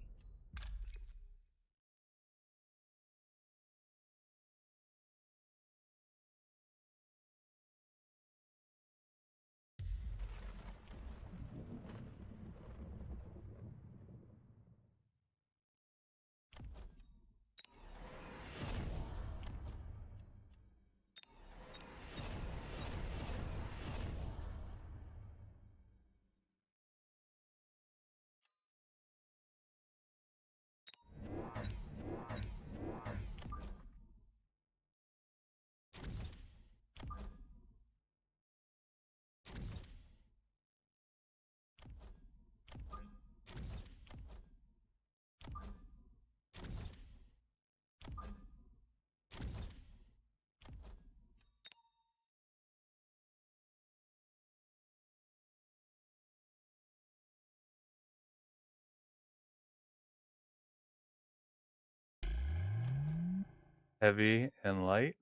Speaker 3: Heavy and light.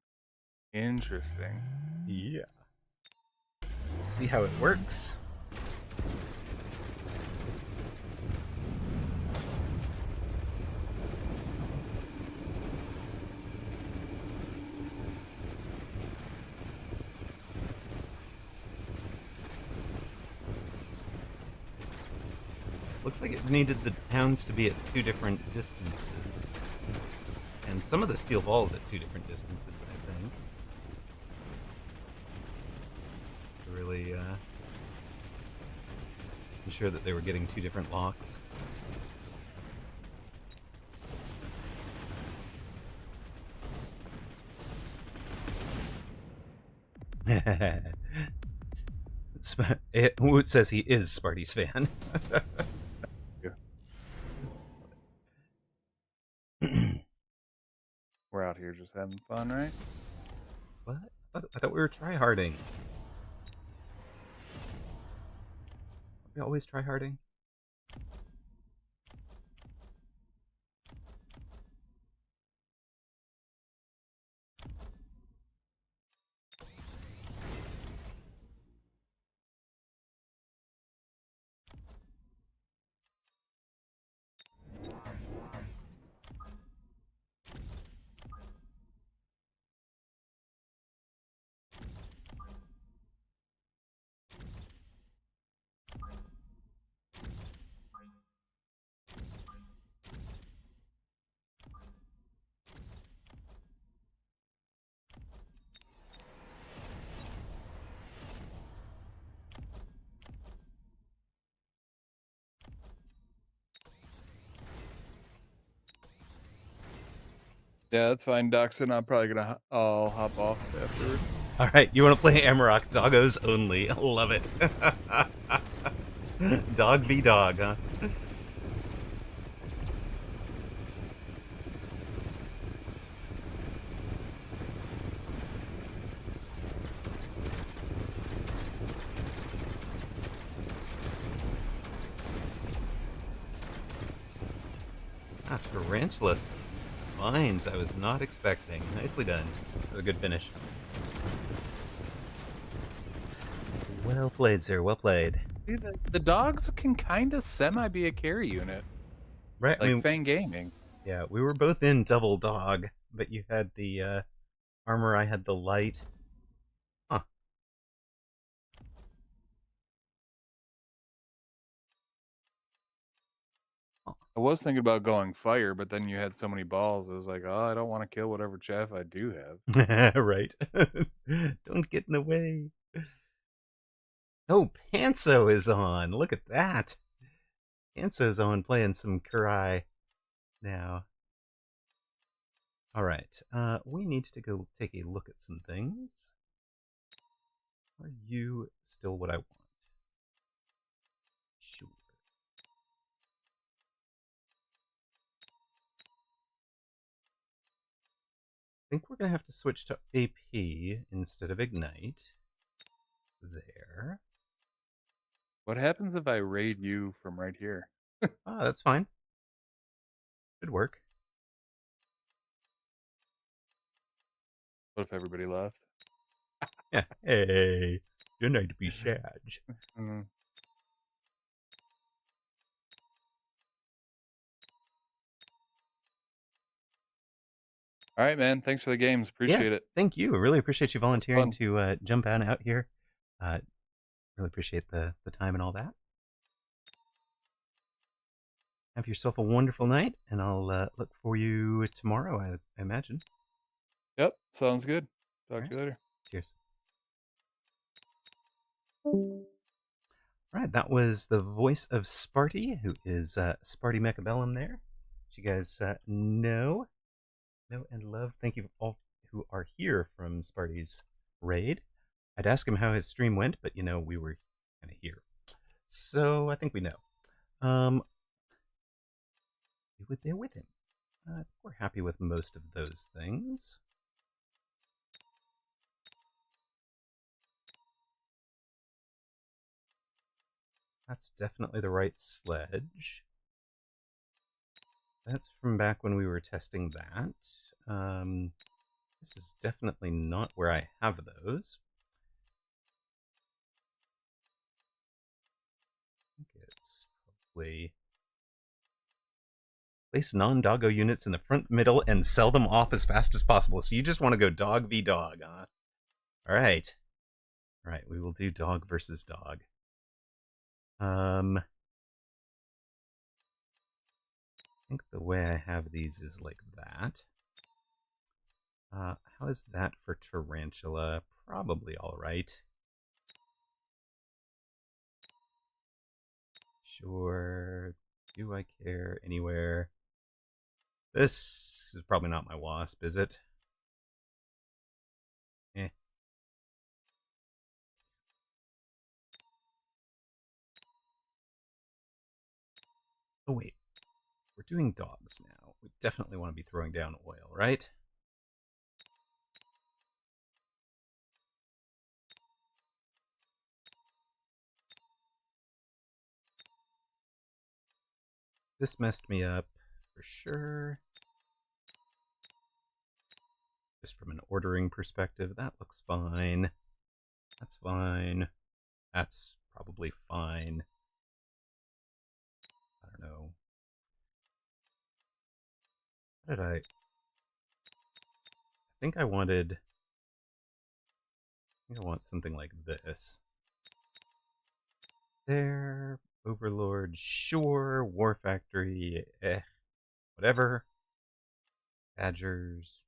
Speaker 3: Interesting.
Speaker 1: Yeah. See how it works. Looks like it needed the hounds to be at 2 different distances. And some of the steel balls at 2 different distances, I think. To really ensure that they were getting 2 different locks. Woot says he is Sparty's fan.
Speaker 3: We're out here just having fun, right?
Speaker 1: What? I thought we were tryharding. We always tryharding?
Speaker 3: Yeah, that's fine, Dachshund. I'm probably gonna I'll hop off afterward.
Speaker 1: All right, you want to play Amarok Doggos only? Love it. Dog v dog, huh? Ah, tarantulas. Mines I was not expecting. Nicely done. That was a good finish. Well played, sir. Well played.
Speaker 3: See, the dogs can kind of semi be a carry unit,
Speaker 1: Right, I
Speaker 3: like
Speaker 1: mean,
Speaker 3: Fang Gaming.
Speaker 1: yeah, we were both in double dog, but you had the armor, I had the light. Huh.
Speaker 3: I was thinking about going fire, but then you had so many balls. I was like, oh, I don't want to kill whatever chaff I do have.
Speaker 1: Right. Don't get in the way. Oh, Panso is on. Look at that. Panso's on playing some cryin now. All right. We need to go take a look at some things. Are you still what I want? Sure. I think we're going to have to switch to AP instead of Ignite. There.
Speaker 3: What happens if I raid you from right here?
Speaker 1: Ah, that's fine. Good work.
Speaker 3: What if everybody left?
Speaker 1: Yeah. Hey, you're not to be sad.
Speaker 3: Mm. All right, man. Thanks for the games. Appreciate it.
Speaker 1: Thank you. I really appreciate you volunteering
Speaker 3: fun.
Speaker 1: to jump out here. Really appreciate the time and all that. Have yourself a wonderful night, and I'll look for you tomorrow, I imagine.
Speaker 3: Yep, sounds good. Talk
Speaker 1: All
Speaker 3: to you later.
Speaker 1: Cheers. All right, that was the voice of Sparty, who is Sparty Mechabellum there. As you guys know and love. Thank you all who are here from Sparty's raid. I'd ask him how his stream went, but we were kind of here. So I think we know. You were there with him. We're happy with most of those things. That's definitely the right sledge. That's from back when we were testing that. This is definitely not where I have those. I think it's probably... Place non-doggo units in the front, middle, and sell them off as fast as possible. So you just want to go dog v dog, huh? Alright. Alright, we will do dog versus dog. I think the way I have these is like that. How is that for tarantula? Probably alright. Sure. Do I care anywhere? This is probably not my wasp, is it? Eh. Oh wait, we're doing dogs now. We definitely want to be throwing down oil, right? This messed me up for sure. Just from an ordering perspective, that looks fine. That's fine. That's probably fine. I don't know. What did I think I wanted... I think I want something like this. There. Overlord, sure. War Factory, whatever. Badgers.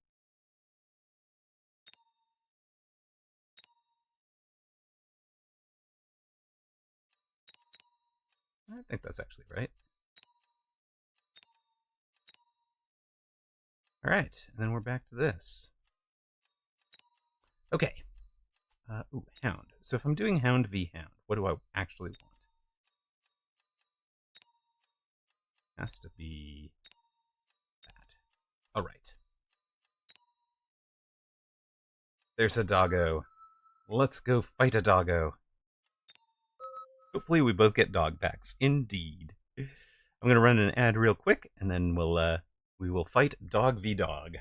Speaker 1: I think that's actually right. Alright, and then we're back to this. Okay. Ooh, Hound. So if I'm doing Hound v Hound, what do I actually want? Has to be that. Alright. There's a doggo. Let's go fight a doggo. Hopefully we both get dog packs. Indeed. I'm going to run an ad real quick, and then we will fight dog v dog.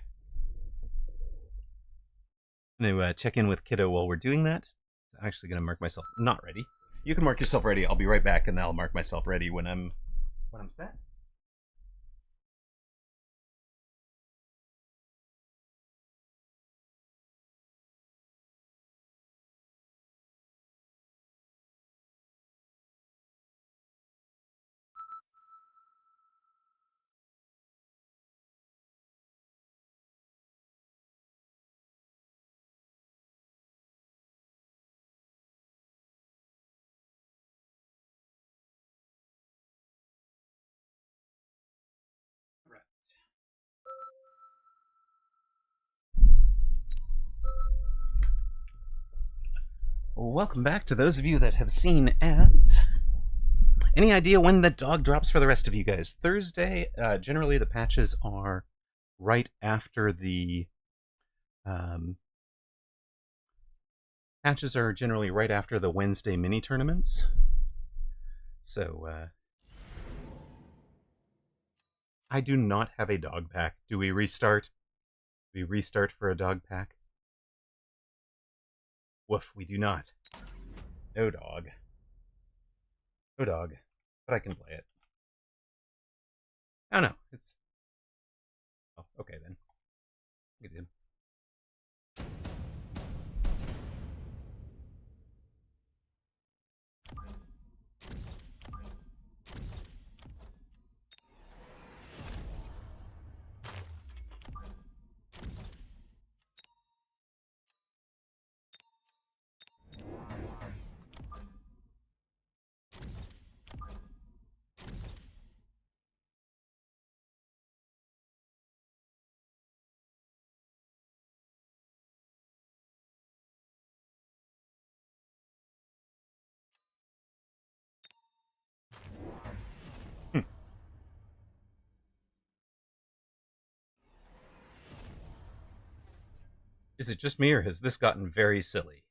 Speaker 1: I'm going to check in with Kiddo while we're doing that. I'm actually going to mark myself not ready. You can mark yourself ready. I'll be right back, and I'll mark myself ready when I'm set. Welcome back to those of you that have seen ads. Any idea when the dog drops for the rest of you guys? Thursday, generally the patches are right after the... patches are generally right after the Wednesday mini tournaments. So, I do not have a dog pack. Do we restart? Do we restart for a dog pack? Woof, we do not. No dog. No dog. But I can play it. Oh no, it's... Oh, okay then. We did. Is it just me, or has this gotten very silly?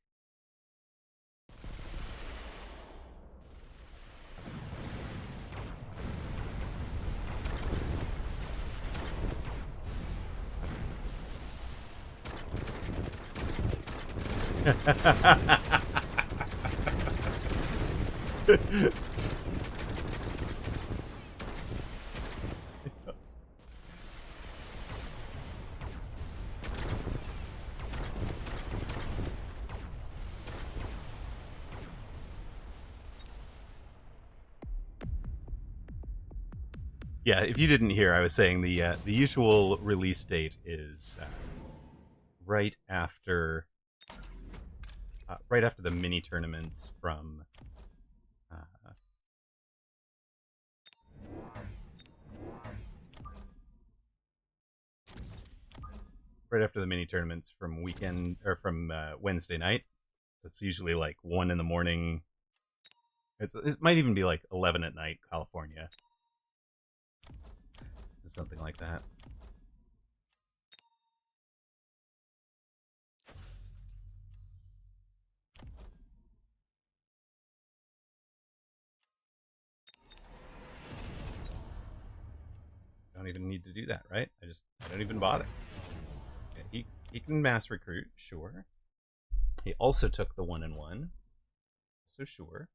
Speaker 1: Yeah, if you didn't hear, I was saying the usual release date is right after the mini tournaments from right after the mini tournaments from weekend or from Wednesday night. So it's usually like 1 in the morning. It might even be like 11 at night, California, something like that. Don't even need to do that, right? I don't even bother. Okay, he can mass recruit, sure. He also took the 1-in-1, so sure.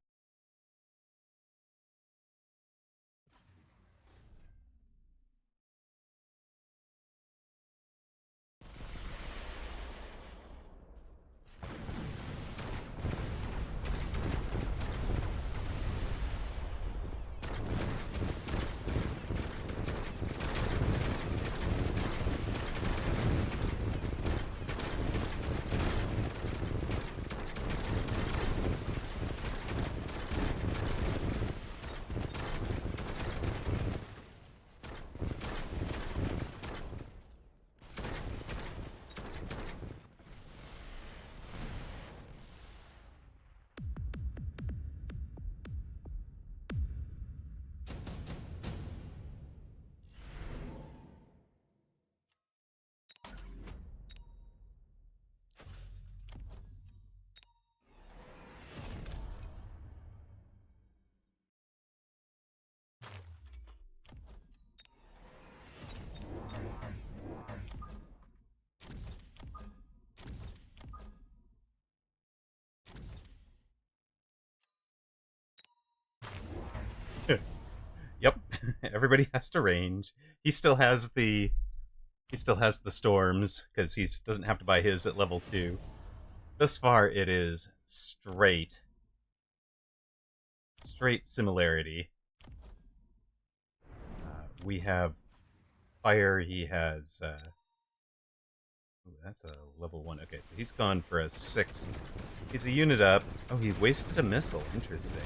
Speaker 1: Yep, everybody has to range. He still has the storms because he doesn't have to buy his at level 2. Thus far, it is straight similarity. We have fire. He has. Ooh, that's a level 1. Okay, so he's gone for a 6th. He's a unit up. Oh, he wasted a missile. Interesting.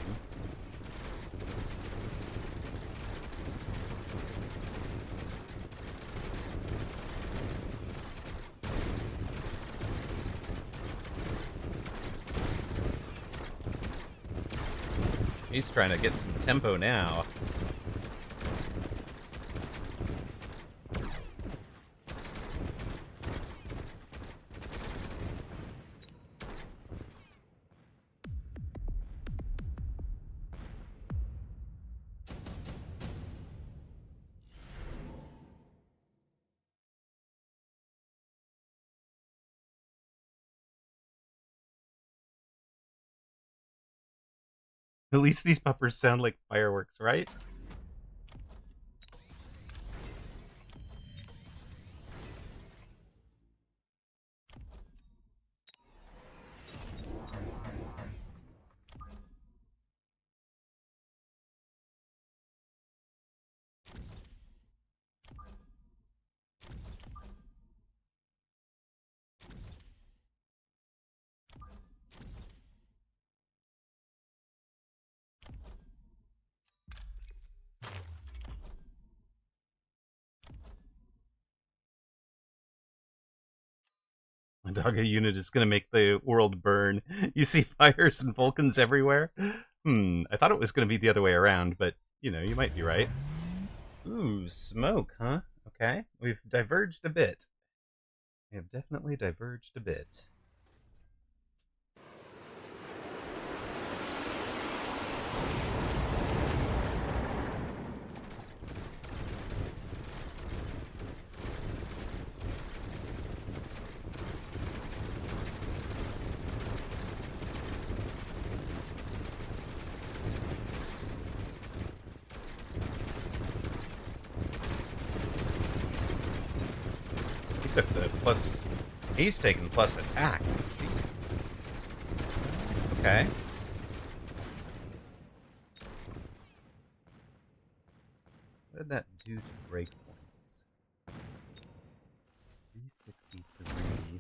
Speaker 1: He's trying to get some tempo now. At least these puppers sound like fireworks, right? My doggo unit is going to make the world burn. You see fires and Vulcans everywhere? I thought it was going to be the other way around, but, you know, you might be right. Ooh, smoke, huh? Okay, we've diverged a bit. We have definitely diverged a bit. took the plus. He's taking plus attack. Let's see. Okay. What did that do to break points? 363.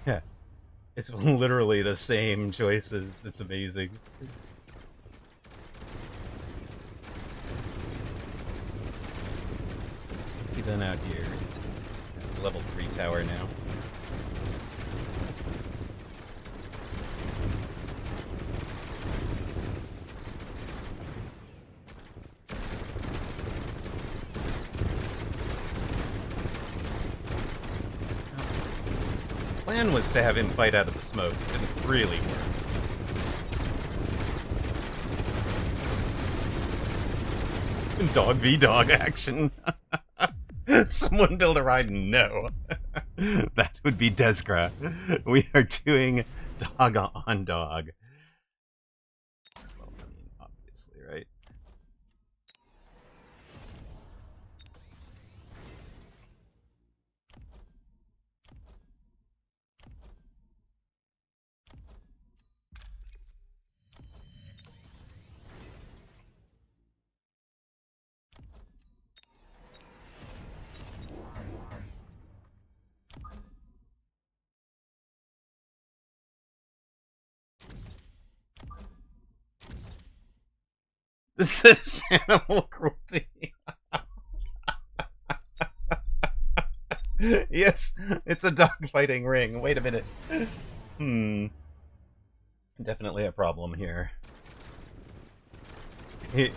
Speaker 1: Yeah. It's literally the same choices. It's amazing. What's he done out here? It's a level 3 tower now. Plan was to have him fight out of the smoke. It didn't really work. Dog v dog action. Someone build a ride? No. That would be Desgra. We are doing dog on dog. Well, I mean, obviously, right? This is animal cruelty. Yes, it's a dogfighting ring. Wait a minute. Definitely a problem here.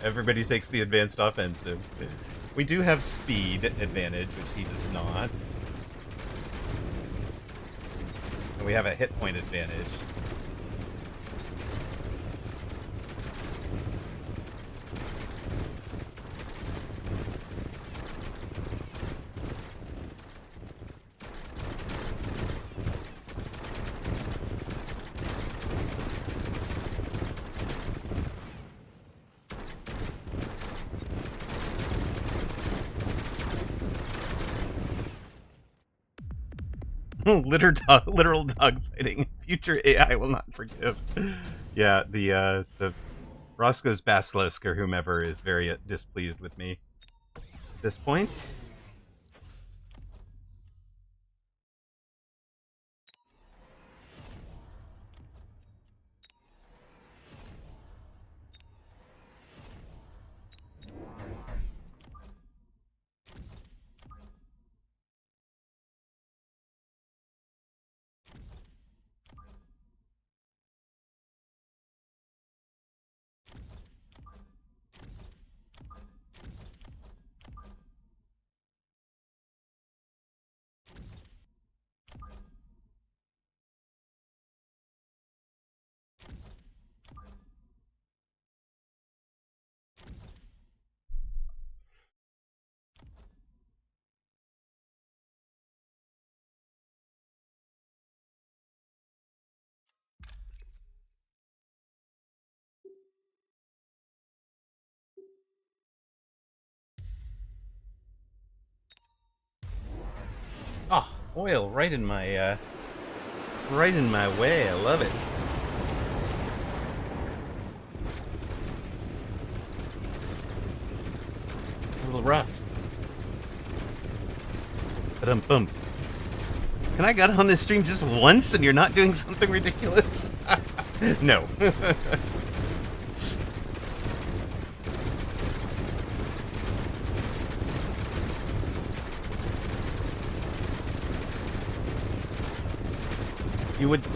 Speaker 1: Everybody takes the advanced offensive. We do have speed advantage, which he does not. And we have a hit point advantage. Literal dog fighting. Future AI will not forgive. Yeah, the Roscoe's Basilisk or whomever is very displeased with me at this point. oil right in my way. I love it. A little rough. Ba-dum-bum. Can I get on this stream just once and you're not doing something ridiculous? No.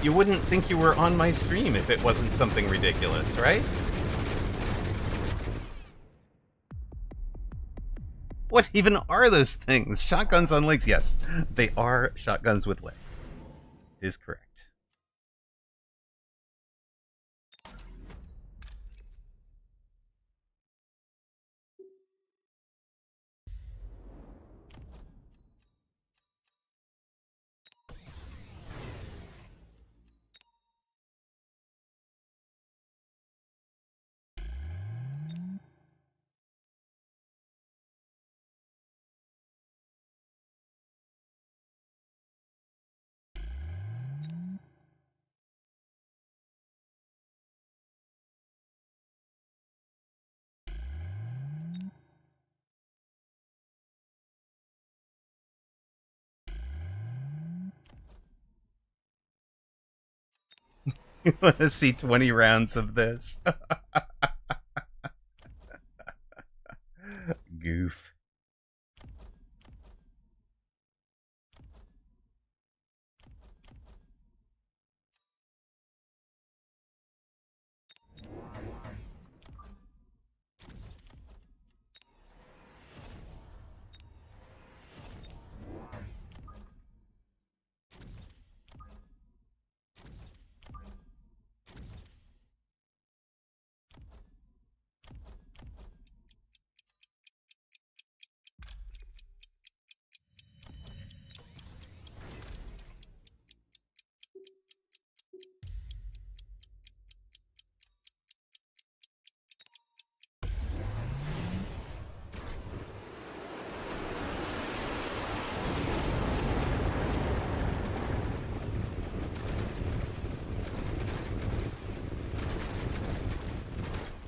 Speaker 1: You wouldn't think you were on my stream if it wasn't something ridiculous, right? What even are those things? Shotguns on legs? Yes, they are shotguns with legs. It is correct. You want to see 20 rounds of this? Goof.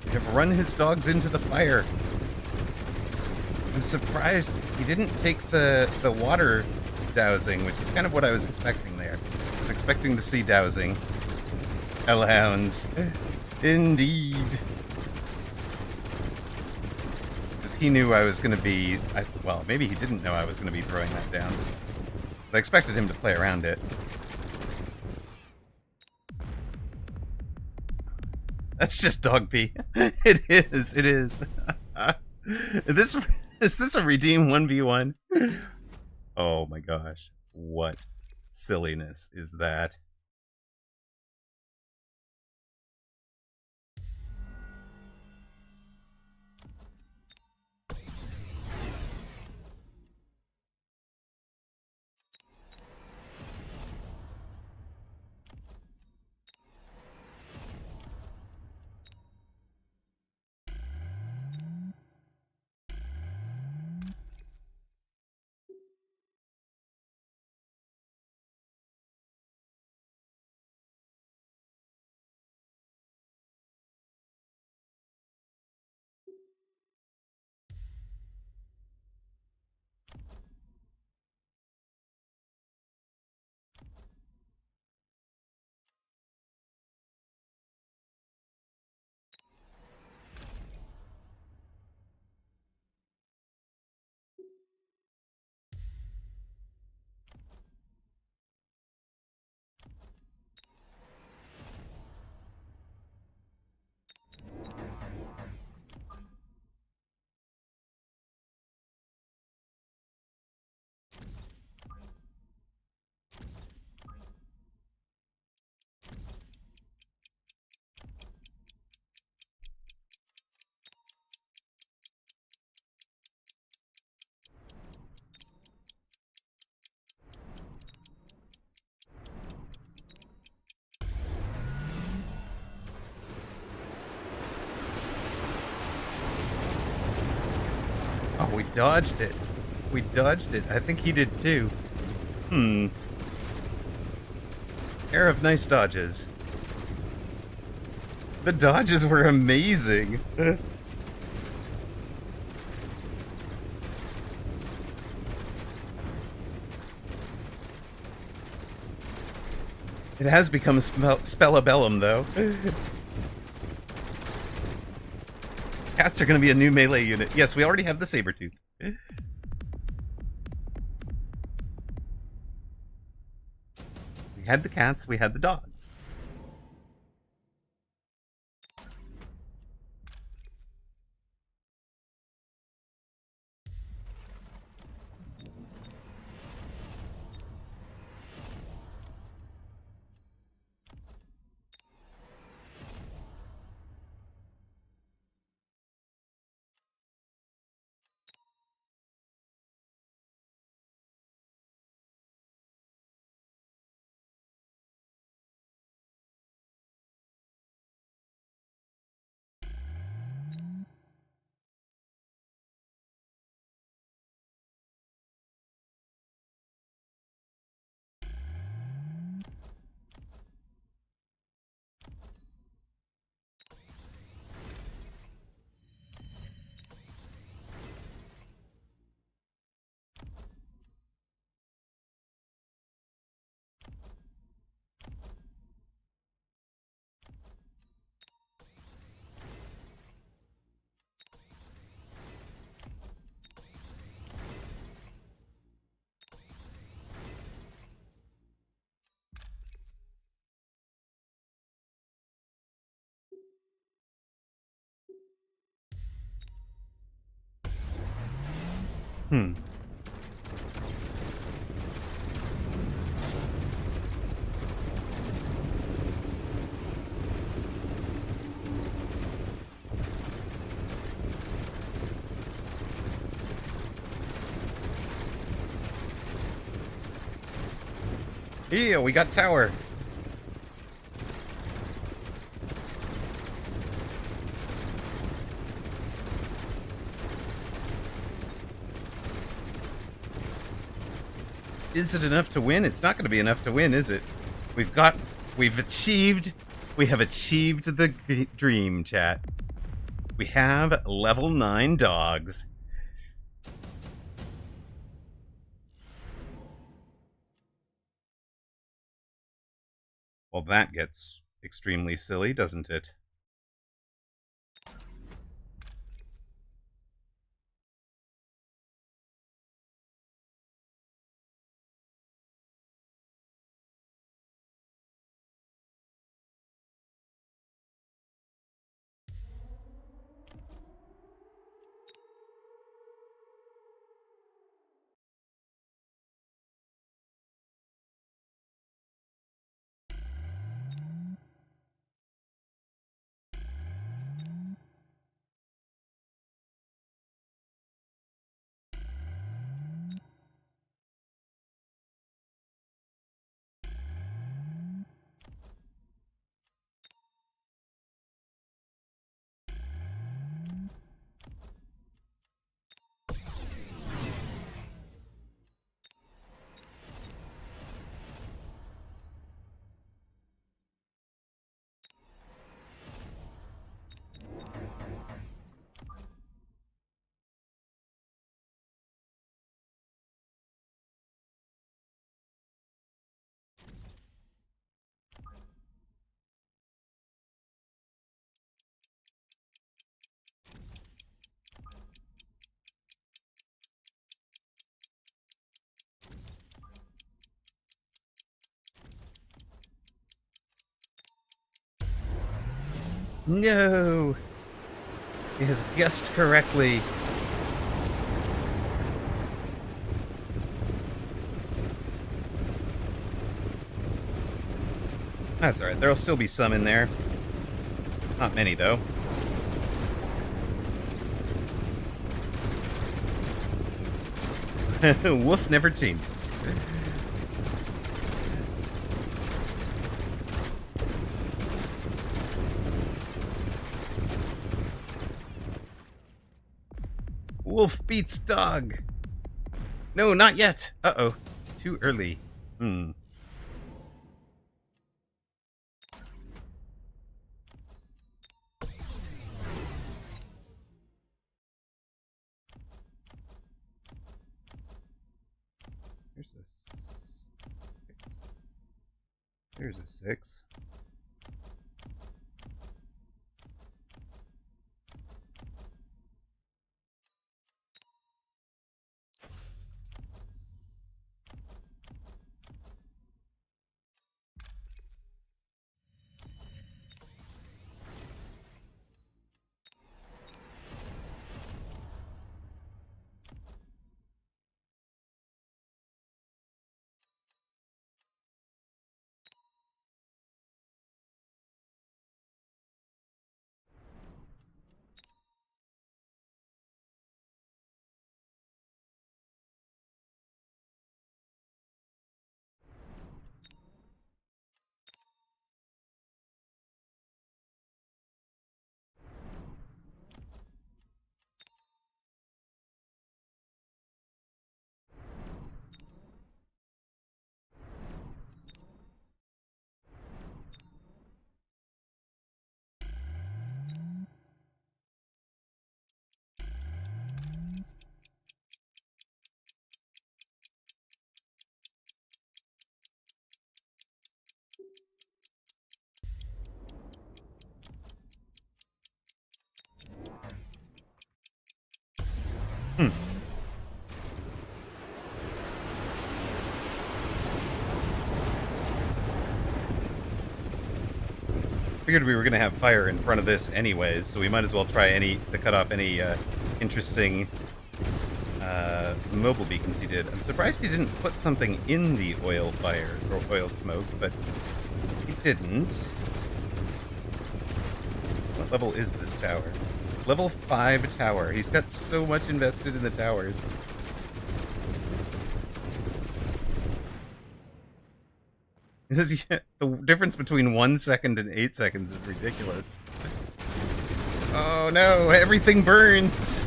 Speaker 1: Have run his dogs into the fire. I'm surprised he didn't take the water dowsing, which is kind of what I was expecting there. I was expecting to see dowsing. Hellhounds. Indeed. Because he knew I was going to be... well, maybe he didn't know I was going to be throwing that down. But I expected him to play around it. That's just dog pee. It is. It is. Is this a redeem 1v1? Oh my gosh. What silliness is that? Oh, we dodged it. We dodged it. I think he did too. Pair of nice dodges. The dodges were amazing. It has become spellabellum, though. Cats are going to be a new melee unit. Yes, we already have the Sabretooth. We had the cats, we had the dogs. Hmm. Yeah, we got tower. Is it enough to win? It's not going to be enough to win, is it? We have achieved the dream, chat. We have level 9 dogs. Well, that gets extremely silly, doesn't it? No! He has guessed correctly. That's alright, there'll still be some in there. Not many, though. Woof never changes. Wolf beats dog. No, not yet. Uh-oh. Too early. Hmm. There's a 6. There's a 6. Hmm. Figured we were gonna have fire in front of this anyways, so we might as well try to cut off any interesting mobile beacons he did. I'm surprised he didn't put something in the oil fire or oil smoke, but he didn't. What level is this tower? Level 5 tower. He's got so much invested in the towers. The difference between 1 second and 8 seconds is ridiculous. Oh no, everything burns!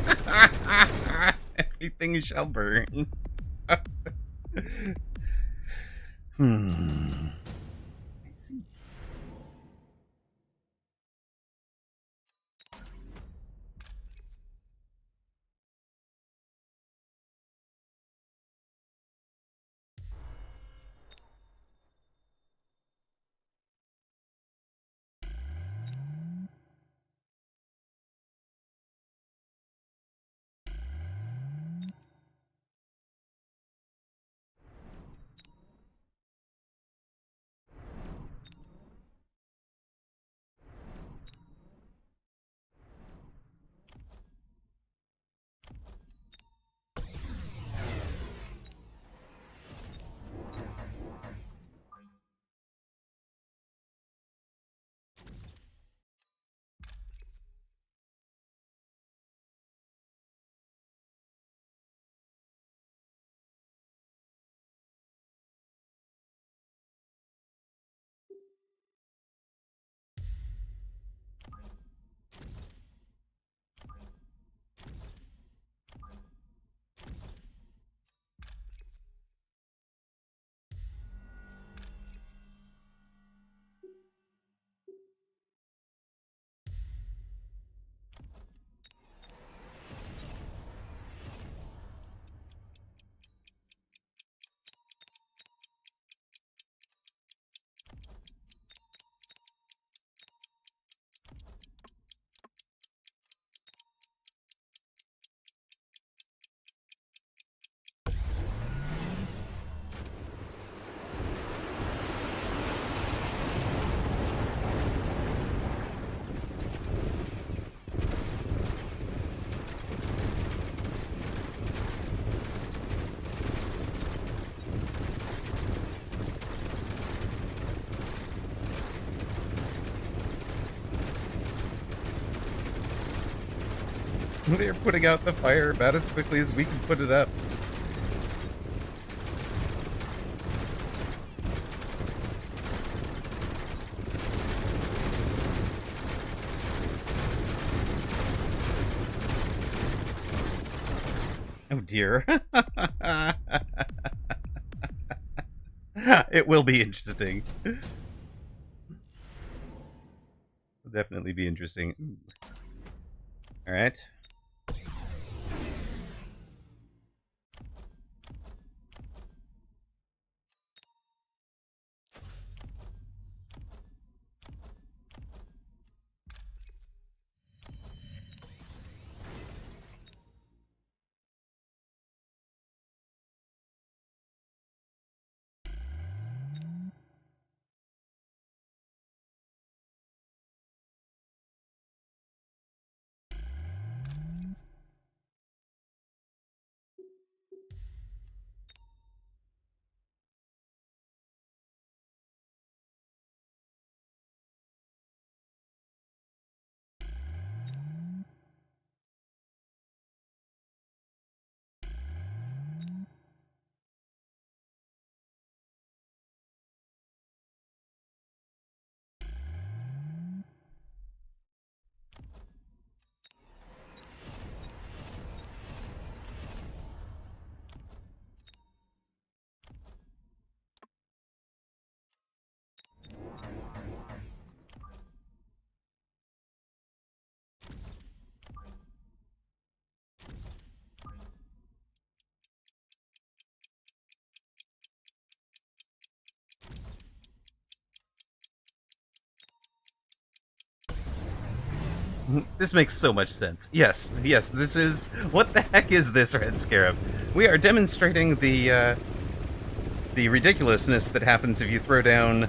Speaker 1: Everything shall burn. Hmm. I see. They're putting out the fire about as quickly as we can put it up. Oh dear. It will be interesting. Will definitely be interesting. All right. This makes so much sense. Yes, yes, this is... What the heck is this, Red Scarab? We are demonstrating the ridiculousness that happens if you throw down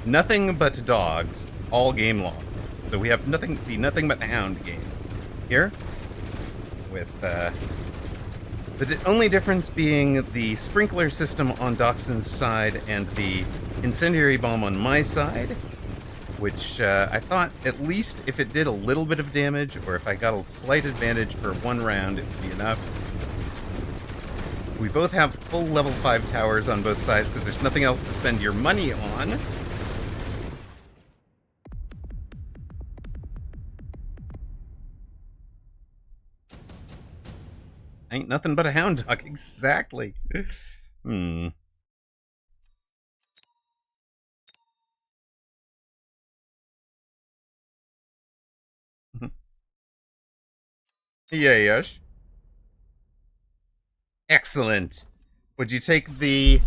Speaker 1: nothing but dogs all game long. So we have nothing but hound game here, with the only difference being the sprinkler system on Dockson's side and the incendiary bomb on my side, which I thought at least if it did a little bit of damage, or if I got a slight advantage for one round, it would be enough. We both have full level 5 towers on both sides because there's nothing else to spend your money on. Ain't nothing but a hound dog, exactly. Yeah, yes. Excellent. Would you take the...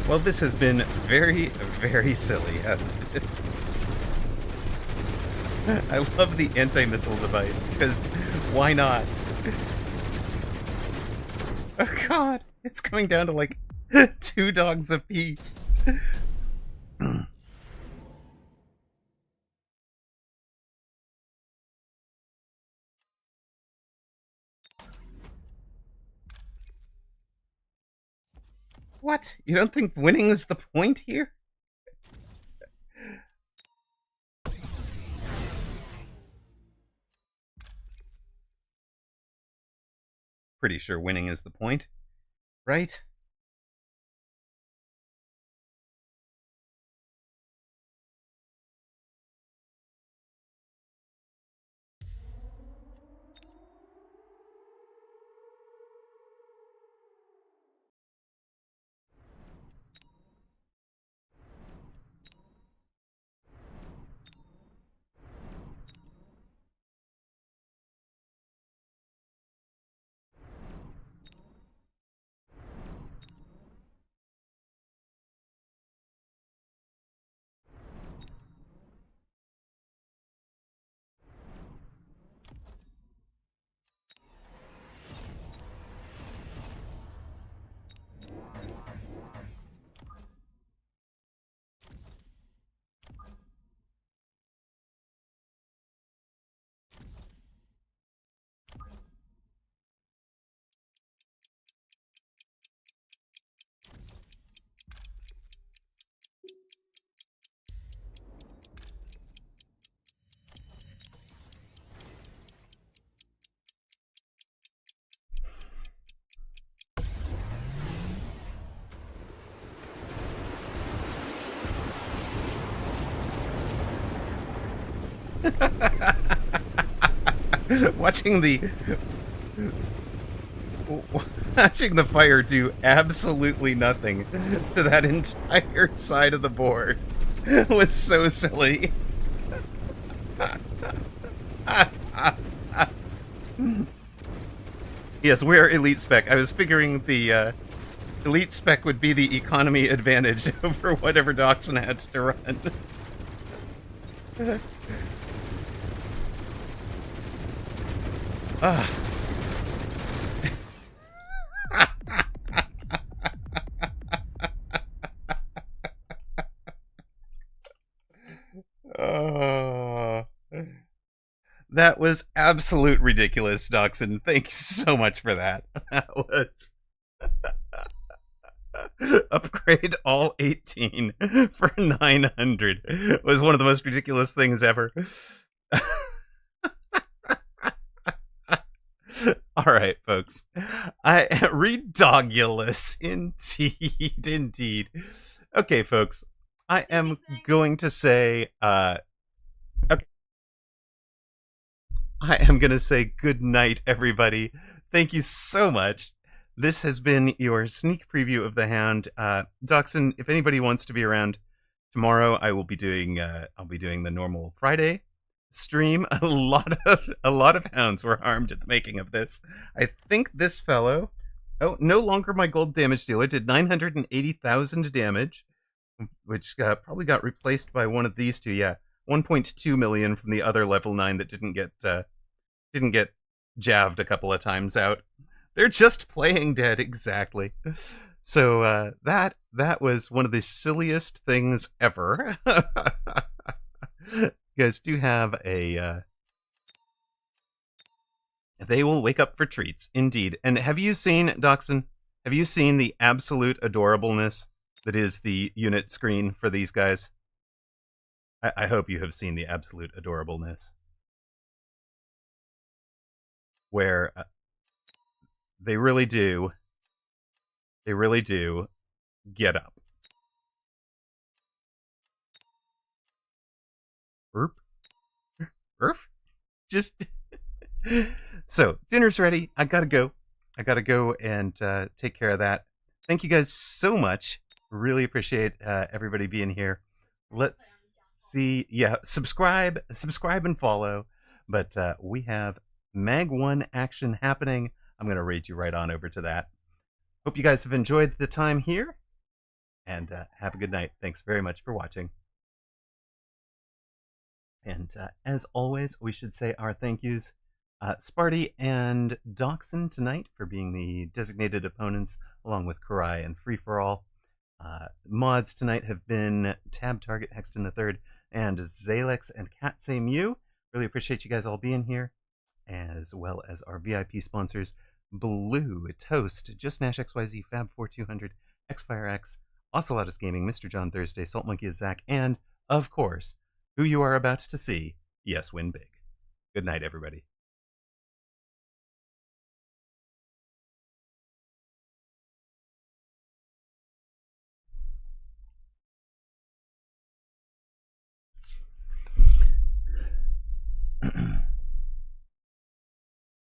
Speaker 1: Well, this has been very, very silly, hasn't it? I love the anti-missile device, because why not? Oh god, it's coming down to like 2 dogs apiece. What? You don't think winning was the point here? Pretty sure winning is the point, right? watching the watching the fire do absolutely nothing to that entire side of the board was so silly. Yes, we're elite spec. I was figuring the elite spec would be the economy advantage over whatever Dachshund had to run. Ah. Oh, that was absolute ridiculous, Dachshund. Thank you so much for that. That was upgrade all 18 for 900 was one of the most ridiculous things ever. All right, folks. Redogulous, indeed, indeed. Okay, folks. I am going to say, okay. I am going to say good night, everybody. Thank you so much. This has been your sneak preview of the Hound. Dachshund, if anybody wants to be around tomorrow, I will be doing. I'll be doing the normal Friday stream. A lot of hounds were harmed at the making of this. I think this fellow, no longer my gold damage dealer, did 980,000 damage, which probably got replaced by one of these two. Yeah, 1.2 million from the other level 9 that didn't get jabbed a couple of times out. They're just playing dead, exactly. So that was one of the silliest things ever. You guys do have a they will wake up for treats, indeed. And have you seen, Dachshund, have you seen the absolute adorableness that is the unit screen for these guys? I hope you have seen the absolute adorableness. Where they really do get up. Burp. Burp. Just so dinner's ready. I gotta go and take care of that. Thank you guys so much. Really appreciate everybody being here. Let's see. Yeah, subscribe and follow. But we have Mag 1 action happening. I'm going to raid you right on over to that. Hope you guys have enjoyed the time here. And have a good night. Thanks very much for watching. And as always, we should say our thank yous. Sparty and Dachshund tonight for being the designated opponents, along with Karai and Free For All. Mods tonight have been Tab Target, Hexton III, and Zalex and Cat Say Mew. Really appreciate you guys all being here, as well as our VIP sponsors, Blue, Toast, Just Nash XYZ, Fab4200, XFireX, Ocelotus Gaming, Mr. John Thursday, Salt Monkey is Zach, and, of course, who you are about to see, Yes Win Big. Good night, everybody.